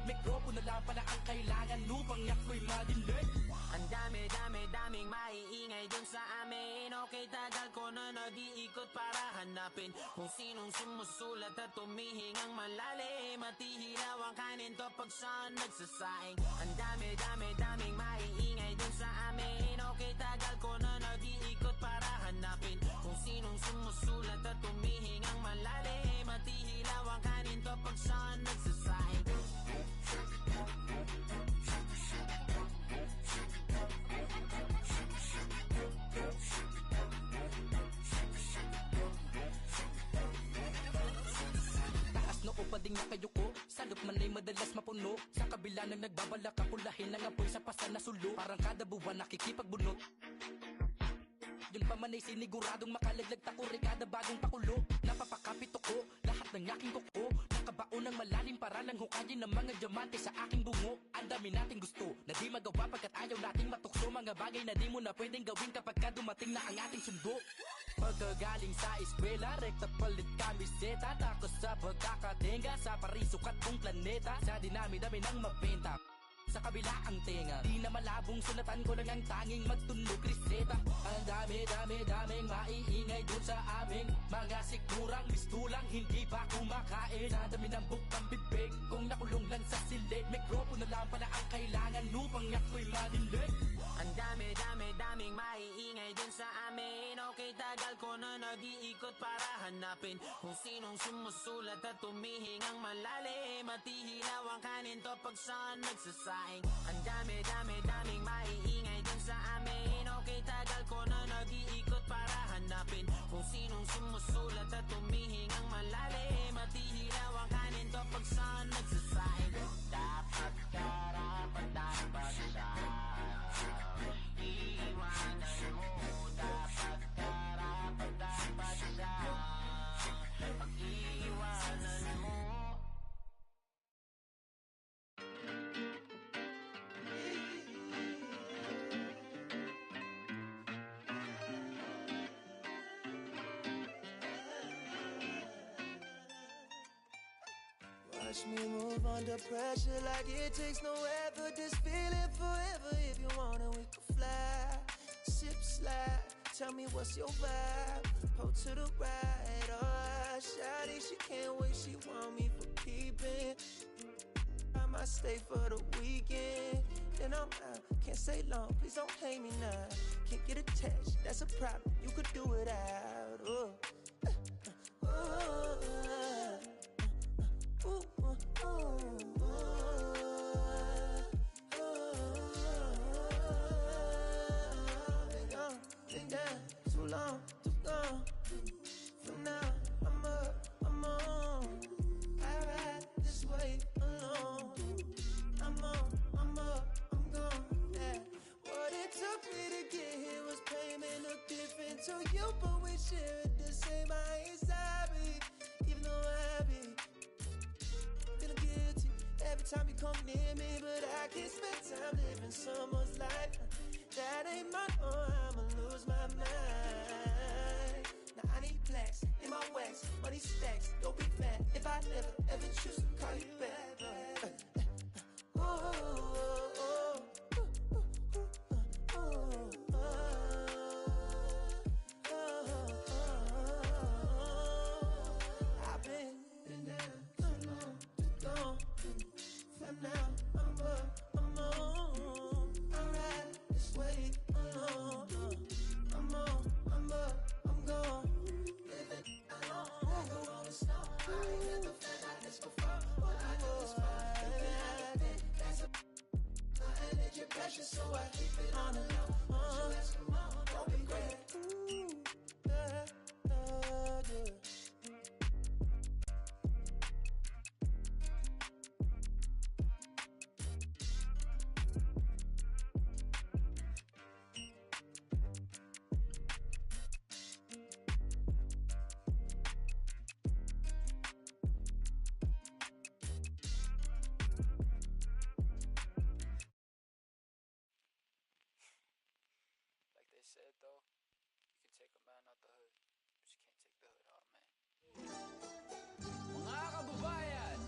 Mikropono lang pala ang kailangan upang ako'y madinig. Ang daming maiingay dun sa amin. Okay, tagal ko na nag-iikot para hanapin kung sinong sumusulat at tumihingang malalim. At ihilaw ang kanin to pag saan nagsasaing. Ang daming maiingay dun sa amin. Okay, tagal ko na nag-iikot para hanapin kung sinong sumusulat at tumihingang malalim. At ihilaw ang kanin to pag saan nagsasaing. Upading nakayuko, salop man ay madalas mapuno. Sa kabila ng nagbabalak akulahin ng apoy sa pasan na sulo. Parang kada buwan nakikipagbunot. Yun pa man ay siniguradong makalaglag takuri kada bagong pakulo. Napapakapit ko, lahat ng aking kuko. Nakabaon ng malalim para lang hukayin ng mga diamante sa aking bungo. Ang dami nating gusto, na di magawa pagkat ayaw nating matukso. Mga bagay na di mo na pwedeng gawin kapag ka dumating na ang ating sundo. Pagkagaling sa eskwela, rekta palit kamiseta. Takos sa pagkakatenga, sa parisukat kong planeta. Sa dinami-dami ng mabenta, sa kabila ang tenga. Di na malabong sunatan ko lang ang tanging magtunog reseta. Ang daming maiingay dun sa aming mga sigurang mistulang hindi pa kumakain. Sa dami ng bukang bibig kung nakulong lang sa silid. Mikropono lang pala ang kailangan upang ako'y madinig. Ang daming maiingay dun sa amin. Okay, tagal ko na nag-iikot para hanapin kung sinong sumusulat at tumihingang malalim. At ihilaw ang kanin to pag saan nagsasaing. Ang daming maiingay dun sa amin. Okay, tagal ko na nag-iikot para hanapin kung sinong sumusulat at tumihingang malalim. At ihilaw ang kanin to pag saan nagsasaing. Dapat karapat dapat siya. Iwanan mo, dapat karapat dapat siya. Pag-iwanan mo. Watch me move under pressure like it takes no effort. This feeling forever. If you want it, we can fly. Sip slide. Tell me what's your vibe. Pull to the right. Oh, shawty, she can't wait. She want me for keeping. I might stay for the weekend. Then I'm out. Can't stay long. Please don't hate me now. Can't get attached. That's a problem. You could do it out. Oh. Been down too long, too gone. For now, I'm up, I'm on. I ride this way alone. I'm up, I'm gone. Yeah. What it took me to get here was pain, may look different to you, but we share it the same. I ain't sorry, even though I be feeling guilty every time you come near me. But I can't spend time living someone's life that ain't mine, or I'ma lose my mind. Now I need plaques in my wax, money stacks. Don't be mad if I never ever choose to call you back. I've been down too long, too gone. For now, I'm up, I'm on. I ride this way alone. I'm on, I'm up, I'm gone. Living alone, I go on the snow. I ain't never felt like this before. What I do is fun. That's a energy pressure, so I keep it on the low. So let's come on, don't be great. Like they said though, you can take a man out the hood, but you can't take the hood out of a man. Mga kababayan,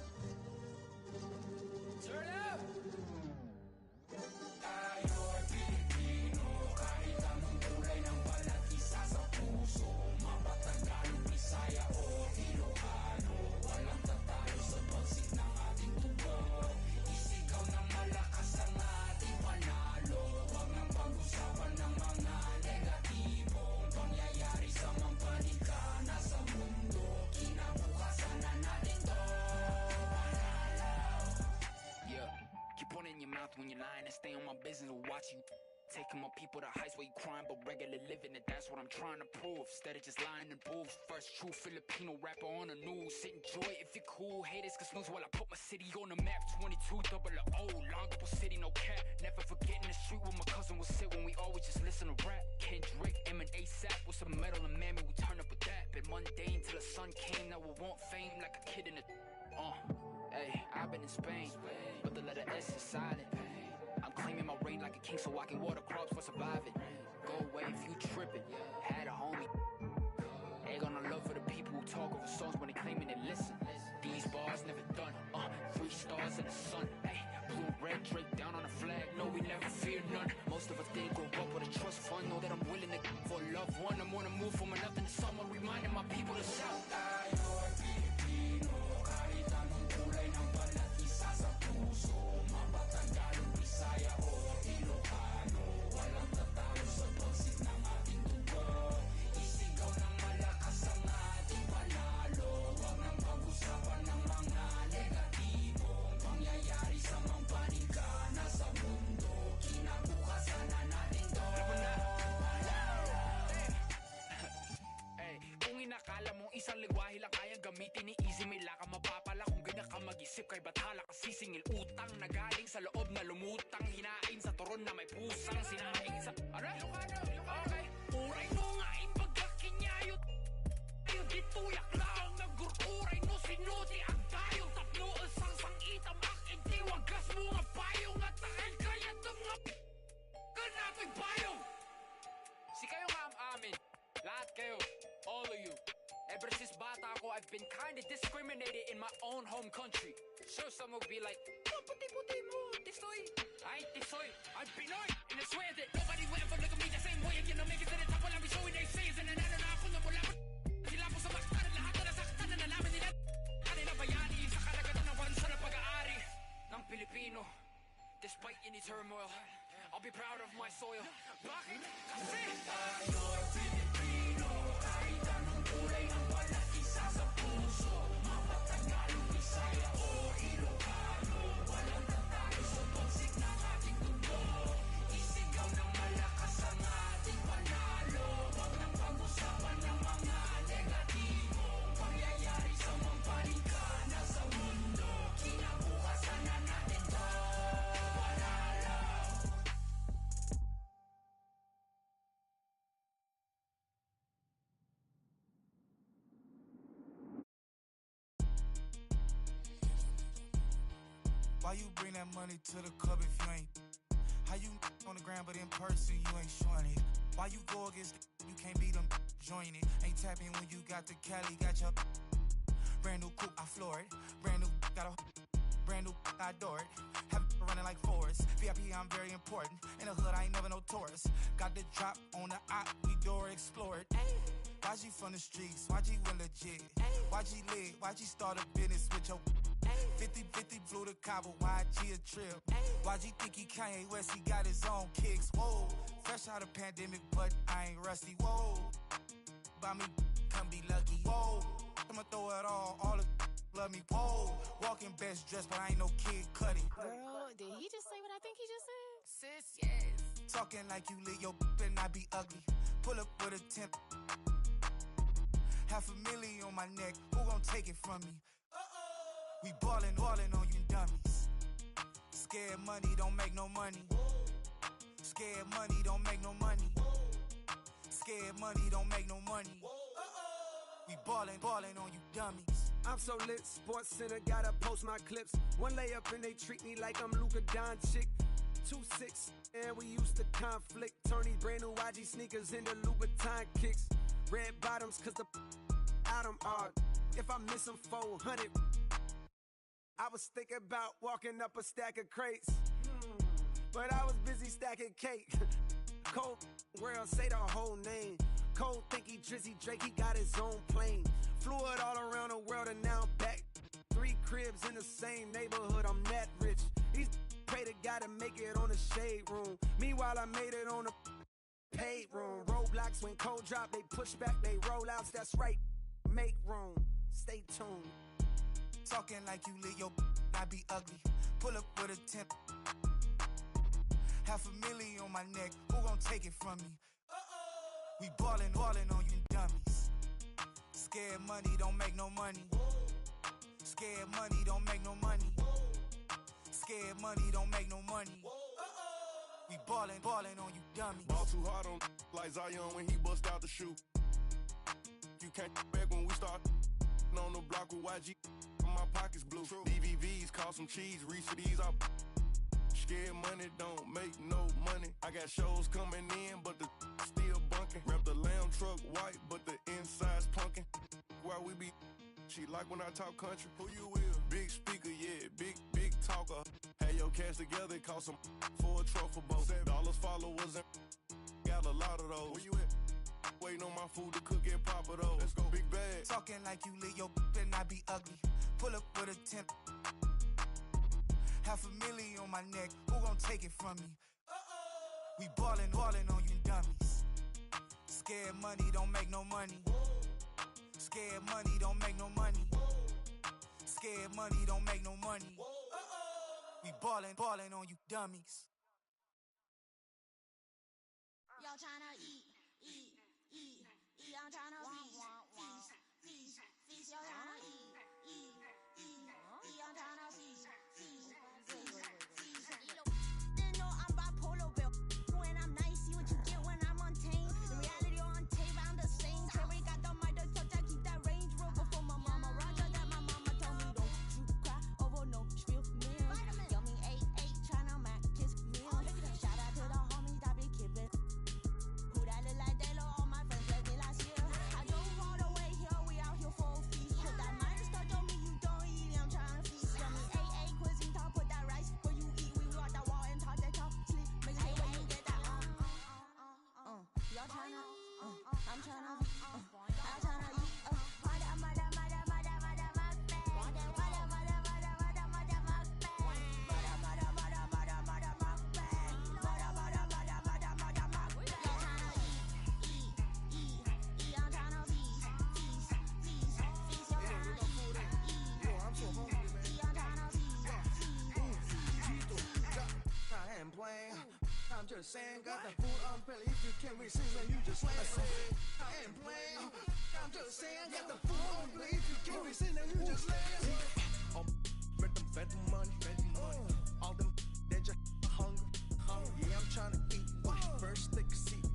line and stay on my business and watch you. Taking my people to heights where you crying, but regular living, and that's what I'm trying to prove. Instead of just lying in booths. First true Filipino rapper on the news. Sit enjoy if you're cool. Haters can snooze while I put my city on the map. 2200, Longopo City, no cap. Never forgetting the street where my cousin would sit when we always just listen to rap. Kendrick, M and ASAP with some metal and mammy, we turn up with that. Been mundane till the sun came, now we want fame like a kid in the. Hey, I've been in Spain, but the letter S is silent. I'm claiming my reign like a king so I can water crops for surviving. Go away if you tripping. Had a homie. They gonna love for the people who talk over songs when they claiming they listen. These bars never done. 3 stars in the sun. Hey, blue and red Drake down on the flag. No, we never fear none. Most of us didn't grow up with a trust fund. Know that I'm willing to for a loved one. I'm gonna move from nothing to someone, reminding my people to shout. Bisaya o Ilocano, walang tatalo sa bagsik ng ating dugo. Isigaw ng malakas ang ating panalo. Huwag nang pag-usapan ng mga negatibong pangyayari sa mga paningkana sa mundo. Kinabukasan na natin to. Hey, kung inakala mong isang lingwahe lang kayang gamitin ni Easy, may laka mapapala kung ganyan ka mag-isip. Kay bathala ka sisingil utang na galing sa loob na lumutang. Hinain sa turon na may pusang sinaing sa... Ilocano. Okay. Uray no nga pagkakinyayot. Ayun dituyak lang nagururay no sinuti ang tayo. Tapno asang sangitam aking tiwagas mo nga payong at takal kaya mga kanato'y payong. Si kayo nga ang amin. Lahat kayo. All of you. Ever since bata ako, I've been kinda discriminated in my own home country. Sure, some will be like, puti-puti mo, tisoy. I ain't tisoy, I'm Pinoy. And I swear that nobody will ever look at me the same way again. I'll make it to the top while I'm showing they say. And nanalo na ako na mula pa. Sila po sa baktan at lahat na nasaktan na nalaman nila. Kanila bayani sa karagatan ng bansa na pag-aari ng Pilipino. Despite any turmoil, I'll be proud of my soil. Bakit? Kasi tayo'y Pilipino. Kahit anong kulay ng balat, isa sa puso. Mapatagalong Bisaya o Ilocano, walang tatalo sa bagsik ng ating dugo. Isigaw ng malakas ang ating panalo. Huwag nang pag-usapan ng mga negatibo pangyayari sa mga paningkana sa mundo. Kinabukasan na natin to. Why you bring that money to the club if you ain't? How you on the ground but in person you ain't showing it? Why you go against you can't beat them, join it? Ain't tapping when you got the Cali, got your brand new coupe, I floor it. Brand new, got a brand new, I adore it. Have it running like Forrest. VIP, I'm very important. In the hood, I ain't never no tourist. Got the drop on the op, we door explore it. YG from the streets, YG well legit. YG lit, YG start a business with your 50-50 flew to Cabo, YG a trip. YG think he Kanye West, he got his own kicks. Whoa, fresh out of pandemic, but I ain't rusty. Whoa, by me, come be lucky. Whoa, I'ma throw it all the love me. Whoa, walking best dressed, but I ain't no Kid Cudi. Girl, did he just say what I think he just said? Sis, yes. Talking like you lit, your better not be ugly. Pull up with a temp. $500,000 on my neck, who gon' take it from me? We ballin' on you dummies. Scared money don't make no money. Scared money don't make no money. Scared money don't make no money. We ballin' on you dummies. I'm so lit, Sports Center, gotta post my clips. One layup and they treat me like I'm Luka Doncic. 2-6, and we used to conflict. Turn these brand new YG sneakers into Louboutin kicks. Red bottoms, cause the out them are. If I miss them 400, I was thinking about walking up a stack of crates. But I was busy stacking cake. Cold world, say the whole name. Cole think he Drizzy Drake, he got his own plane. Flew it all around the world and now I'm back. 3 cribs in the same neighborhood, I'm that rich. He's pray to God to make it on the shade room. Meanwhile, I made it on the paid room. Roadblocks when cold drop, they push back, they roll outs, that's right. Make room, stay tuned. Talking like you lit, your not be ugly. Pull up with a temp. $500,000 on my neck, who gon' take it from me? We ballin' on you dummies. Scared money don't make no money. Scared money don't make no money. Scared money don't make no money. We ballin' on you dummies. Ball too hard on like Zion when he bust out the shoe. You can't back when we start on the block with YG. My pockets blue. DVVs cost some cheese. Reach for these up. Scared money don't make no money. I got shows coming in, but the still bunking. Wrap the lamb truck white, but the inside's punkin'. Where we be? She like when I talk country. Who you will? Big speaker, yeah, big talker. Had your cash together, it cost some for a trophy boat. $7 followers and got a lot of those. Where you at? Waiting on my food to cook and pop it over. Let's go, big bag. Talking like you lit your and I be ugly. Pull up with a 10. $500,000 on my neck, who gon' take it from me? We ballin' on you dummies. Scared money don't make no money. Scared money don't make no money. Scared money don't make no money. We ballin' on you dummies. Y'all tryna eat. I'm tryna feast. Y'all tryna eat. I'm tryna feast. They know I'm bipolar, Bill. When I'm nice, see what you get when I'm untamed. The reality on tape, I'm the same. Terry got the mic, the touch, I keep that Range Rover for my mama. Roger that my mama told me, don't you cry over no spill milk. Yummy 8-8, tryna mac kiss meal. Shout out to the homies that be keeping. Who that look like they low, all my friends left me last year. I drove all the way here, we out here for a feast. Put that minus touch on me, you don't eat, I'm tryna feast. Yummy 8-8, cuisine top, put that rice where you eat. We walk that wall and talk that talk, sleep. Make it when you get that y'all tryna, I'm tryna, I'm tryna eat. I'm just saying, got the food on belly. If you can't receive it, you just lay it. I ain't playing. I'm just saying, got the food on belly. If you can't receive it, you just lay it. Fed them money. All them, they just hungry. Yeah, I'm trying to eat. First, take a seat.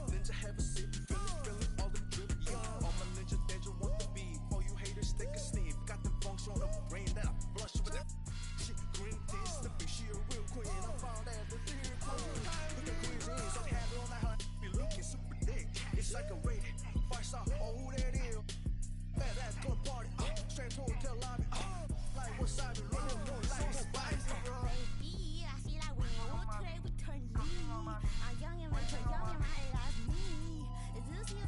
Ninja, have a sip. Feel it, all them drip. All my ninja, they just want the beat. All you haters, take a sniff. Got the funks on the brain that I flush with that shit. Green tea, slipping, she a real queen. I found out the theory queen. Look at cuisine, so have it on that hot. Be looking super thick. It's like a rated. Fight off, who that is? Fat ass go party. Straight to hotel lobby. Like what's up? You know, no life, spice, bro. I feel like we all today we turn lead. I'm young and rich, young and right, that's me. Is this you?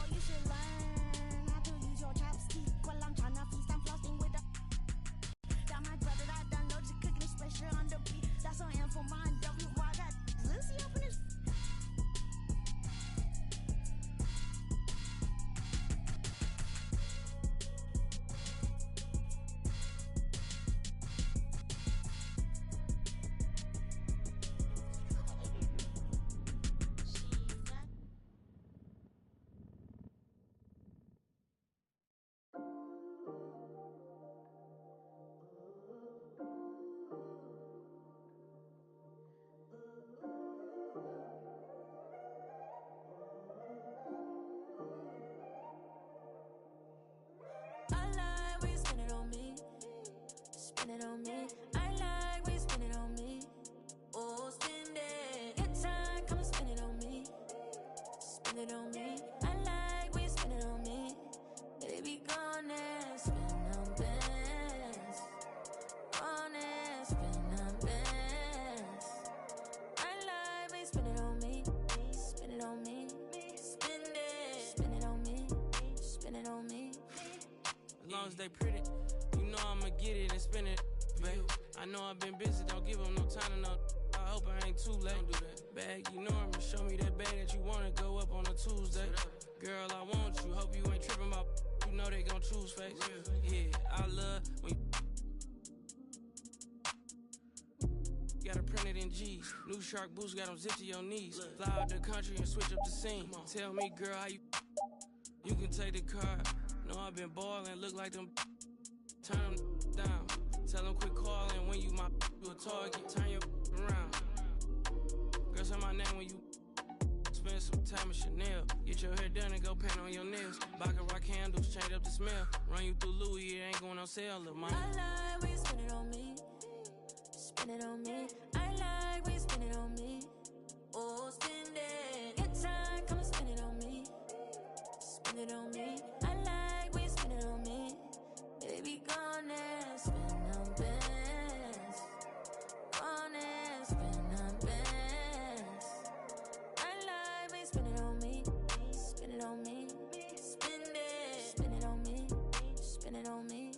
Oh, you should learn how to use your chopstick. While I'm tryna feast, I'm flossing with the. Got my brother that done loads of cooking special on the beat. That's on info, my W. Why got Lucy up in his. They pretty, you know I'ma get it and spend it, babe. I know I've been busy, don't give them no time to know. I hope I ain't too late. Don't do that. Bag, you know I'ma show me that bag that you wanna go up on a Tuesday. Girl, I want you, hope you ain't tripping about. You know they gon' choose face. Yeah, I love when you got it printed in G's. New shark boots got them zipped to your knees. Fly out the country and switch up the scene. Tell me, girl, how you can take the car. Know I've been ballin', look like them. Turn them down. Tell them quit calling when you you a target. Turn your around. Girl, say my name when you spend some time at Chanel. Get your hair done and go paint on your nails. Baccarat candles, change up the smell. Run you through Louis, it ain't going on sale, little mama. I like when you spend it on me. Spend it on me. I like when you spend it on me. Oh, spend it. Get time, come and spend it on me. Spend it on me. I like when you spend it on me. Baby, gone and spend on bands. Gone and spend on bands. I like when you spend it on me. Spend it on me. Spend it. Spend it on me. Spend it on me.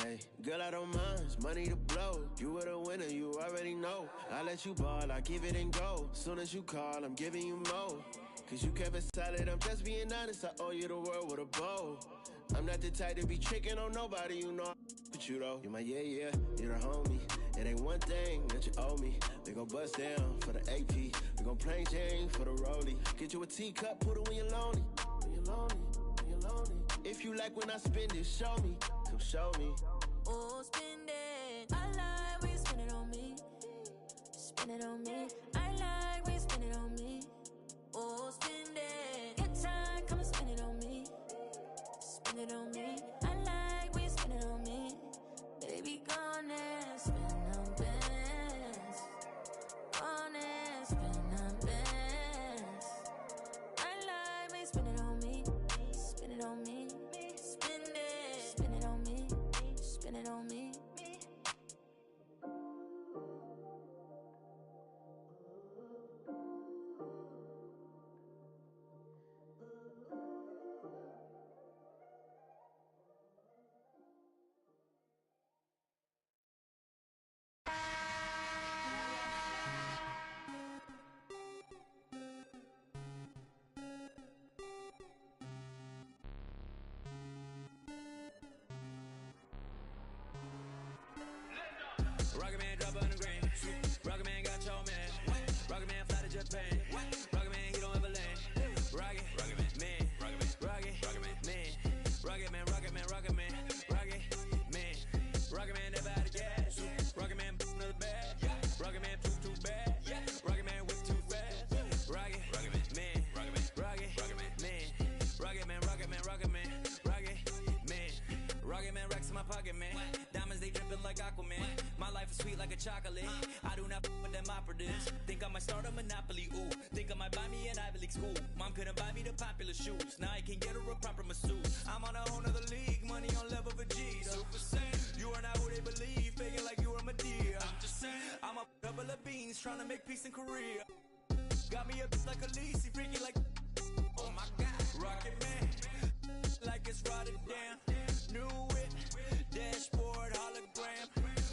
Hey, girl, I don't mind. It's money to blow. You were the winner, you already know. I let you ball, I give it and go. Soon as you call, I'm giving you more. Cause you kept it solid, I'm just being honest. I owe you the world with a bow. I'm not the type to be tricking on nobody, you know. But you though, you my yeah, you're the homie. It ain't one thing that you owe me. We gon' bust down for the AP. We gon' plain Jane for the rollie. Get you a teacup, put it when you're lonely. When you're lonely, when you're lonely. If you like when I spend it, show me. Come show me. Oh, spend it. I like when you spend it on me. Spend it on me. I like when you spend it on me. Oh, spend it. Get time, come and spend it on me. Spend it on me. I like when you spend it on me. Baby, gone and spend on bands. Gone and spend on bands. I like when you spend it on me. Spend it on me. Spend it. Spend it on me. Spend it on me. Rocket Man drop on the green. Rocket Man got your man. Rocket Man fly to Japan. Rocket Man, he don't ever land. Rocket Man, Rocket Man, Rocket Man, Rocket Man, Rocket Man, Rocket Man, Rocket Man never out of gas. Rocket Man another bad. Rocket Man too bad. Rocket Man whip too fast. Rocket Man, Rocket Man, Rocket Man, Rocket Man, Rocket Man, Rocket Man racks in my pocket, man. Diamonds they dripping like Aquaman. My life is sweet like a chocolate. I do not with them operatives. Think I might start a monopoly, ooh. Think I might buy me an Ivy League school. Mom couldn't buy me the popular shoes. Now I can get her a proper masseuse. I'm on a whole nother league, money on level of a G. Super Saiyan, you are not who they believe. Faking like you are Medea. I'm just saying, I'm a couple of beans trying to make peace in Korea. Got me a bitch like Khaleesi, freaky like. Oh my God, Rocket Man, like it's Rotterdam. New it, dashboard hologram.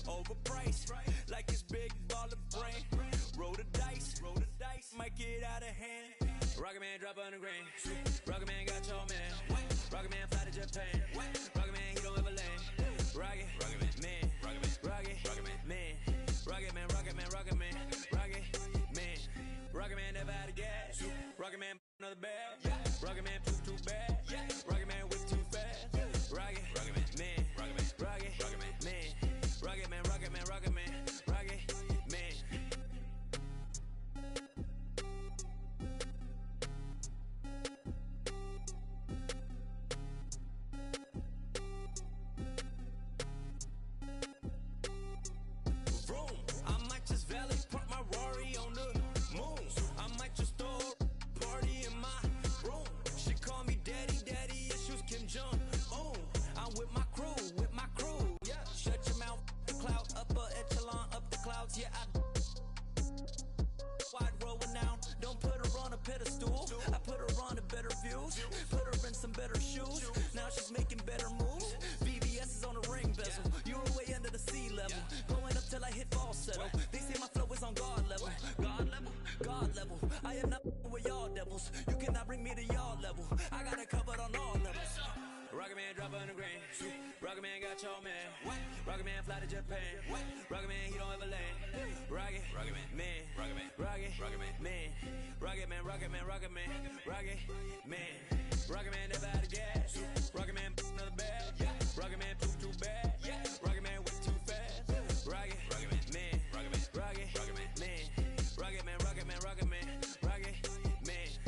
Overpriced, like it's big baller brain. Roll the dice, might get out of hand. Rocket Man drop on the grain. Rocket Man got your man. Rocket Man fly to Japan. Rocket Man, he don't ever land. Rocket Man, Rocket Man, Rocket Man, Rocket Man, Rocket Man, Rocket Man, Rocket Man never out of gas. Rocket Man another bag. Rocket Man too bad. Rocket Man whip too fast. Rocket Man, Rocket Man, Rocket Man, Rocket Man, Rocket Man, Rocket Man, Rocket Man. Vroom, I might just valet park my Rari on the moon. I might just throw a party in my room. She call me daddy, issues Kim Jong. Oh, I'm with my crew, yeah. Shut your mouth, the cloud, upper echelon, up the clouds, yeah. I wide rolling down, don't put her on a pedestal. I put her on a better views, put her in some better shoes. Now she's making better moves. VVS is on the ring bezel. You're way under the sea level, going up till I hit fall settle. They say my flow is on God level, God level, God level. I am not with y'all devils. You cannot bring me to y'all level. I got it covered on all levels. Rocket Man drop on the green. Rocket Man got your man. Rocket Man fly to Japan. Rocket Man, he don't ever land. Rocket Man. Rocket Man. Rocket Man. Rocket Man. Rocket Man. Rocket Man. Rocket Man. Rocket Man never out of gas. Rocket Man another bag. Rocket Man too bad. Rocket Man way too fast. Rocket Man. Rocket Man. Rocket Man. Rocket Man. Rocket Man. Rocket Man. Rocket Man.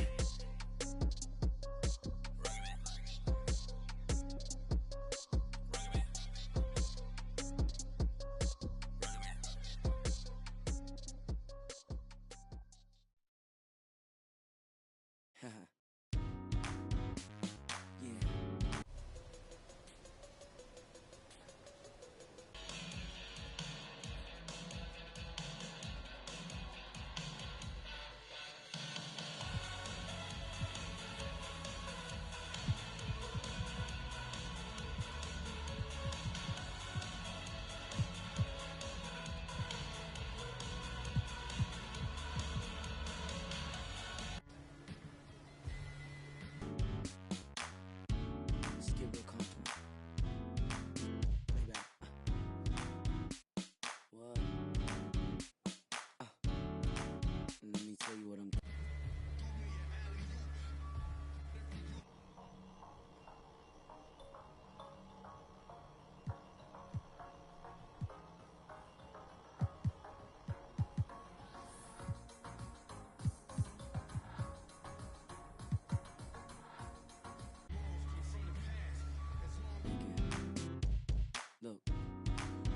Look,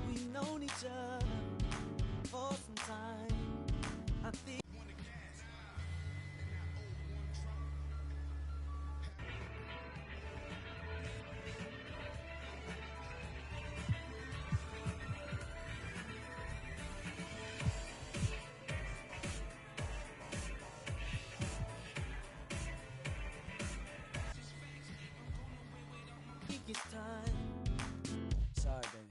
we known each other for some time. I think. It's time. Sorry, baby.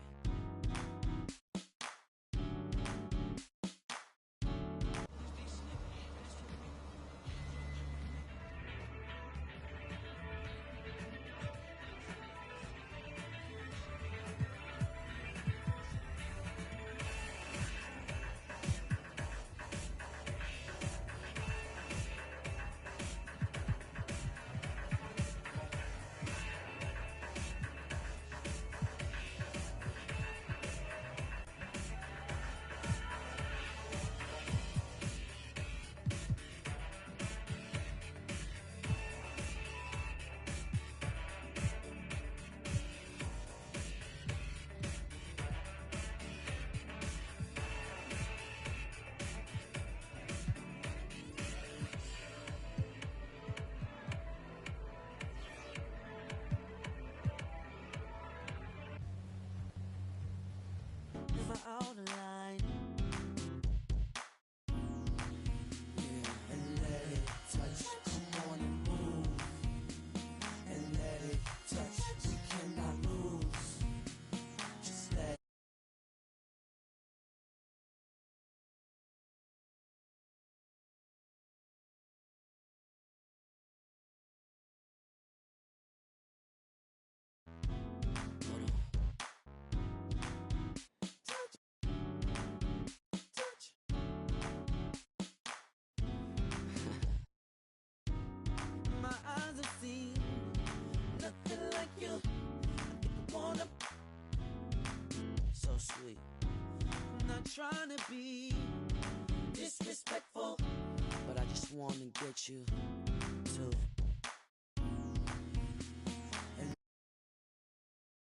Out of line. Yeah, and let it touch. Come on and move. And let it touch. We cannot lose. Just let. My eyes have seen nothing like you. I think I wanna. So sweet. I'm not trying to be disrespectful, but I just wanna get you